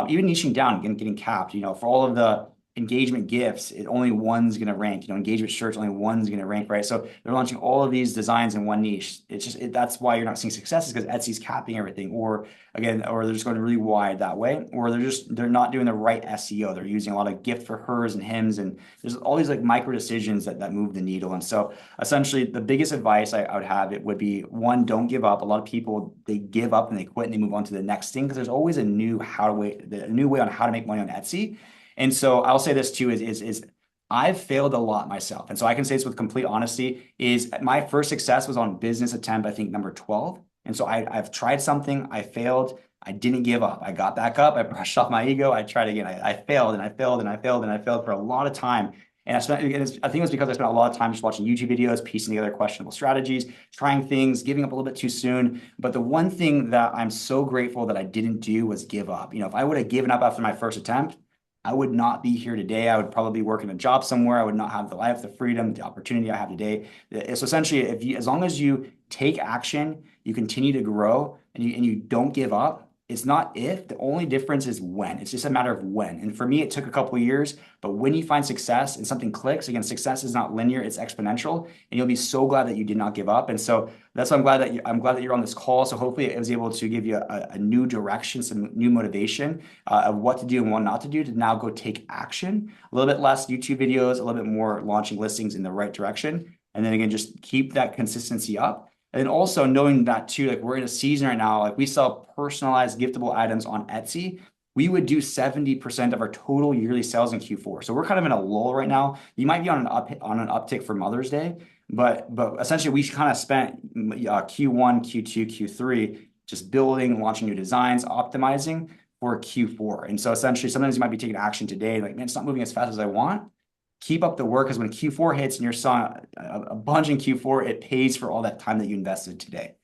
Even niching down and getting capped. For all of the engagement gifts, only one's going to rank. Engagement shirts, only one's going to rank, right? So they're launching all of these designs in one niche. It's just that's why you're not seeing successes, because Etsy's capping everything, or they're just going really wide that way, or they're not doing the right SEO. They're using a lot of gift for hers and hims, and there's all these like micro decisions that move the needle. And so essentially the biggest advice I would have, it would be, one, don't give up. A lot of people, they give up and they quit and they move on to the next thing, because there's always a new way on how to make money on Etsy. And so I'll say this too, is I've failed a lot myself. And so I can say this with complete honesty, is my first success was on business attempt, I think number 12. And so I've tried something, I failed, I didn't give up. I got back up, I brushed off my ego, I tried again. I failed and I failed and I failed and I failed for a lot of time. And I think it was because I spent a lot of time just watching YouTube videos, piecing together questionable strategies, trying things, giving up a little bit too soon. But the one thing that I'm so grateful that I didn't do was give up. If I would have given up after my first attempt, I would not be here today. I would probably be working a job somewhere. I would not have the life, the freedom, the opportunity I have today. So essentially, as long as you take action, you continue to grow, and you don't give up. It's not if, the only difference is when. It's just a matter of when. And for me, it took a couple of years, but when you find success and something clicks, again, success is not linear, it's exponential, and you'll be so glad that you did not give up. And so that's why I'm glad that you're on this call. So hopefully it was able to give you a new direction, some new motivation of what to do and what not to do, to now go take action. A little bit less YouTube videos, a little bit more launching listings in the right direction. And then again, just keep that consistency up. And also knowing that too, like we're in a season right now, like we sell personalized giftable items on Etsy. We would do 70% of our total yearly sales in Q4. So we're kind of in a lull right now. You might be on an uptick for Mother's Day, but essentially we kind of spent Q1, Q2, Q3 just building, launching new designs, optimizing for Q4. And so essentially sometimes you might be taking action today, like, man, it's not moving as fast as I want. Keep up the work, because when Q4 hits and you're selling a bunch in Q4, it pays for all that time that you invested today.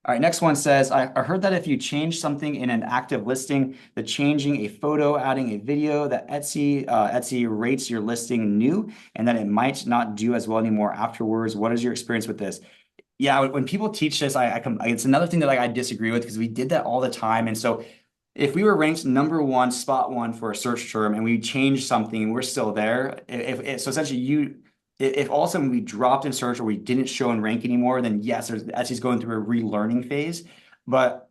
All right, next one says, I heard that if you change something in an active listing, the changing a photo, adding a video, that Etsy rates your listing new, and that it might not do as well anymore afterwards. What is your experience with this? Yeah, when people teach this, it's another thing that like I disagree with, because we did that all the time. And so if we were ranked number one, spot one for a search term, and we changed something and we're still there, so essentially if all of a sudden we dropped in search or we didn't show in rank anymore, then yes, Etsy's going through a relearning phase. But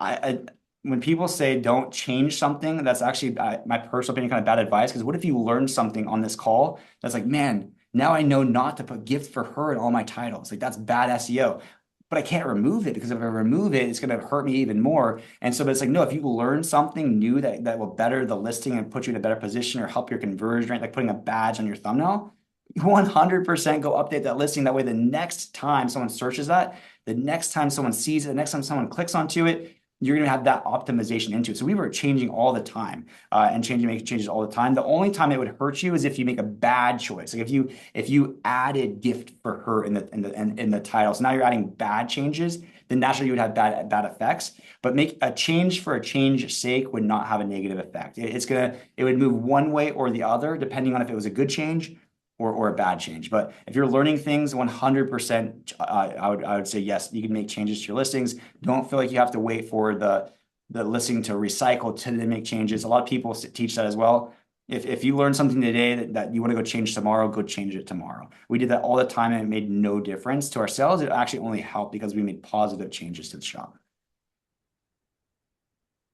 when people say don't change something, that's actually my personal opinion, kind of bad advice. Because what if you learned something on this call that's like, man, now I know not to put gift for her in all my titles. Like that's bad SEO. But I can't remove it, because if I remove it, it's going to hurt me even more. And so, but it's like, no, if you learn something new that will better the listing and put you in a better position or help your conversion rate, like putting a badge on your thumbnail, 100% go update that listing. That way, the next time someone searches that, the next time someone sees it, the next time someone clicks onto it, you're going to have that optimization into it. So we were changing all the time and making changes all the time. The only time it would hurt you is if you make a bad choice. Like if you added gift for her in the title, so now you're adding bad changes, then naturally you would have bad effects. But make a change for a change's sake would not have a negative effect. It would move one way or the other, depending on if it was a good change or a bad change. But if you're learning things, 100%, I would say yes, you can make changes to your listings. Don't feel like you have to wait for the listing to recycle to then make changes. A lot of people teach that as well. If you learn something today that you want to go change tomorrow, go change it tomorrow. We did that all the time, and it made no difference to our sales. It actually only helped because we made positive changes to the shop.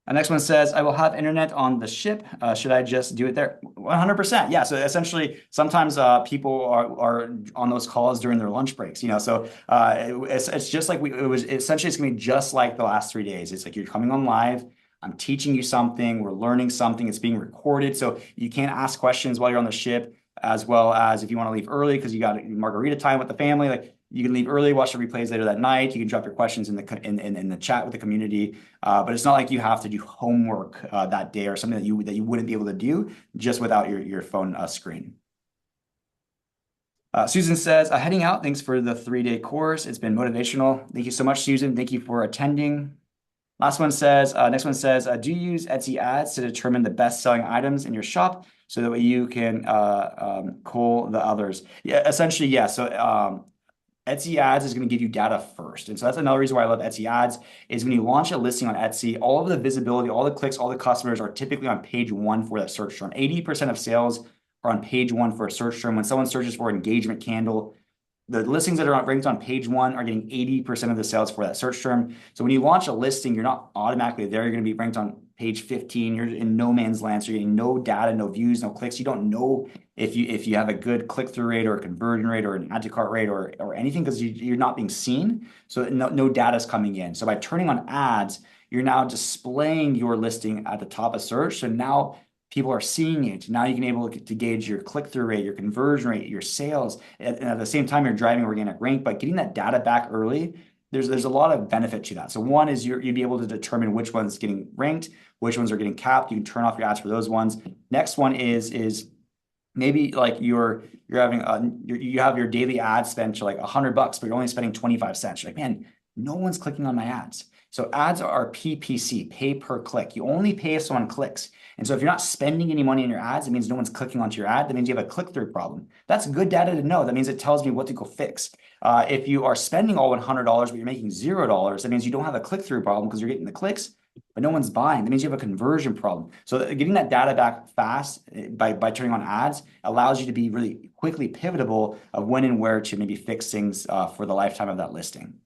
Next one says, I will have internet on the ship. Should I just do it there? 100%. Yeah. So essentially, sometimes people are on those calls during their lunch breaks, So it's just like it was essentially, it's gonna be just like the last 3 days. It's like you're coming on live. I'm teaching you something. We're learning something. It's being recorded. So you can't ask questions while you're on the ship, as well as if you want to leave early because you got margarita time with the family. Like you can leave early, watch the replays later that night. You can drop your questions in the chat with the community. But it's not like you have to do homework that day or something that you wouldn't be able to do just without your phone screen. Susan says, heading out. Thanks for the 3-day course. It's been motivational. Thank you so much, Susan. Thank you for attending. Next one says, do you use Etsy ads to determine the best-selling items in your shop so that way you can cull the others? Yeah, essentially, yeah. So Etsy ads is going to give you data first. And so that's another reason why I love Etsy ads is when you launch a listing on Etsy, all of the visibility, all the clicks, all the customers are typically on page one for that search term. 80% of sales are on page one for a search term. When someone searches for engagement candle, the listings that are ranked on page one are getting 80% of the sales for that search term. So when you launch a listing, you're not automatically there. You're going to be ranked on page 15. You're in no man's land. So you're getting no data, no views, no clicks. You don't know if you have a good click-through rate or a conversion rate or an add to cart rate or anything because you're not being seen. So no data is coming in. So by turning on ads, you're now displaying your listing at the top of search. So now people are seeing it. Now you can able to gauge your click-through rate, your conversion rate, your sales, and at the same time you're driving organic rank. But getting that data back early, there's a lot of benefit to that. So one is you'd be able to determine which one's getting ranked, which ones are getting capped. You can turn off your ads for those ones. Next one is maybe like you have your daily ad spend to like $100, but you're only spending 25 cents. You're like, man, no one's clicking on my ads. So ads are PPC, pay per click. You only pay if someone clicks. And so if you're not spending any money in your ads, it means no one's clicking onto your ad. That means you have a click-through problem. That's good data to know. That means it tells me what to go fix. If you are spending all $100, but you're making $0, that means you don't have a click-through problem because you're getting the clicks, but no one's buying. That means you have a conversion problem. So getting that data back fast by turning on ads allows you to be really quickly pivotable of when and where to maybe fix things for the lifetime of that listing.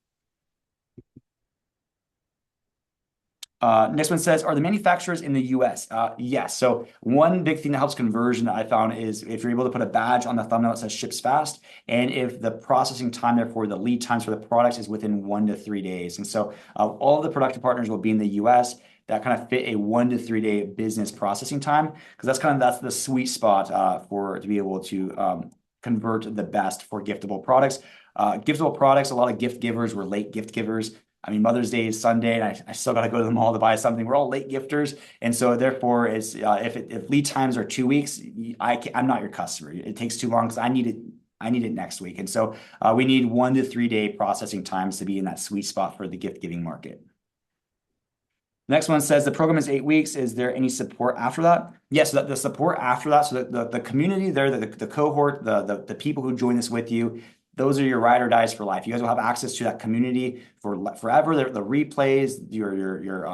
Next one says, are the manufacturers in the US? Yes. So one big thing that helps conversion that I found is if you're able to put a badge on the thumbnail that says ships fast, and if the processing time, therefore the lead times for the products is within 1 to 3 days. And so all of the production partners will be in the US that kind of fit a 1 to 3 day business processing time, because that's the sweet spot to be able to convert the best for giftable products. Giftable products, a lot of gift givers were late gift givers. I mean, Mother's Day is Sunday, and I still got to go to the mall to buy something. We're all late gifters, and so therefore, if lead times are 2 weeks, I'm not your customer. It takes too long because I need it. I need it next week, and so we need 1 to 3 day processing times to be in that sweet spot for the gift giving market. Next one says the program is 8 weeks. Is there any support after that? Yes, the support after that. So the community there, the cohort, the people who join this with you, those are your ride or dies for life. You guys will have access to that community for forever. The replays, your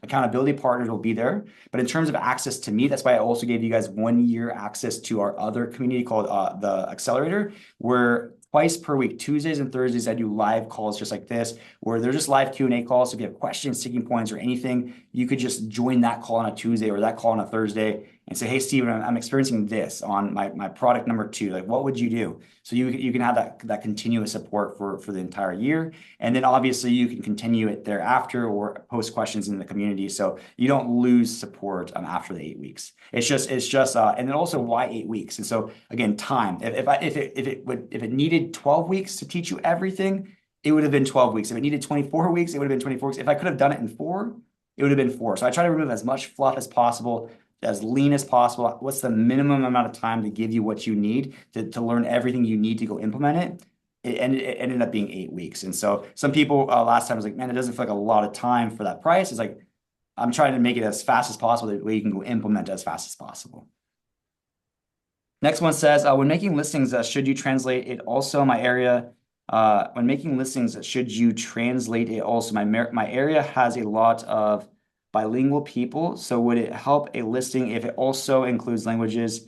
accountability partners will be there. But in terms of access to me, that's why I also gave you guys 1 year access to our other community called the Accelerator, where twice per week, Tuesdays and Thursdays, I do live calls just like this, where they're just live Q&A calls. So if you have questions, sticking points, or anything, you could just join that call on a Tuesday or that call on a Thursday and say, hey, Steven, I'm experiencing this on my product number 2. Like, what would you do? So you can have that continuous support for the entire year. And then obviously you can continue it thereafter or post questions in the community. So you don't lose support after the 8 weeks. It's just, and then also why 8 weeks? And so again, time. If it needed 12 weeks to teach you everything, it would have been 12 weeks. If it needed 24 weeks, it would have been 24 weeks. If I could have done it in 4, it would have been 4. So I try to remove as much fluff as possible, as lean as possible. What's the minimum amount of time to give you what you need to learn everything you need to go implement it? It ended up being 8 weeks. And so some people last time was like, man, it doesn't feel like a lot of time for that price. It's like, I'm trying to make it as fast as possible, that way you can go implement it as fast as possible. Next one says, when making listings, should you translate it also? My area, when making listings, should you translate it also? My area has a lot of bilingual people, so would it help a listing if it also includes languages,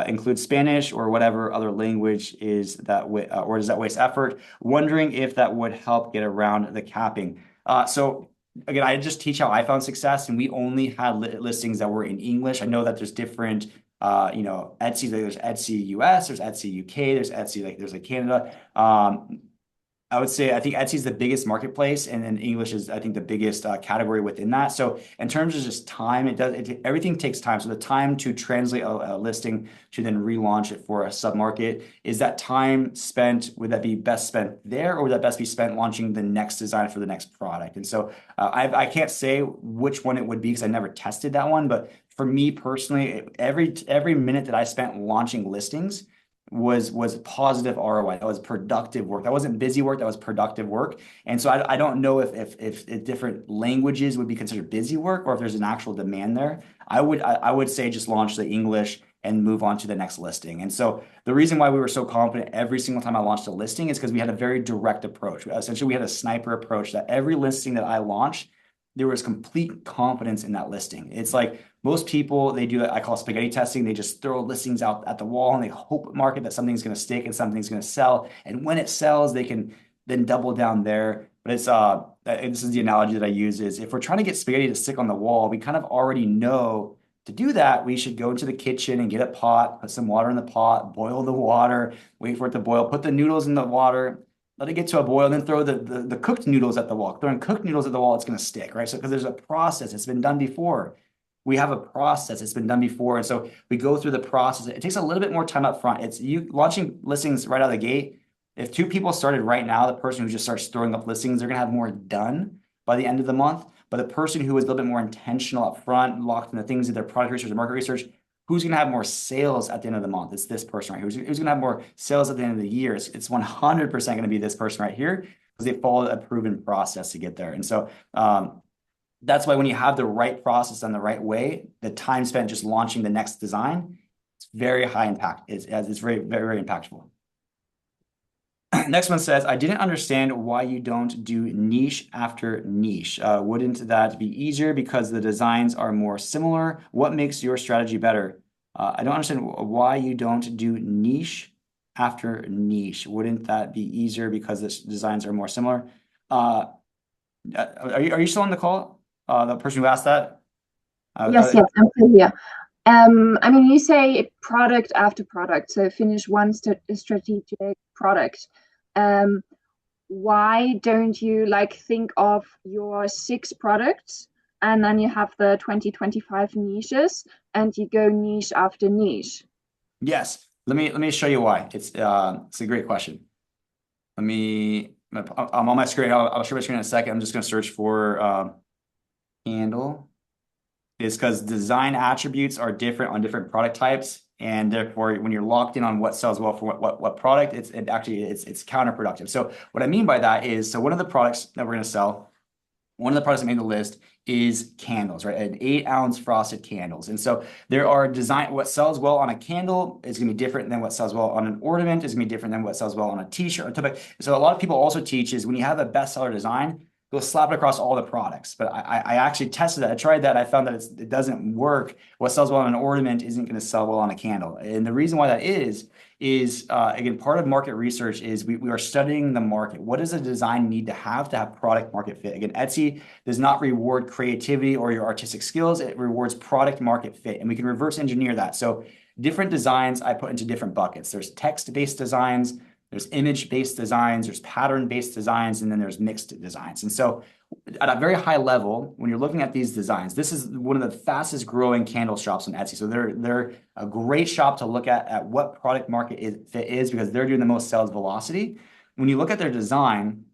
includes Spanish or whatever other language is that, or does that waste effort? Wondering if that would help get around the capping. So again, I just teach how I found success, and we only had listings that were in English. I know that there's different, Etsy, there's Etsy US, there's Etsy UK, there's Etsy, there's Canada. I would say I think Etsy is the biggest marketplace, and then English is, I think, the biggest category within that. So in terms of just time, everything takes time. So the time to translate a listing to then relaunch it for a submarket, is that time spent, would that be best spent there, or would that best be spent launching the next design for the next product? And so I can't say which one it would be because I never tested that one. But for me personally, every minute that I spent launching listings was positive ROI. That was productive work. That wasn't busy work. That was productive work. And so I don't know if different languages would be considered busy work, or if there's an actual demand there. I would say just launch the English and move on to the next listing. And so the reason why we were so confident every single time I launched a listing is because we had a very direct approach. Essentially, we had a sniper approach that every listing that I launched, there was complete confidence in that listing. It's like most people, they do, I call spaghetti testing. They just throw listings out at the wall and they hope market that something's going to stick and something's going to sell. And when it sells, they can then double down there. But this is the analogy that I use, is if we're trying to get spaghetti to stick on the wall, we kind of already know to do that, we should go into the kitchen and get a pot, put some water in the pot, boil the water, wait for it to boil, put the noodles in the water, let it get to a boil, then throw the cooked noodles at the wall. Throwing cooked noodles at the wall, it's going to stick, right? So because there's a process, it's been done before. We have a process, it's been done before, and so we go through the process. It takes a little bit more time up front. It's you launching listings right out of the gate. If two people started right now, the person who just starts throwing up listings, they're going to have more done by the end of the month. But the person who is a little bit more intentional up front, locked into things of their product research and market research, who's going to have more sales at the end of the month? It's this person right here. Who's going to have more sales at the end of the year? It's 100% going to be this person right here, because they followed a proven process to get there. And so that's why when you have the right process done the right way, the time spent just launching the next design, it's very high impact. It's very, very, very impactful. Next one says, I didn't understand why you don't do niche after niche. Wouldn't that be easier because the designs are more similar? What makes your strategy better? I don't understand why you don't do niche after niche. Wouldn't that be easier because the designs are more similar? Are you still on the call? The person who asked that? Yes, I'm still here. I mean, you say product after product, so finish one strategic product. Why don't you think of your 6 products, and then you have the 20-25 niches, and you go niche after niche? Yes. Let me show you why. It's a great question. I'm on my screen. I'll share my screen in a second. I'm just going to search for handle. Is because design attributes are different on different product types, and therefore when you're locked in on what sells well for what product, it's counterproductive. So what I mean by that is, so one of the products that we're going to sell, one of the products that made the list is candles, right? An 8-ounce frosted candles. And so there are what sells well on a candle is going to be different than what sells well on an ornament, is going to be different than what sells well on a t-shirt, or tote bag. So a lot of people also teach is when you have a bestseller design, go slap it across all the products. But I actually tested that. I tried that. I found that it doesn't work. What sells well on an ornament isn't going to sell well on a candle. And the reason why that is again, part of market research is we are studying the market. What does a design need to have product market fit? Again, Etsy does not reward creativity or your artistic skills. It rewards product market fit. And we can reverse engineer that. So different designs I put into different buckets. There's text-based designs, there's image-based designs, there's pattern-based designs, and then there's mixed designs. And so at a very high level, when you're looking at these designs, this is one of the fastest growing candle shops on Etsy. So they're a great shop to look at what product market fit is, because they're doing the most sales velocity. When you look at their design,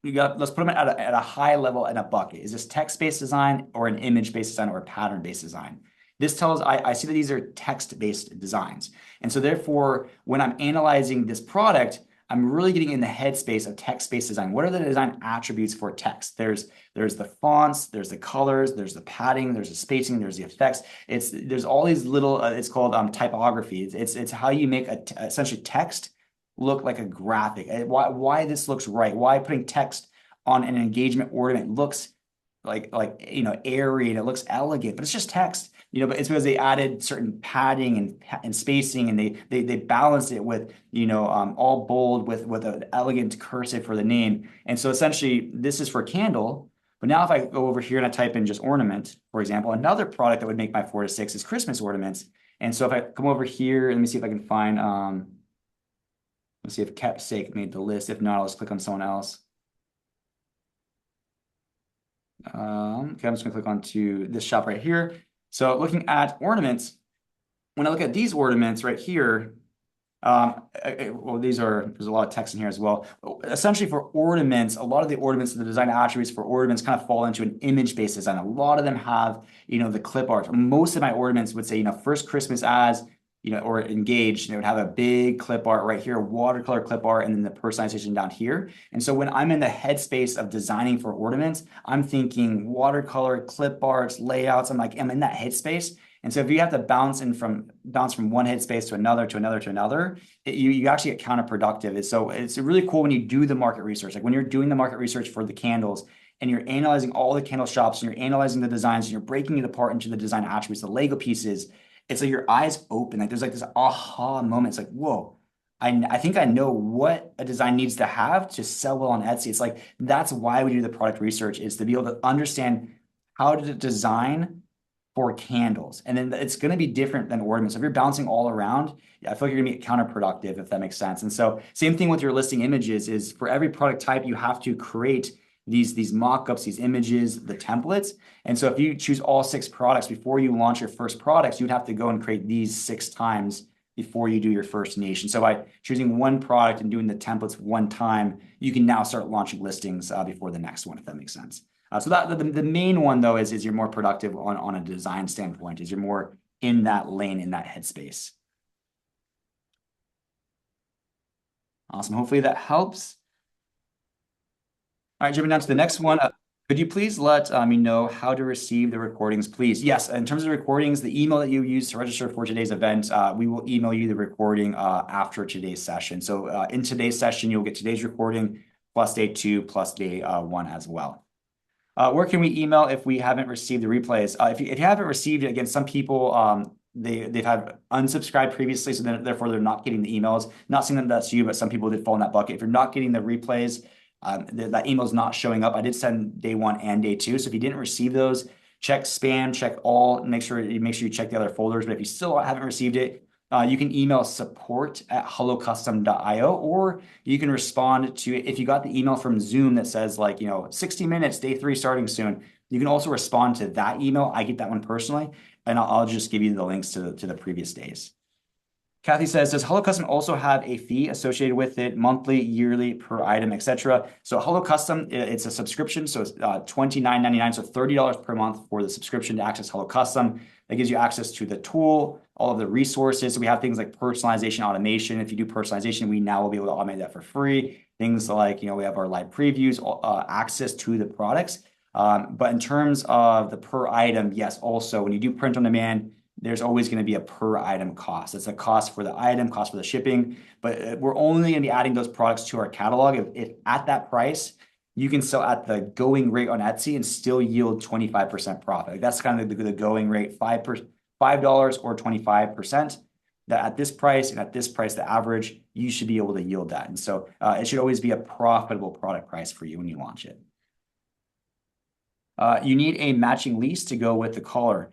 let's put them at a high level in a bucket. Is this text-based design or an image-based design or a pattern-based design? This tells, I see that these are text-based designs. And so therefore, when I'm analyzing this product, I'm really getting in the headspace of text-based design. What are the design attributes for text? There's the fonts, there's the colors, there's the padding, there's the spacing, there's the effects. There's all these little, it's called typography. It's how you make essentially text look like a graphic. Why this looks right? Why putting text on an engagement ornament looks like airy and it looks elegant, but it's just text. But it's because they added certain padding and spacing, and they balanced it with, all bold with an elegant cursive for the name. And so essentially this is for candle, But now if I go over here and I type in just ornament, for example, another product that would make my 4 to 6 is Christmas ornaments. And so if I come over here, let me see if I can find, let's see if keepsake made the list. If not, I'll just click on someone else. Okay, I'm just gonna click onto this shop right here. So looking at ornaments, when I look at these ornaments right here, well, there's a lot of text in here as well. Essentially for ornaments, a lot of the ornaments, the design attributes for ornaments kind of fall into an image-based design. A lot of them have, the clip art. Most of my ornaments would say, first Christmas as, or engaged, they would have a big clip art right here, watercolor clip art, and then the personalization down here. And so when I'm in the headspace of designing for ornaments, I'm thinking watercolor, clip arts, layouts. I'm in that headspace. And so if you have to bounce from one headspace to another, you actually get counterproductive. And so it's really cool when you do the market research. Like when you're doing the market research for the candles and you're analyzing all the candle shops and you're analyzing the designs and you're breaking it apart into the design attributes, the Lego pieces, it's like your eyes open. Like there's like this aha moment. It's like, whoa, I think I know what a design needs to have to sell well on Etsy. It's like, that's why we do the product research, is to be able to understand how to design for candles. And then it's going to be different than ornaments. If you're bouncing all around, I feel like you're going to be counterproductive, if that makes sense. And so same thing with your listing images is for every product type, you have to create these mock-ups, these images, the templates. And so if you choose all 6 products before you launch your first products, you'd have to go and create these 6 times before you do your first niche. And so by choosing one product and doing the templates one time, you can now start launching listings before the next one, if that makes sense. So that the main one though is you're more productive on a design standpoint, is you're more in that lane, in that headspace. Awesome. Hopefully that helps. All right, jumping down to the next one. Could you please let me know how to receive the recordings, please? Yes, in terms of recordings, the email that you use to register for today's event, we will email you the recording after today's session. So in today's session, you'll get today's recording plus day 2 plus day 1 as well. Where can we email if we haven't received the replays? If you haven't received it, again, some people, they've had unsubscribed previously, so therefore they're not getting the emails. Not saying that that's you, but some people did fall in that bucket. If you're not getting the replays, that email is not showing up. I did send day 1 and day 2. So if you didn't receive those, check spam, check all, make sure you check the other folders. But if you still haven't received it, you can email support@hellocustom.io, or you can respond to it. If you got the email from Zoom that says 60 minutes, day 3 starting soon, you can also respond to that email. I get that one personally, and I'll just give you the links to the previous days. Kathy says, does Hello Custom also have a fee associated with it, monthly, yearly, per item, etc.? So Hello Custom, it's a subscription, so it's $29.99, so $30 per month for the subscription to access Hello Custom. That gives you access to the tool, all of the resources. So we have things like personalization, automation. If you do personalization, we now will be able to automate that for free. Things like, we have our live previews, access to the products. But in terms of the per item, yes, also when you do print on demand, there's always going to be a per item cost. It's a cost for the item, cost for the shipping, but we're only going to be adding those products to our catalog if at that price, you can sell at the going rate on Etsy and still yield 25% profit. That's kind of the going rate, $5 or 25%. That at this price and at this price, the average, you should be able to yield that. And so it should always be a profitable product price for you when you launch it. You need a matching lease to go with the collar.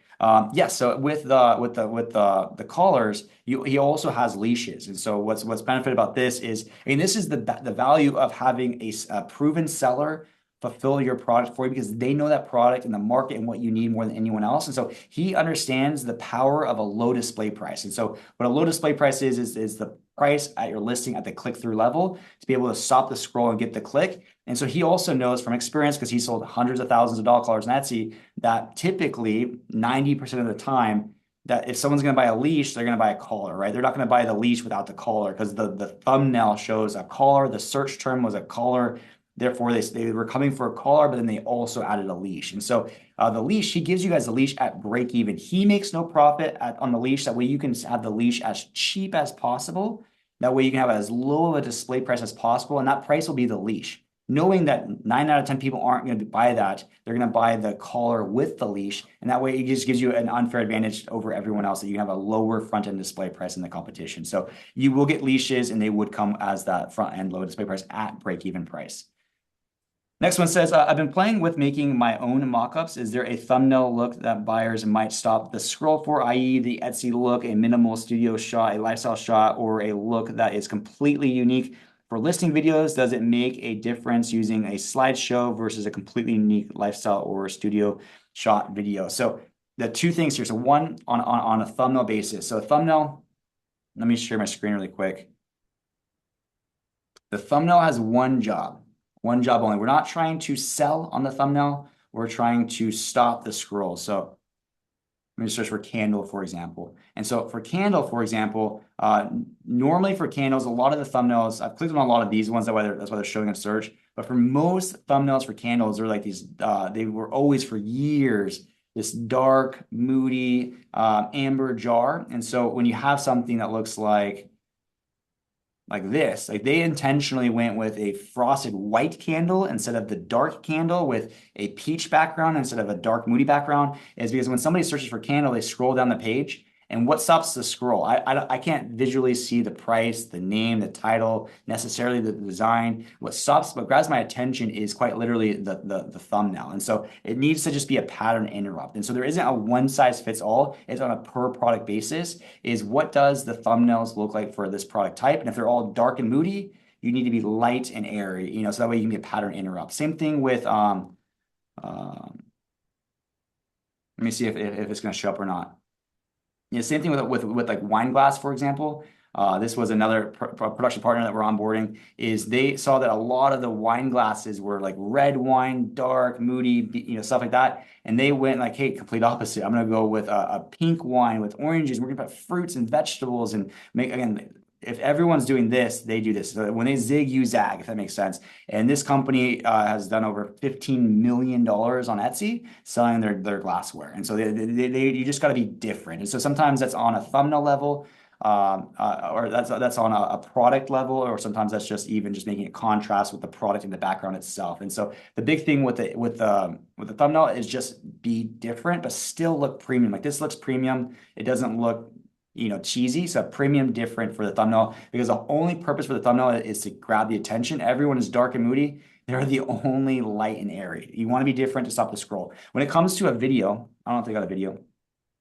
Yes, so with the collars, he also has leashes, and so what's benefit about this is, this is the value of having a proven seller fulfill your product for you, because they know that product and the market and what you need more than anyone else, and so he understands the power of a low display price. And so what a low display price is the price at your listing at the click-through level to be able to stop the scroll and get the click. And so he also knows from experience, because he sold hundreds of thousands of collars on Etsy, that typically 90% of the time that if someone's going to buy a leash, they're going to buy a collar, right? They're not going to buy the leash without the collar, because the thumbnail shows a collar, the search term was a collar. Therefore, they were coming for a collar, but then they also added a leash. And so the leash, he gives you guys the leash at break even. He makes no profit on the leash. That way you can have the leash as cheap as possible. That way you can have as low of a display price as possible. And that price will be the leash. Knowing that 9 out of 10 people aren't going to buy that, they're going to buy the collar with the leash. And that way it just gives you an unfair advantage over everyone else, that you have a lower front-end display price in the competition. So you will get leashes, and they would come as that front-end low display price at break-even price. Next one says, I've been playing with making my own mock-ups. Is there a thumbnail look that buyers might stop the scroll for, i.e. the Etsy look, a minimal studio shot, a lifestyle shot, or a look that is completely unique? For listing videos, does it make a difference using a slideshow versus a completely unique lifestyle or studio shot video? So the two things here. So one on a thumbnail basis. So a thumbnail, let me share my screen really quick. The thumbnail has one job only. We're not trying to sell on the thumbnail. We're trying to stop the scroll. So let me search for candle, for example. And so for candle, for example, normally for candles, a lot of the thumbnails, I've clicked on a lot of these ones, that's why they're showing in search. But for most thumbnails for candles, they're like these, they were always for years, this dark, moody, amber jar. And so when you have something that looks like this, like they intentionally went with a frosted white candle instead of the dark candle with a peach background instead of a dark moody background, is because when somebody searches for candle, they scroll down the page. And what stops the scroll? I can't visually see the price, the name, the title, necessarily the design. What grabs my attention is quite literally the thumbnail. And so it needs to just be a pattern interrupt. And so there isn't a one size fits all. It's on a per product basis. Is what does the thumbnails look like for this product type? And if they're all dark and moody, you need to be light and airy, so that way you can be a pattern interrupt. Same thing with let me see if it's going to show up or not. Same thing with like wine glass, for example. This was another production partner that we're onboarding. Is they saw that a lot of the wine glasses were like red wine, dark, moody, stuff like that. And they went like, hey, complete opposite. I'm gonna go with a pink wine with oranges. We're gonna put fruits and vegetables and make, again, if everyone's doing this, they do this. So when they zig, you zag, if that makes sense. And this company has done over $15 million on Etsy selling their glassware. And so you just got to be different. And so sometimes that's on a thumbnail level, or that's on a product level, or sometimes that's just making it contrast with the product in the background itself. And so the big thing with the thumbnail is just be different, but still look premium. Like this looks premium. It doesn't look cheesy. So premium, different for the thumbnail, because the only purpose for the thumbnail is to grab the attention. Everyone is dark and moody. They're the only light and airy. You want to be different to stop the scroll. When it comes to a video, I don't know if they got a video,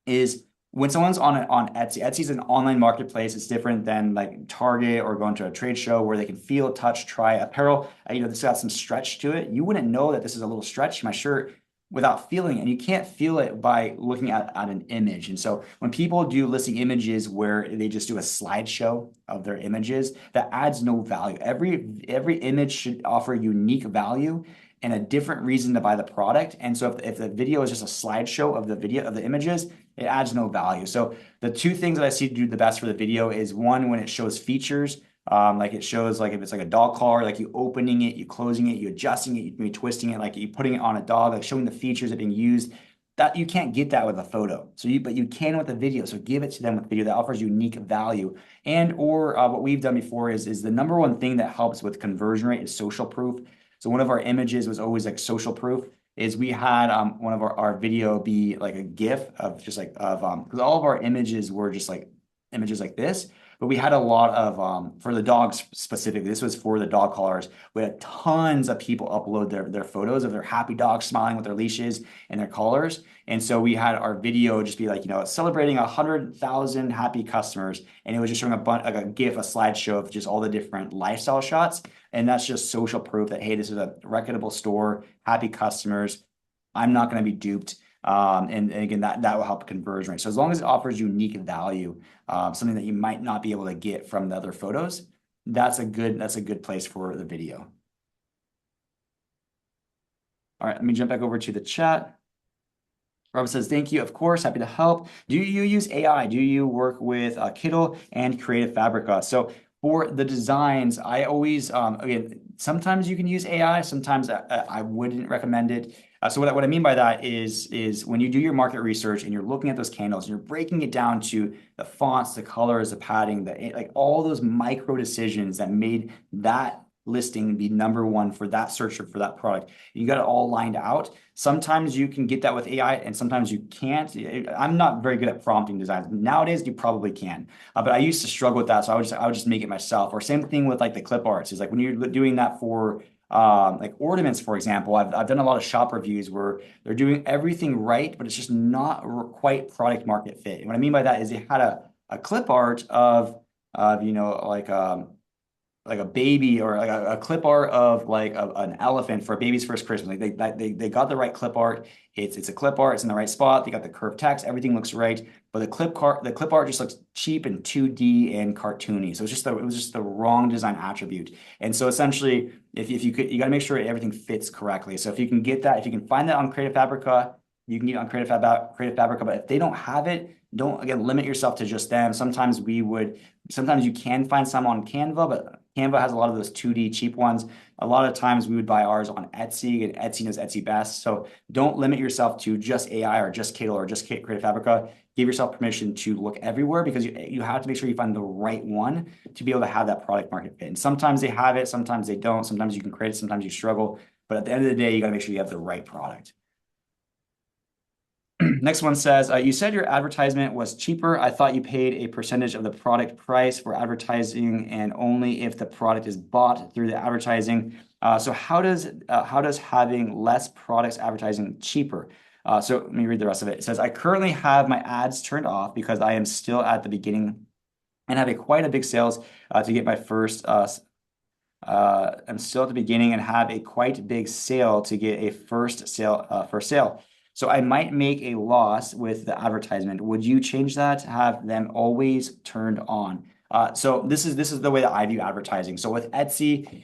is when someone's on Etsy. Etsy's an online marketplace. It's different than like Target or going to a trade show where they can feel, touch, try apparel. This got some stretch to it. You wouldn't know that this is a little stretch in my shirt without feeling it. And you can't feel it by looking at an image. And so when people do listing images where they just do a slideshow of their images, that adds no value. Every image should offer unique value and a different reason to buy the product. And so if the video is just a slideshow of the images, it adds no value. So the two things that I see to do the best for the video is one, when it shows features, like it shows, like if it's like a dog collar, like you opening it, you closing it, you adjusting it, you twisting it, like you putting it on a dog, like showing the features that are being used. That you can't get that with a photo. But you can with a video. So give it to them with video that offers unique value. And or what we've done before is the number one thing that helps with conversion rate is social proof. So one of our images was always like social proof. Is we had one of our video be like a GIF of just like because all of our images were just like images like this. But we had a lot of, for the dogs specifically, this was for the dog collars. We had tons of people upload their photos of their happy dogs smiling with their leashes and their collars. And so we had our video just be like, celebrating 100,000 happy customers. And it was just showing a GIF, a slideshow of just all the different lifestyle shots. And that's just social proof that, hey, this is a reputable store, happy customers. I'm not going to be duped. And again, that will help conversion rate. So as long as it offers unique value, something that you might not be able to get from the other photos, that's a good place for the video. All right, let me jump back over to the chat. Rob says, thank you. Of course, happy to help. Do you use AI? Do you work with Kittle and Creative Fabrica? So for the designs, I always, again, sometimes you can use AI, sometimes I wouldn't recommend it. So what I mean by that is when you do your market research and you're looking at those candles and you're breaking it down to the fonts, the colors, the padding, like all those micro decisions that made that listing be number one for that searcher for that product. You got it all lined out. Sometimes you can get that with AI and sometimes you can't. I'm not very good at prompting designs. Nowadays, you probably can. But I used to struggle with that. So I would just make it myself. Or same thing with like the clip arts. Is like when you're doing that for like ornaments, for example. I've done a lot of shop reviews where they're doing everything right, but it's just not quite product market fit. And what I mean by that is they had a clip art of like a baby, or like a clip art of like an elephant for a baby's first Christmas. Like they got the right clip art. It's a clip art. It's in the right spot. They got the curved text. Everything looks right. But the clip art just looks cheap and 2D and cartoony. So it was just the wrong design attribute. And so essentially, if you got to make sure everything fits correctly. So if you can get that, if you can find that on Creative Fabrica, you can get it on Creative Fabrica. But if they don't have it, don't, again, limit yourself to just them. Sometimes you can find some on Canva, but Canva has a lot of those 2D cheap ones. A lot of times we would buy ours on Etsy, and Etsy knows Etsy best. So don't limit yourself to just AI or just Kalo or just Creative Fabrica. Give yourself permission to look everywhere, because you have to make sure you find the right one to be able to have that product market fit. And sometimes they have it, sometimes they don't. Sometimes you can create it, sometimes you struggle. But at the end of the day, you got to make sure you have the right product. Next one says, you said your advertisement was cheaper. I thought you paid a percentage of the product price for advertising, and only if the product is bought through the advertising. So how does having less products advertising cheaper? So let me read the rest of it. It says, I currently have my ads turned off because I am still at the beginning and have quite a big sales to get my first. I'm still at the beginning and have a quite big sale to get a first sale. So I might make a loss with the advertisement. Would you change that to have them always turned on? So this is the way that I view advertising. So with Etsy,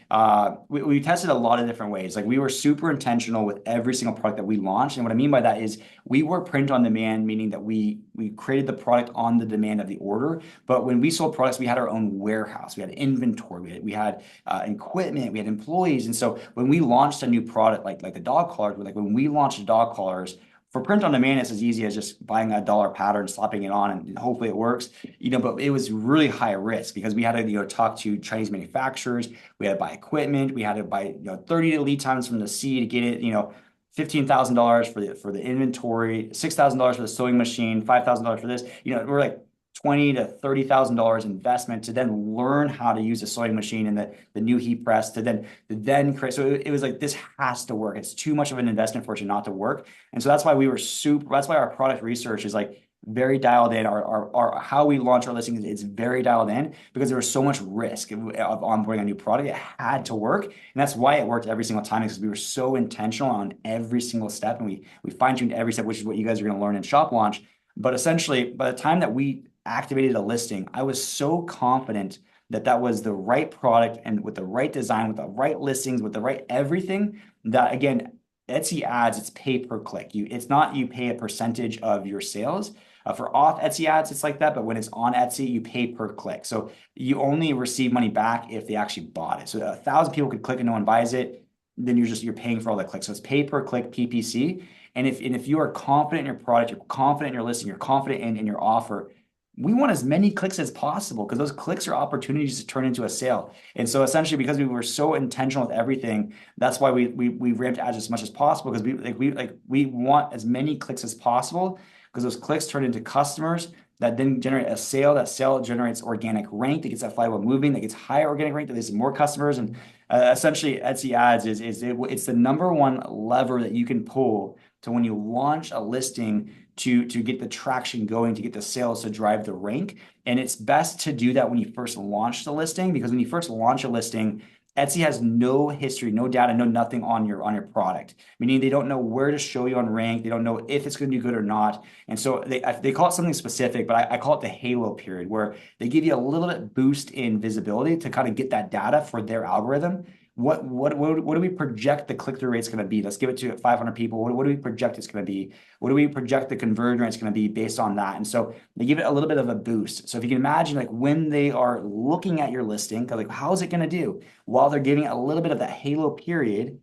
we tested a lot of different ways. Like, we were super intentional with every single product that we launched. And what I mean by that is we were print on demand, meaning that we created the product on the demand of the order. But when we sold products, we had our own warehouse, we had inventory, we had equipment, we had employees. And so when we launched a new product, like the dog collars, when we launched dog collars, for print on demand, it's as easy as just buying a dollar pattern, slapping it on, and hopefully it works. But it was really high risk because we had to, talk to Chinese manufacturers. We had to buy equipment. We had to buy, 30-day lead times from the sea to get it. $15,000 for the inventory, $6,000 for the sewing machine, $5,000 for this. We're like $20,000 to $30,000 investment to then learn how to use a sewing machine and the new heat press to then create. So it was like, this has to work. It's too much of an investment for it not to work. And so that's why that's why our product research is like very dialed in. Our how we launch our listings, it's very dialed in, because there was so much risk of onboarding a new product. It had to work. And that's why it worked every single time, because we were so intentional on every single step, and we fine-tuned every step, which is what you guys are going to learn in Shop Launch. But essentially, by the time that we activated a listing, I was so confident that that was the right product, and with the right design, with the right listings, with the right everything, that, again, Etsy ads, it's pay per click. It's not you pay a percentage of your sales. For off Etsy ads, it's like that, but when it's on Etsy, you pay per click. So you only receive money back if they actually bought it. So 1,000 people could click and no one buys it, then you're paying for all the clicks. So it's pay per click PPC. And if you are confident in your product, you're confident in your listing, you're confident in your offer, we want as many clicks as possible, because those clicks are opportunities to turn into a sale. And so essentially, because we were so intentional with everything, that's why we ramped ads as much as possible, because we want as many clicks as possible, because those clicks turn into customers that then generate a sale. That sale generates organic rank, that gets that flywheel moving, that gets higher organic rank, that leads to more customers. And essentially, Etsy ads it's the number one lever that you can pull to, when you launch a listing, to get the traction going, to get the sales, to drive the rank. And it's best to do that when you first launch the listing, because when you first launch a listing, Etsy has no history, no data, no nothing on your product, meaning they don't know where to show you on rank. They don't know if it's going to do good or not. And so they call it something specific, but I call it the halo period, where they give you a little bit boost in visibility to kind of get that data for their algorithm. What do we project the click-through rate is going to be? Let's give it to 500 people. What do we project it's going to be? What do we project the conversion rate is going to be based on that? And so they give it a little bit of a boost. So if you can imagine, like, when they are looking at your listing, like, how is it going to do? While they're giving it a little bit of that halo period,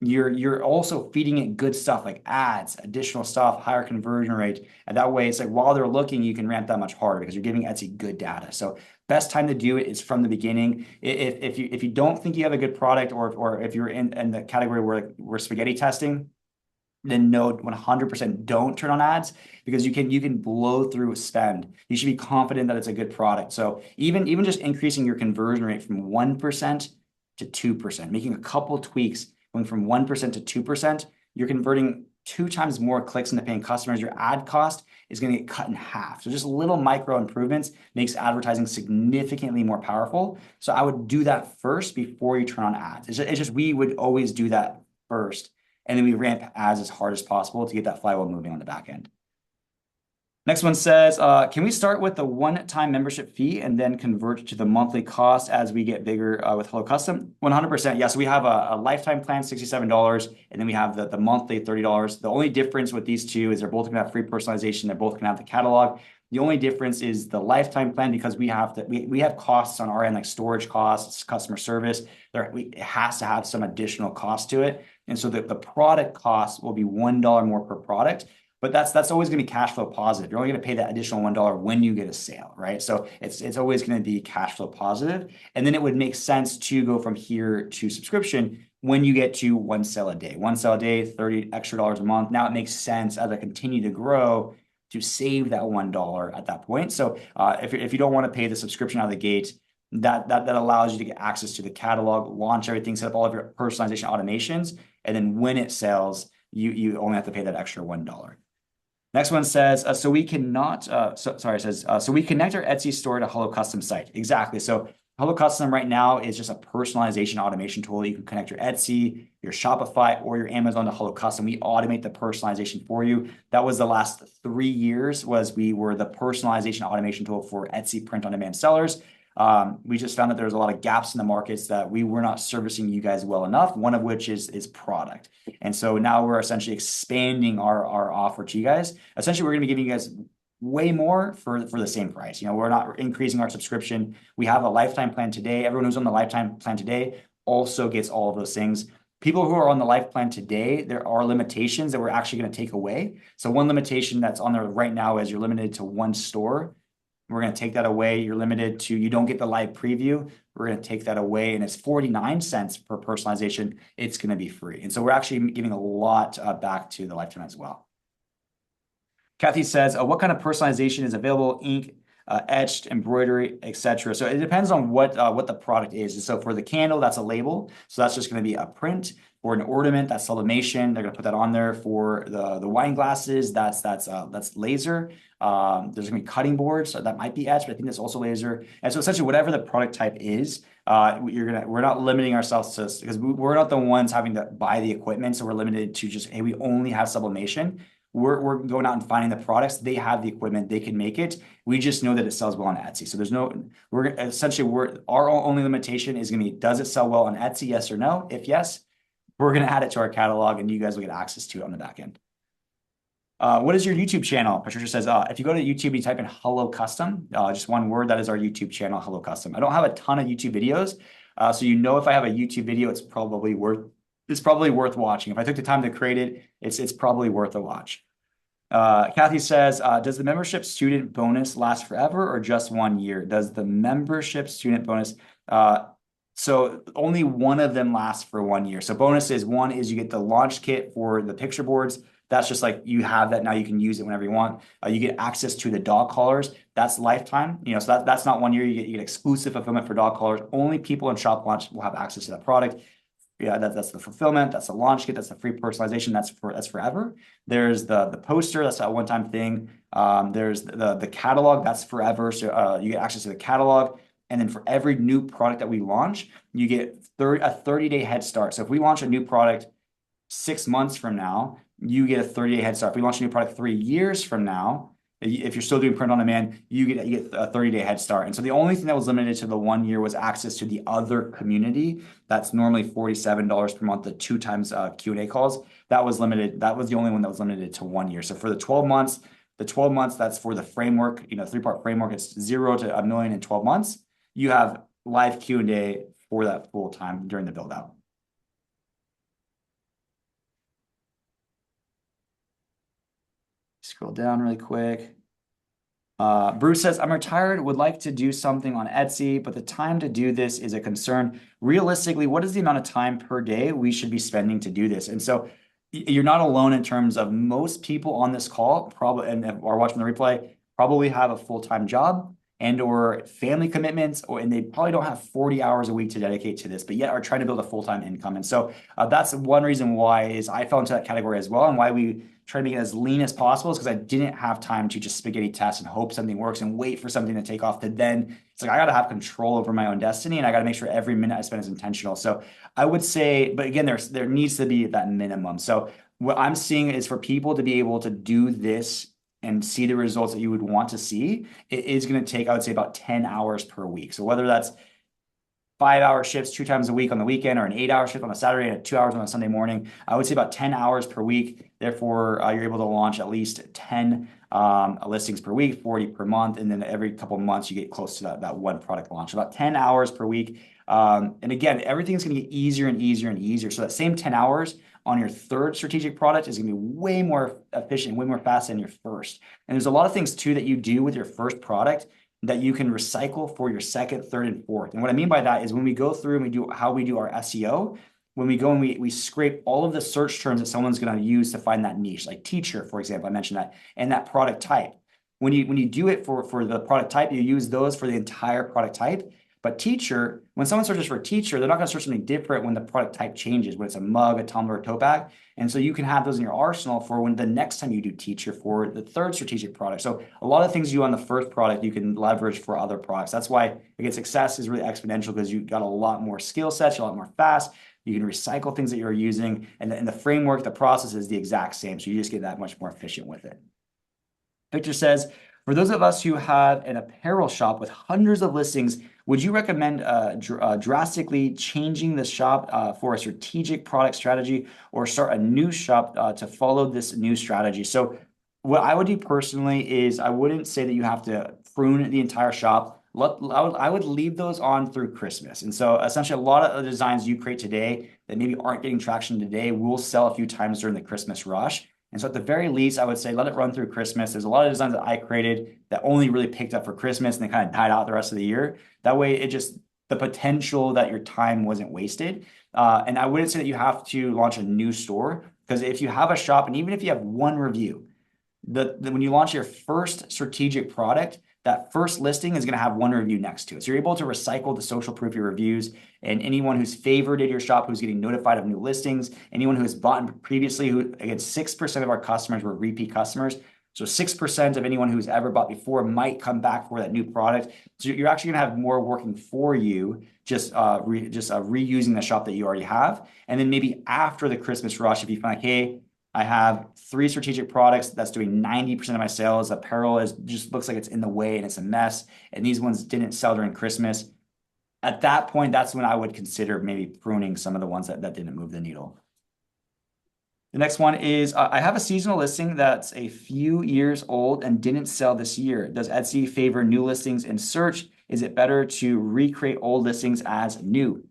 you're also feeding it good stuff like ads, additional stuff, higher conversion rate. And that way, it's like, while they're looking, you can ramp that much harder, because you're giving Etsy good data. So best time to do it is from the beginning. If you don't think you have a good product, or if you're in the category where we're spaghetti testing, then no, 100% don't turn on ads, because you can blow through spend. You should be confident that it's a good product. So even just increasing your conversion rate from 1% to 2%, making a couple tweaks, going from 1% to 2%, you're converting 2 times more clicks into paying customers. Your ad cost is going to get cut in half. So just little micro improvements makes advertising significantly more powerful. So I would do that first before you turn on ads. It's just we would always do that first, and then we ramp ads as hard as possible to get that flywheel moving on the back end. Next one says, can we start with the one-time membership fee and then convert to the monthly cost as we get bigger with Hello Custom? 100%. Yes, we have a lifetime plan, $67, and then we have the monthly $30. The only difference with these two is they're both going to have free personalization. They're both going to have the catalog. The only difference is the lifetime plan, because we have costs on our end, like storage costs, customer service. It has to have some additional cost to it. And so the product cost will be $1 more per product. But that's always going to be cash flow positive. You're only going to pay that additional $1 when you get a sale, right? So it's always going to be cash flow positive. And then it would make sense to go from here to subscription when you get to 1 sale a day. 1 sale a day, $30 extra a month. Now it makes sense as I continue to grow to save that $1 at that point. So if you don't want to pay the subscription out of the gate, that allows you to get access to the catalog, launch everything, set up all of your personalization automations, and then when it sells, you only have to pay that extra $1. Next one says, so we connect our Etsy store to Hello Custom site. Exactly. So Hello Custom right now is just a personalization automation tool. You can connect your Etsy, your Shopify, or your Amazon to Hello Custom. We automate the personalization for you. That was the last 3 years we were the personalization automation tool for Etsy print-on-demand sellers. We just found that there's a lot of gaps in the markets that we were not servicing you guys well enough, one of which is product. And so now we're essentially expanding our offer to you guys. Essentially, we're going to be giving you guys way more for the same price. We're not increasing our subscription. We have a lifetime plan today. Everyone who's on the lifetime plan today also gets all of those things. People who are on the life plan today, there are limitations that we're actually going to take away. So one limitation that's on there right now is you're limited to 1 store. We're going to take that away. You're limited to, you don't get the live preview. We're going to take that away, and it's 49 cents per personalization. It's going to be free. And so we're actually giving a lot back to the lifetime as well. Kathy says, what kind of personalization is available? Ink, etched, embroidery, etc. So it depends on what the product is. And so for the candle, that's a label. So that's just going to be a print. For an ornament, that's sublimation. They're going to put that on there. For the wine glasses, that's laser. There's going to be cutting boards, so that might be etched, but I think that's also laser. And so essentially, whatever the product type is, we're not limiting ourselves to, because we're not the ones having to buy the equipment, so we're limited to just, hey, we only have sublimation. We're going out and finding the products. They have the equipment. They can make it. We just know that it sells well on Etsy. So our only limitation is going to be, does it sell well on Etsy? Yes or no? If yes, we're going to add it to our catalog, and you guys will get access to it on the back end. What is your YouTube channel? Patricia says, if you go to YouTube and you type in Hello Custom, just one word, that is our YouTube channel, Hello Custom. I don't have a ton of YouTube videos. So if I have a YouTube video, it's probably worth watching. If I took the time to create it, it's probably worth a watch. Kathy says, does the membership student bonus last forever or just 1 year? Does the membership student bonus, so only one of them lasts for 1 year. So bonuses, one is you get the launch kit for the picture boards. That's just like, you have that now, you can use it whenever you want. You get access to the dog collars. That's lifetime. So that's not 1 year. You get exclusive fulfillment for dog collars. Only people in shop launch will have access to that product. Yeah, that's the fulfillment. That's the launch kit. That's the free personalization. That's forever. There's the poster. That's that one-time thing. There's the catalog. That's forever. So you get access to the catalog. And then for every new product that we launch, you get a 30-day head start. So if we launch a new product 6 months from now, you get a 30-day head start. If we launch a new product 3 years from now, if you're still doing print on demand, you get a 30-day head start. And so the only thing that was limited to the 1 year was access to the other community. That's normally $47 per month, the 2 times Q&A calls. That was limited. That was the only one that was limited to 1 year. So for the 12 months, that's for the framework, 3-part framework. It's 0 to $1 million in 12 months. You have live Q&A for that full time during the build out. Scroll down really quick. Bruce says, I'm retired, would like to do something on Etsy, but the time to do this is a concern. Realistically, what is the amount of time per day we should be spending to do this? And so you're not alone in terms of most people on this call, probably, and are watching the replay, probably have a full-time job. and or family commitments, and they probably don't have 40 hours a week to dedicate to this, but yet are trying to build a full-time income. And so that's one reason why is I fell into that category as well, and why we try to make it as lean as possible is because I didn't have time to just spaghetti test and hope something works and wait for something to take off. To then it's like I got to have control over my own destiny, and I got to make sure every minute I spend is intentional. So I would say, but again, there needs to be that minimum. So what I'm seeing is for people to be able to do this and see the results that you would want to see, it is going to take, I would say, about 10 hours per week. So whether that's 5-hour shifts 2 times a week on the weekend, or an 8-hour shift on a Saturday and 2 hours on a Sunday morning, I would say about 10 hours per week. Therefore, you're able to launch at least 10 listings per week, 40 per month. And then every couple of months, you get close to that one product launch, about 10 hours per week. And again, everything's going to get easier and easier and easier. So that same 10 hours on your third strategic product is going to be way more efficient, way more fast than your first. And there's a lot of things too that you do with your first product that you can recycle for your second, third, and fourth. And what I mean by that is when we go through and we do how we do our SEO, when we go and we scrape all of the search terms that someone's going to use to find that niche, like teacher, for example, I mentioned that, and that product type. When you do it for the product type, you use those for the entire product type. But teacher, when someone searches for teacher, they're not going to search something different when the product type changes, when it's a mug, a tumbler, a tote bag. And so you can have those in your arsenal for when the next time you do teacher for the third strategic product. So a lot of things you do on the first product, you can leverage for other products. That's why again, success is really exponential, because you got a lot more skill sets, you're a lot more fast. You can recycle things that you're using, and the framework, the process is the exact same. So you just get that much more efficient with it. Victor says, for those of us who have an apparel shop with hundreds of listings, would you recommend drastically changing the shop for a strategic product strategy, or start a new shop to follow this new strategy? So what I would do personally is I wouldn't say that you have to prune the entire shop. I would leave those on through Christmas. And so essentially a lot of the designs you create today that maybe aren't getting traction today will sell a few times during the Christmas rush. And so at the very least, I would say let it run through Christmas. There's a lot of designs that I created that only really picked up for Christmas, and they kind of died out the rest of the year. That way, it just, the potential that your time wasn't wasted. And I wouldn't say that you have to launch a new store, because if you have a shop, and even if you have one review, when you launch your first strategic product, that first listing is going to have one review next to it. So you're able to recycle the social proof of your reviews, and anyone who's favorited your shop, who's getting notified of new listings, anyone who has bought previously, who again, 6% of our customers were repeat customers. So 6% of anyone who's ever bought before might come back for that new product. So you're actually going to have more working for you, just reusing the shop that you already have. And then maybe after the Christmas rush, if you find like, hey, I have 3 strategic products that's doing 90% of my sales. Apparel just looks like it's in the way and it's a mess, and these ones didn't sell during Christmas. At that point, that's when I would consider maybe pruning some of the ones that didn't move the needle. The next one is, I have a seasonal listing that's a few years old and didn't sell this year. Does Etsy favor new listings in search? Is it better to recreate old listings as new?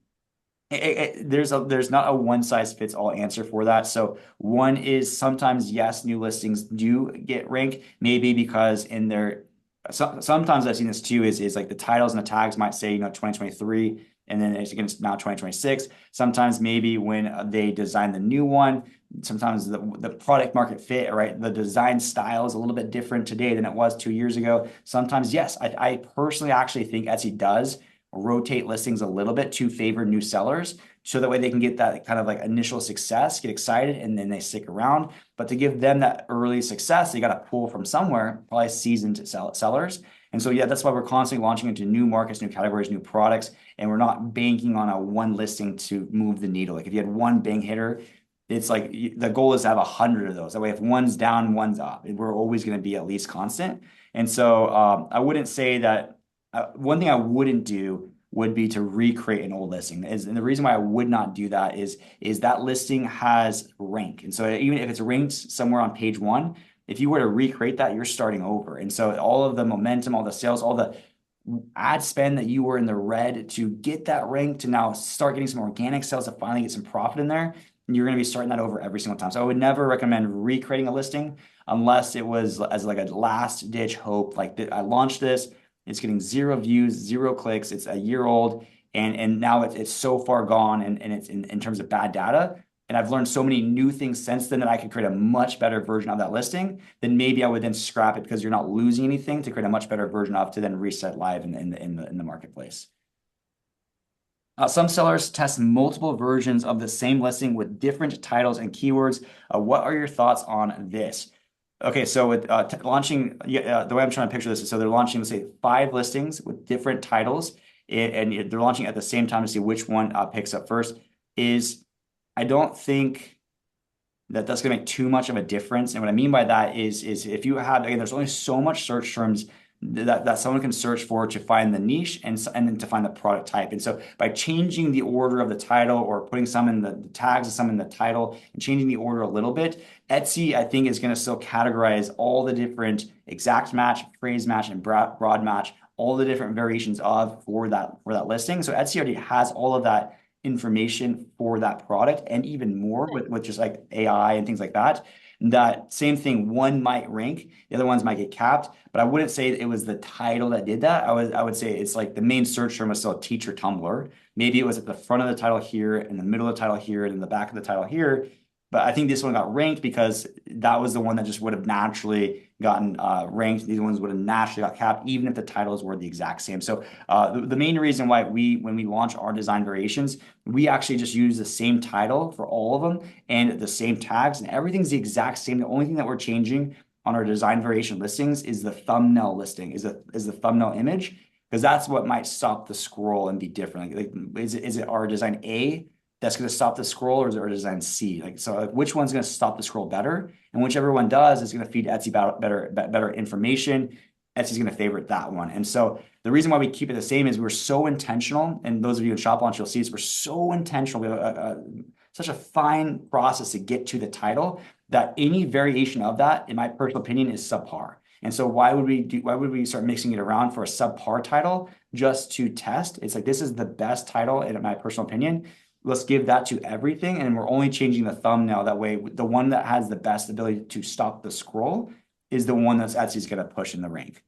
There's not a one size fits all answer for that. So one is sometimes, yes, new listings do get ranked, maybe because in their, sometimes I've seen this too, is like the titles and the tags might say, 2023, and then it's against now 2026. Sometimes maybe when they design the new one, sometimes the product market fit, right? The design style is a little bit different today than it was 2 years ago. Sometimes, yes, I personally actually think Etsy does rotate listings a little bit to favor new sellers, so that way they can get that kind of like initial success, get excited, and then they stick around. But to give them that early success, they got to pull from somewhere, probably seasoned sellers. And so, yeah, that's why we're constantly launching into new markets, new categories, new products, and we're not banking on a one listing to move the needle. Like if you had one bang hitter, it's like the goal is to have 100 of those. That way, if one's down, one's up. We're always going to be at least constant. And so I wouldn't say that. One thing I wouldn't do would be to recreate an old listing. And the reason why I would not do that is that listing has rank. And so even if it's ranked somewhere on page 1, if you were to recreate that, you're starting over. And so all of the momentum, all the sales, all the ad spend that you were in the red to get that rank, to now start getting some organic sales, to finally get some profit in there, and you're going to be starting that over every single time. So I would never recommend recreating a listing unless it was as like a last ditch hope. Like I launched this, it's getting 0 views, 0 clicks. It's a year old, and now it's so far gone, and it's in terms of bad data. and I've learned so many new things since then that I could create a much better version of that listing, then maybe I would then scrap it because you're not losing anything to create a much better version of to then reset live in the marketplace. Some sellers test multiple versions of the same listing with different titles and keywords. What are your thoughts on this? Okay, so with launching, the way I'm trying to picture this is, so they're launching, let's say, 5 listings with different titles, and they're launching at the same time to see which one picks up first. I don't think that that's going to make too much of a difference. And what I mean by that is if you have, again, there's only so much search terms that someone can search for to find the niche and then to find the product type. And so by changing the order of the title or putting some in the tags and some in the title and changing the order a little bit, Etsy, I think, is going to still categorize all the different exact match, phrase match, and broad match, all the different variations for that listing. So Etsy already has all of that information for that product and even more with just like AI and things like that. That same thing, one might rank, the other ones might get capped, but I wouldn't say it was the title that did that. I would say it's like the main search term was still teacher Tumblr. Maybe it was at the front of the title here, in the middle of the title here, and in the back of the title here. But I think this one got ranked because that was the one that just would have naturally gotten ranked. These ones would have naturally got capped, even if the titles were the exact same. So the main reason why when we launch our design variations, we actually just use the same title for all of them and the same tags, and everything's the exact same. The only thing that we're changing on our design variation listings is the thumbnail listing, is the thumbnail image, because that's what might stop the scroll and be different. Like is it our design A that's going to stop the scroll, or is it our design C? So which one's going to stop the scroll better? And whichever one does is going to feed Etsy better information. Etsy's going to favorite that one. And so the reason why we keep it the same is we're so intentional. And those of you in Shop Launch, you'll see this, we're so intentional. We have such a fine process to get to the title that any variation of that, in my personal opinion, is subpar. And so why would we start mixing it around for a subpar title just to test? It's like, this is the best title, in my personal opinion. Let's give that to everything, and we're only changing the thumbnail. That way, the one that has the best ability to stop the scroll is the one that's Etsy's going to push in the rank.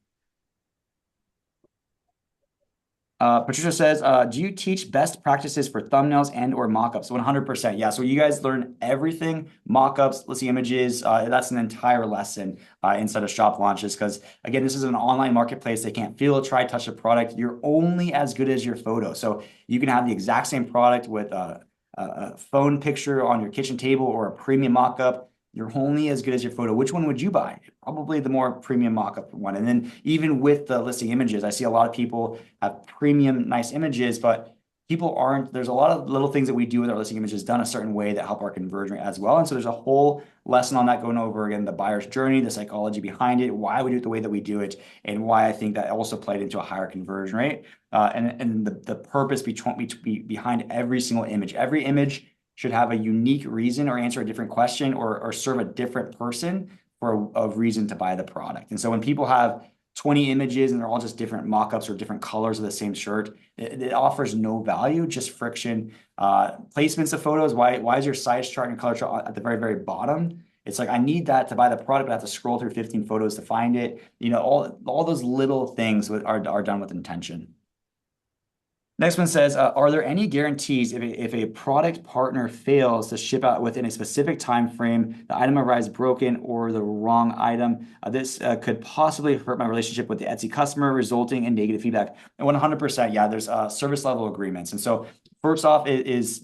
Patricia says, do you teach best practices for thumbnails and or mockups? 100%. Yeah. So you guys learn everything, mockups, listing images. That's an entire lesson inside of Shop Launches. Because again, this is an online marketplace. They can't feel, try, touch the product. You're only as good as your photo. So you can have the exact same product with a phone picture on your kitchen table or a premium mockup. You're only as good as your photo. Which one would you buy? Probably the more premium mockup one. And then even with the listing images, I see a lot of people have premium nice images, but people aren't. There's a lot of little things that we do with our listing images done a certain way that help our conversion rate as well. And so there's a whole lesson on that, going over again the buyer's journey, the psychology behind it, why we do it the way that we do it, and why I think that also played into a higher conversion rate. And the purpose behind every single image. Every image should have a unique reason or answer a different question or serve a different person for a reason to buy the product. And so when people have 20 images and they're all just different mock-ups or different colors of the same shirt, it offers no value, just friction. Placements of photos, why is your size chart and color chart at the very, very bottom? It's like, I need that to buy the product, but I have to scroll through 15 photos to find it. You know, all those little things are done with intention. Next one says, are there any guarantees if a product partner fails to ship out within a specific time frame, the item arrives broken or the wrong item? This could possibly hurt my relationship with the Etsy customer, resulting in negative feedback. And 100%, yeah, there's service level agreements. And so first off, is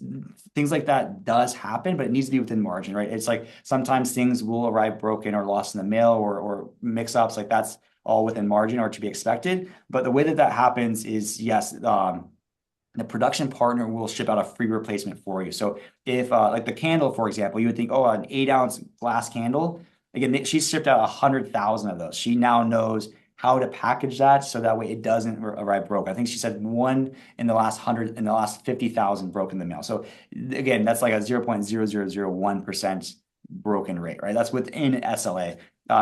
things like that does happen, but it needs to be within margin, right? It's like sometimes things will arrive broken or lost in the mail or mix-ups, like that's all within margin or to be expected. But the way that happens is, yes, the production partner will ship out a free replacement for you. So if like the candle, for example, you would think, oh, an 8-ounce glass candle. Again, she's shipped out 100,000 of those. She now knows how to package that so that way it doesn't arrive broke. I think she said one in the last 50,000 broke in the mail. So again, that's like a 0.0001% broken rate, right? That's within SLA.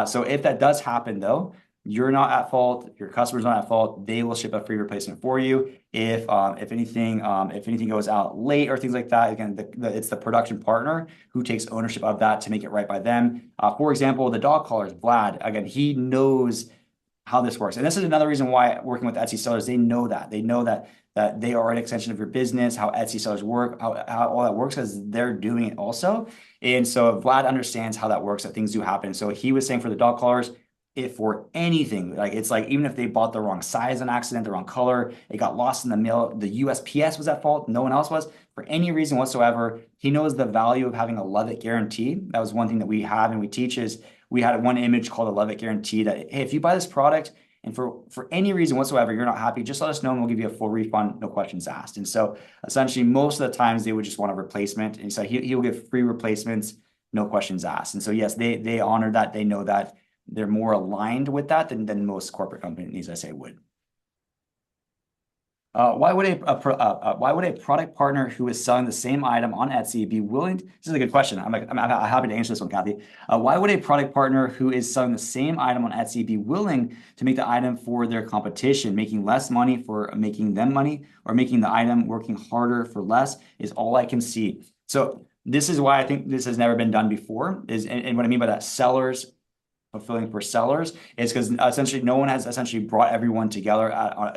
So if that does happen though, you're not at fault. Your customer's not at fault. They will ship a free replacement for you. If anything goes out late or things like that, again, it's the production partner who takes ownership of that to make it right by them. For example, the dog collars, Vlad. Again, he knows how this works. And this is another reason why working with Etsy sellers, they know that they are an extension of your business, how Etsy sellers work, how all that works, because they're doing it also. And so Vlad understands how that works, that things do happen. So he was saying for the dog collars, if for anything, like it's like even if they bought the wrong size on accident, the wrong color, it got lost in the mail, the USPS was at fault, no one else was, for any reason whatsoever, he knows the value of having a love it guarantee. That was one thing that we have and we teach is we had one image called a love it guarantee that, hey, if you buy this product and for any reason whatsoever, you're not happy, just let us know and we'll give you a full refund, no questions asked. And so essentially most of the times they would just want a replacement. And so he'll give free replacements, no questions asked. And so yes, they honor that, they know that. They're more aligned with that than most corporate companies, I say, would. Why would a product partner who is selling the same item on Etsy be willing this is a good question. I'm happy to answer this one, Kathy. Why would a product partner who is selling the same item on Etsy be willing to make the item for their competition, making less money for making them money, or making the item working harder for less is all I can see. So this is why I think this has never been done before, and what I mean by that, sellers fulfilling for sellers is because essentially no one has essentially brought everyone together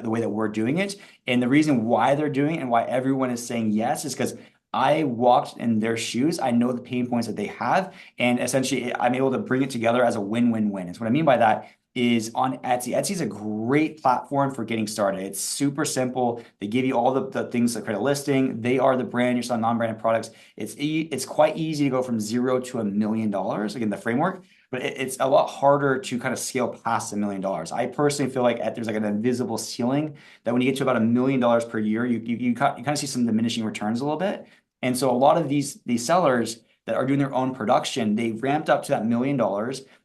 the way that we're doing it. And the reason why they're doing it and why everyone is saying yes is because I walked in their shoes. I know the pain points that they have. And essentially I'm able to bring it together as a win-win-win. And so what I mean by that is on Etsy. Etsy is a great platform for getting started. It's super simple. They give you all the things that create a listing. They are the brand. You're selling non-branded products. It's quite easy to go from $0 to $1 million, again, the framework. But it's a lot harder to kind of scale past $1 million. I personally feel like there's like an invisible ceiling that when you get to about $1 million per year, you kind of see some diminishing returns a little bit. And so a lot of these sellers that are doing their own production, they've ramped up to that $1 million.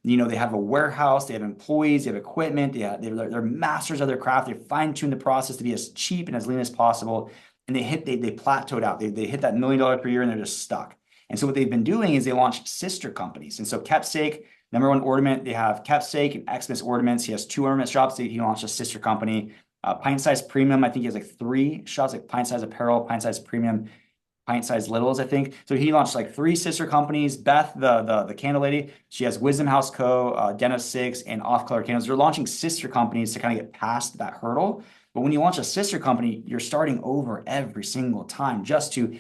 You know, they have a warehouse, they have employees, they have equipment, they're masters of their craft. They fine-tune the process to be as cheap and as lean as possible. And they plateaued out. They hit that $1 million per year and they're just stuck. And so what they've been doing is they launched sister companies. And so Keepsake, number one ornament, they have Keepsake and Xmas Ornaments. He has 2 ornament shops. He launched a sister company. Pint Size Premium, I think he has like 3 shops, like Pint Size Apparel, Pint Size Premium, Pint Size Littles, I think. So he launched like 3 sister companies. Beth, the candle lady, she has Wisdom House Co., Den 6, and Off Color Candles. They're launching sister companies to kind of get past that hurdle. But when you launch a sister company, you're starting over every single time just to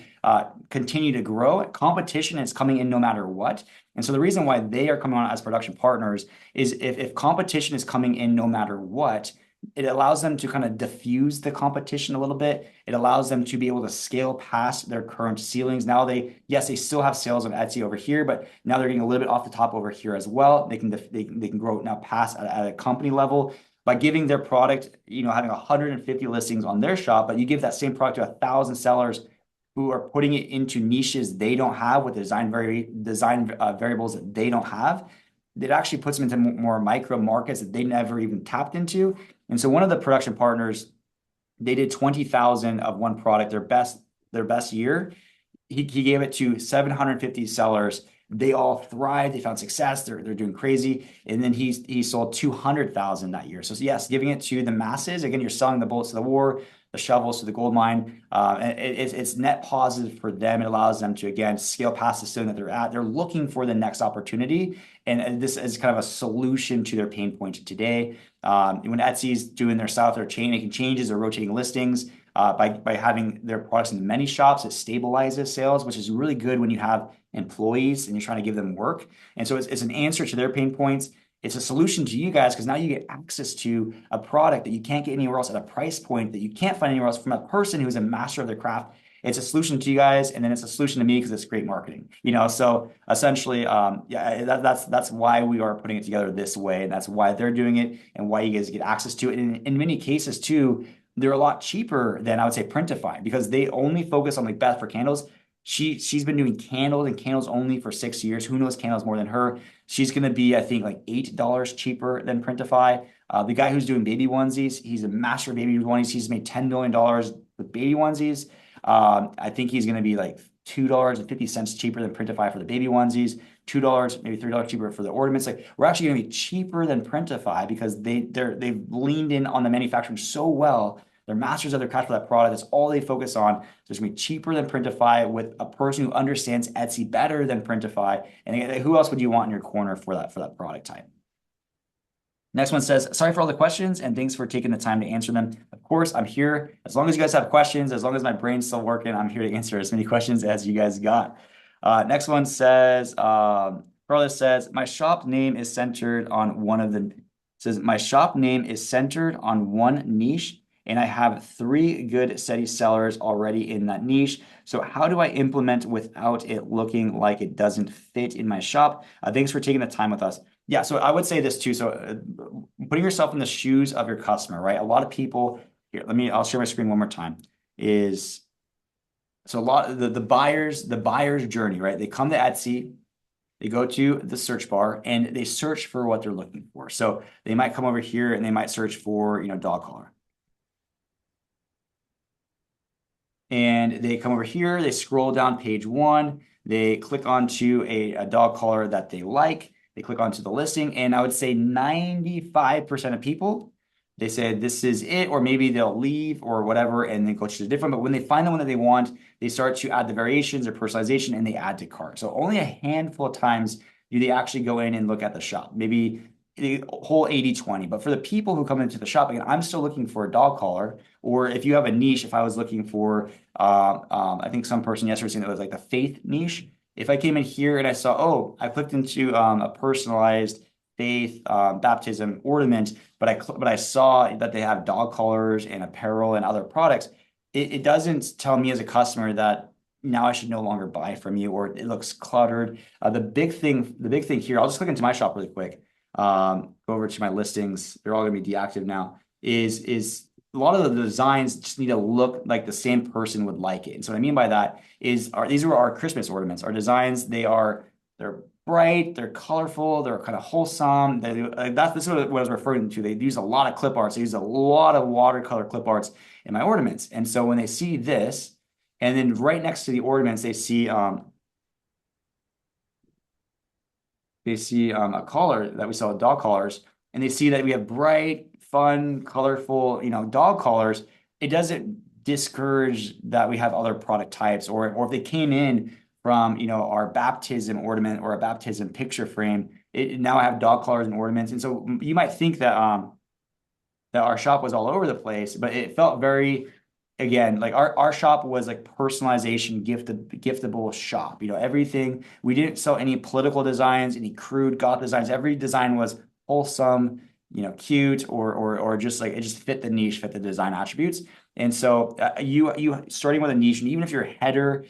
continue to grow. Competition is coming in no matter what. And so the reason why they are coming on as production partners is if competition is coming in no matter what, it allows them to kind of diffuse the competition a little bit. It allows them to be able to scale past their current ceilings. Now they still have sales on Etsy over here, but now they're getting a little bit off the top over here as well. They can grow now past at a company level by giving their product, having 150 listings on their shop, but you give that same product to 1,000 sellers who are putting it into niches they don't have with design variables that they don't have. It actually puts them into more micro markets that they never even tapped into. And so one of the production partners, they did 20,000 of one product, their best year. He gave it to 750 sellers. They all thrived. They found success. They're doing crazy. And then he sold 200,000 that year. So yes, giving it to the masses. Again, you're selling the bullets to the war, the shovels to the gold mine. It's net positive for them. It allows them to, again, scale past the ceiling that they're at. They're looking for the next opportunity. And this is kind of a solution to their pain point today. When Etsy's doing their stuff, they're making changes or rotating listings. By having their products in many shops, it stabilizes sales, which is really good when you have employees and you're trying to give them work. And so it's an answer to their pain points. It's a solution to you guys because now you get access to a product that you can't get anywhere else at a price point that you can't find anywhere else from a person who's a master of their craft. It's a solution to you guys, and then it's a solution to me because it's great marketing. So essentially, that's why we are putting it together this way, and that's why they're doing it, and why you guys get access to it. And in many cases, too, they're a lot cheaper than I would say Printify because they only focus on like Beth for candles. She's been doing candles and candles only for 6 years. Who knows candles more than her? She's going to be, I think, like $8 cheaper than Printify. The guy who's doing baby onesies, he's a master of baby onesies. He's made $10 million with baby onesies. I think he's going to be like $2.50 cheaper than Printify for the baby onesies. $2, maybe $3 cheaper for the ornaments. Like we're actually going to be cheaper than Printify because they've leaned in on the manufacturing so well. They're masters of their craft for that product. That's all they focus on. So it's going to be cheaper than Printify with a person who understands Etsy better than Printify. And who else would you want in your corner for that product type? Next one says, sorry for all the questions and thanks for taking the time to answer them. Of course, I'm here. As long as you guys have questions, as long as my brain's still working, I'm here to answer as many questions as you guys got. Next one says, Carlos says, my shop name is centered on my shop name is centered on one niche and I have 3 good steady sellers already in that niche. So how do I implement without it looking like it doesn't fit in my shop? Thanks for taking the time with us. Yeah, so I would say this too. So putting yourself in the shoes of your customer, right? A lot of people here, I'll share my screen one more time, is so a lot of the buyer's journey, right? They come to Etsy, they go to the search bar and they search for what they're looking for. So they might come over here and they might search for, dog collar. And they come over here, they scroll down page 1, they click onto a dog collar that they like. They click onto the listing, and I would say 95% of people, they say this is it, or maybe they'll leave or whatever, and then go to the different. But when they find the one that they want, they start to add the variations or personalization, and they add to cart. So only a handful of times do they actually go in and look at the shop. Maybe the whole 80-20. But for the people who come into the shop, again, I'm still looking for a dog collar. Or if you have a niche, if I was looking for, I think some person yesterday said it was like the faith niche. If I came in here and I saw, oh, I clicked into a personalized faith baptism ornament, but I saw that they have dog collars and apparel and other products, it doesn't tell me as a customer that now I should no longer buy from you, or it looks cluttered. The big thing here, I'll just click into my shop really quick. Go over to my listings. They're all going to be deactive now. Is a lot of the designs just need to look like the same person would like it. And so what I mean by that is these are our Christmas ornaments. Our designs, they're bright, they're colorful, they're kind of wholesome. This is what I was referring to. They use a lot of clip arts. They use a lot of watercolor clip arts in my ornaments. And so when they see this, and then right next to the ornaments, they see a collar that we sell, dog collars, and they see that we have bright, fun, colorful, dog collars. It doesn't discourage that we have other product types, or if they came in from, our baptism ornament or a baptism picture frame, it now I have dog collars and ornaments. And so you might think that that our shop was all over the place, but it felt very, again, like our shop was like personalization, giftable shop. Everything. We didn't sell any political designs, any crude goth designs. Every design was wholesome, cute, or just like it just fit the niche, fit the design attributes. And so you starting with a niche, and even if your header,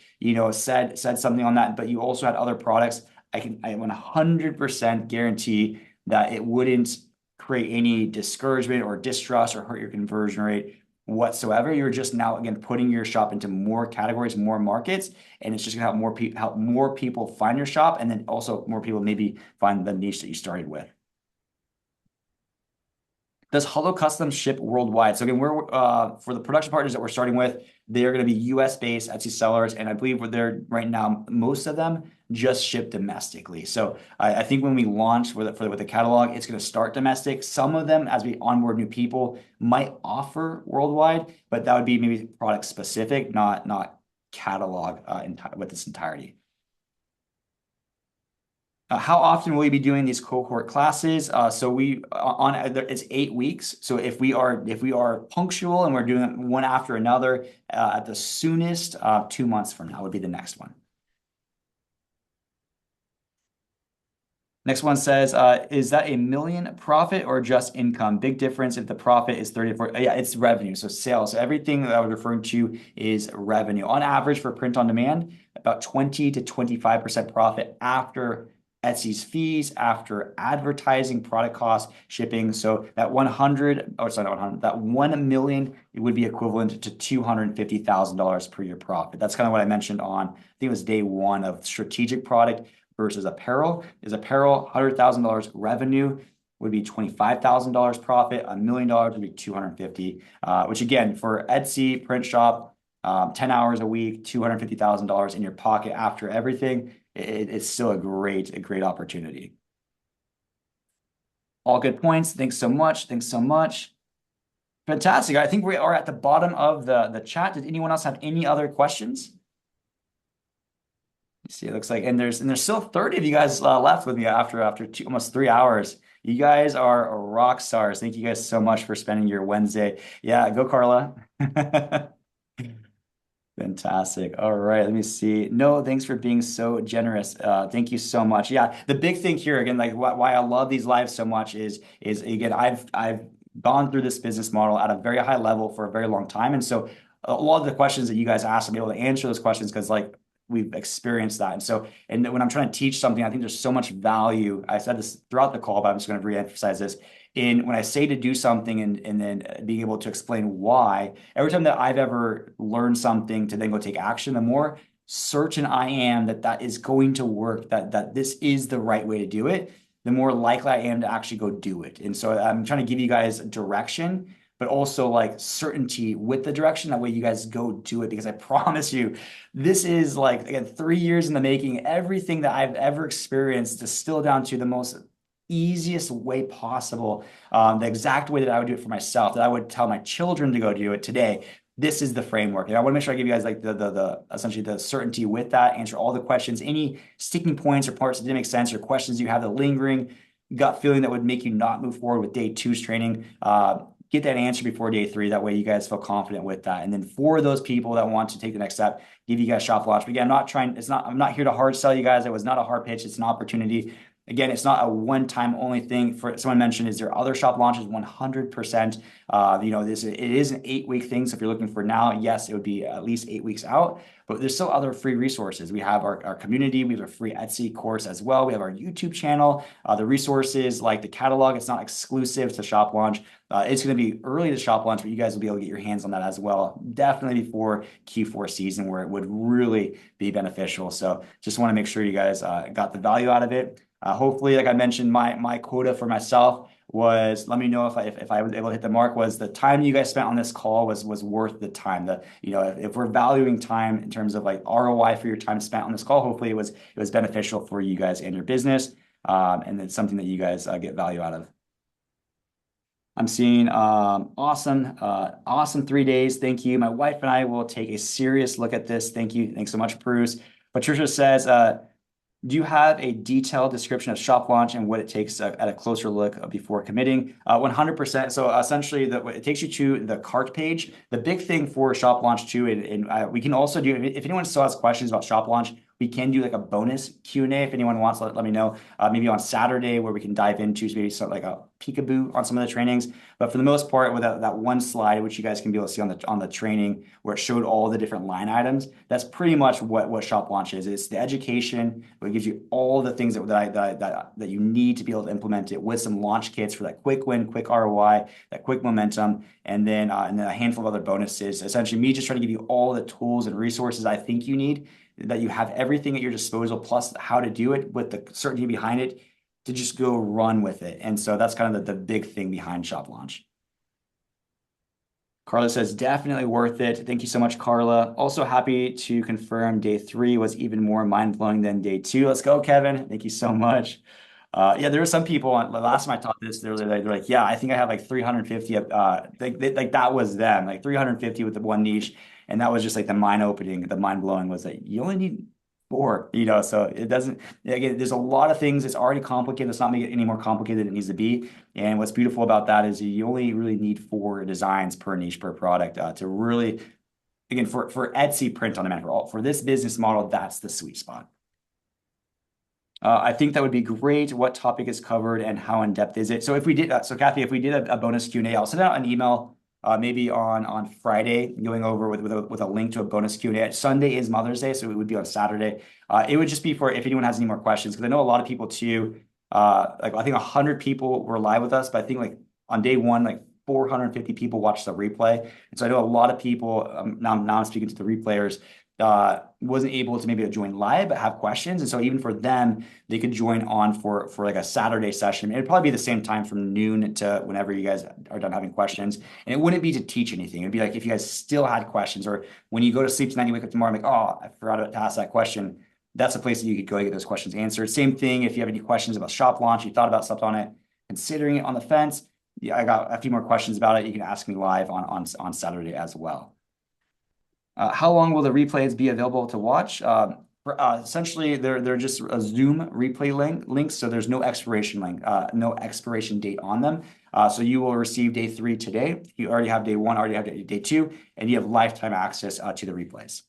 said something on that, but you also had other products, I 100% guarantee that it wouldn't create any discouragement or distrust or hurt your conversion rate whatsoever. You're just now, again, putting your shop into more categories, more markets, and it's just gonna help more people find your shop, and then also more people maybe find the niche that you started with. Does Holo Custom ship worldwide? So again, we're for the production partners that we're starting with, they are going to be US-based Etsy sellers, and I believe they're right now, most of them just ship domestically. So I think when we launch with the catalog, it's going to start domestic. Some of them, as we onboard new people, might offer worldwide, but that would be maybe product specific, not catalog with its entirety. How often will we be doing these cohort classes? So it's 8 weeks. So if we are punctual and we're doing it one after another, at the soonest, 2 months from now would be the next one. Next one says, is that a million profit or just income? Big difference if the profit is 34. Yeah, it's revenue. So sales. So everything that I was referring to is revenue. On average for print on demand, about 20 to 25% profit after Etsy's fees, after advertising, product costs, shipping. So that 100, or sorry, not 100, that 1 million, it would be equivalent to $250,000 per year profit. That's kind of what I mentioned on, I think it was day 1 of strategic product versus apparel. Is apparel $100,000 revenue would be $25,000 profit. $1 million would be 250, which again, for Etsy print shop, 10 hours a week, $250,000 in your pocket after everything. It's still a great opportunity. All good points. Thanks so much. Fantastic. I think we are at the bottom of the chat. Did anyone else have any other questions? You see, it looks like, and there's still 30 of you guys left with me after almost 3 hours. You guys are rock stars. Thank you guys so much for spending your Wednesday. Yeah, go Carla. Fantastic. All right, let me see. No, thanks for being so generous. Thank you so much. Yeah, the big thing here again, like why I love these lives so much is again, I've gone through this business model at a very high level for a very long time, and so a lot of the questions that you guys ask, I'm able to answer those questions because like we've experienced that. And so, and when I'm trying to teach something, I think there's so much value. I said this throughout the call, but I'm just going to reemphasize this. In when I say to do something and then being able to explain why, every time that I've ever learned something to then go take action, the more certain I am that that is going to work, that this is the right way to do it, the more likely I am to actually go do it. And so I'm trying to give you guys direction, but also like certainty with the direction. That way you guys go do it, because I promise you, this is like, again, 3 years in the making. Everything that I've ever experienced distilled down to the most easiest way possible, the exact way that I would do it for myself, that I would tell my children to go do it today. This is the framework. And I want to make sure I give you guys like the essentially the certainty with that, answer all the questions, any sticking points or parts that didn't make sense or questions you have, the lingering gut feeling that would make you not move forward with day two's training. Get that answer before day three. That way you guys feel confident with that. And then for those people that want to take the next step, give you guys shop launch. But again, I'm not here to hard sell you guys. It was not a hard pitch. It's an opportunity. Again, it's not a one-time only thing. For someone mentioned, is there other shop launches? 100%. It is an 8-week thing. So if you're looking for now, yes, it would be at least 8 weeks out. But there's still other free resources. We have our community. We have a free Etsy course as well. We have our YouTube channel. The resources like the catalog, it's not exclusive to shop launch. It's going to be early to shop launch, but you guys will be able to get your hands on that as well. Definitely before Q4 season, where it would really be beneficial. So just want to make sure you guys got the value out of it. Hopefully, like I mentioned, my quota for myself was, let me know if I was able to hit the mark, was the time you guys spent on this call was worth the time. If we're valuing time in terms of like ROI for your time spent on this call, hopefully it was beneficial for you guys and your business, and it's something that you guys get value out of. I'm seeing awesome 3 days. Thank you. My wife and I will take a serious look at this. Thank you. Thanks so much, Bruce. Patricia says, do you have a detailed description of shop launch and what it takes at a closer look before committing? 100%. So essentially, it takes you to the cart page. The big thing for shop launch too, and we can also do, if anyone still has questions about shop launch, we can do like a bonus Q&A if anyone wants. Let me know. Maybe on Saturday, where we can dive into maybe something like a peekaboo on some of the trainings. But for the most part, with that one slide, which you guys can be able to see on the training, where it showed all the different line items, that's pretty much what shop launch is. It's the education, where it gives you all the things that you need to be able to implement it, with some launch kits for that quick win, quick ROI, that quick momentum, and then a handful of other bonuses. Essentially, me just trying to give you all the tools and resources I think you need, that you have everything at your disposal, plus how to do it with the certainty behind it, to just go run with it. And so that's kind of the big thing behind shop launch. Carla says, definitely worth it. Thank you so much, Carla. Also happy to confirm day 3 was even more mind-blowing than day 2. Let's go, Kevin. Thank you so much. Yeah, there were some people, the last time I taught this, they're like, yeah, I think I have like 350. Like that was them, like 350 with the one niche. And that was just like the mind-opening, the mind-blowing was that you only need 4, so it doesn't, again, there's a lot of things. It's already complicated. Let's not make it any more complicated than it needs to be. And what's beautiful about that is you only really need 4 designs per niche, per product, to really, again, for Etsy print on demand, for this business model, that's the sweet spot. I think that would be great. What topic is covered and how in depth is it? So if we did, Kathy, if we did a bonus Q&A, I'll send out an email maybe on Friday, going over with a link to a bonus Q&A. Sunday is Mother's Day, so it would be on Saturday. It would just be for if anyone has any more questions, because I know a lot of people too. Like I think 100 people were live with us, but I think like on day 1, like 450 people watched the replay. And so I know a lot of people, now I'm speaking to the replayers, wasn't able to maybe join live but have questions, and so even for them, they could join on for like a Saturday session. It'd probably be the same time from noon to whenever you guys are done having questions, and it wouldn't be to teach anything. It'd be like if you guys still had questions, or when you go to sleep tonight, you wake up tomorrow, I'm like, oh, I forgot to ask that question. That's a place that you could go to get those questions answered. Same thing if you have any questions about shop launch, you thought about stuff on it, considering it on the fence. Yeah, I got a few more questions about it. You can ask me live on Saturday as well. How long will the replays be available to watch? For Essentially, they're just a Zoom replay links, so there's no expiration link, no expiration date on them. So you will receive day 3 today. You already have day 1, already have day 2, and you have lifetime access to the replays.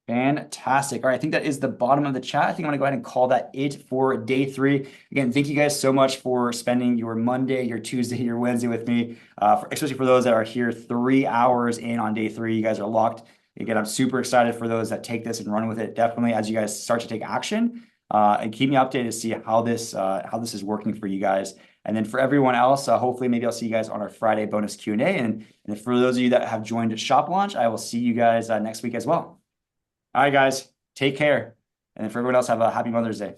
Fantastic. All right, I think that is the bottom of the chat. I think I'm gonna go ahead and call that it for day 3. Again, thank you guys so much for spending your Monday, your Tuesday, your Wednesday with me. Especially for those that are here 3 hours in on day 3, you guys are locked. Again, I'm super excited for those that take this and run with it. Definitely, as you guys start to take action, and keep me updated to see how this is working for you guys. And then for everyone else, hopefully maybe I'll see you guys on our Friday bonus Q&A. And for those of you that have joined Shop Launch, I will see you guys next week as well. All right, guys, take care. And for everyone else, have a happy Mother's Day.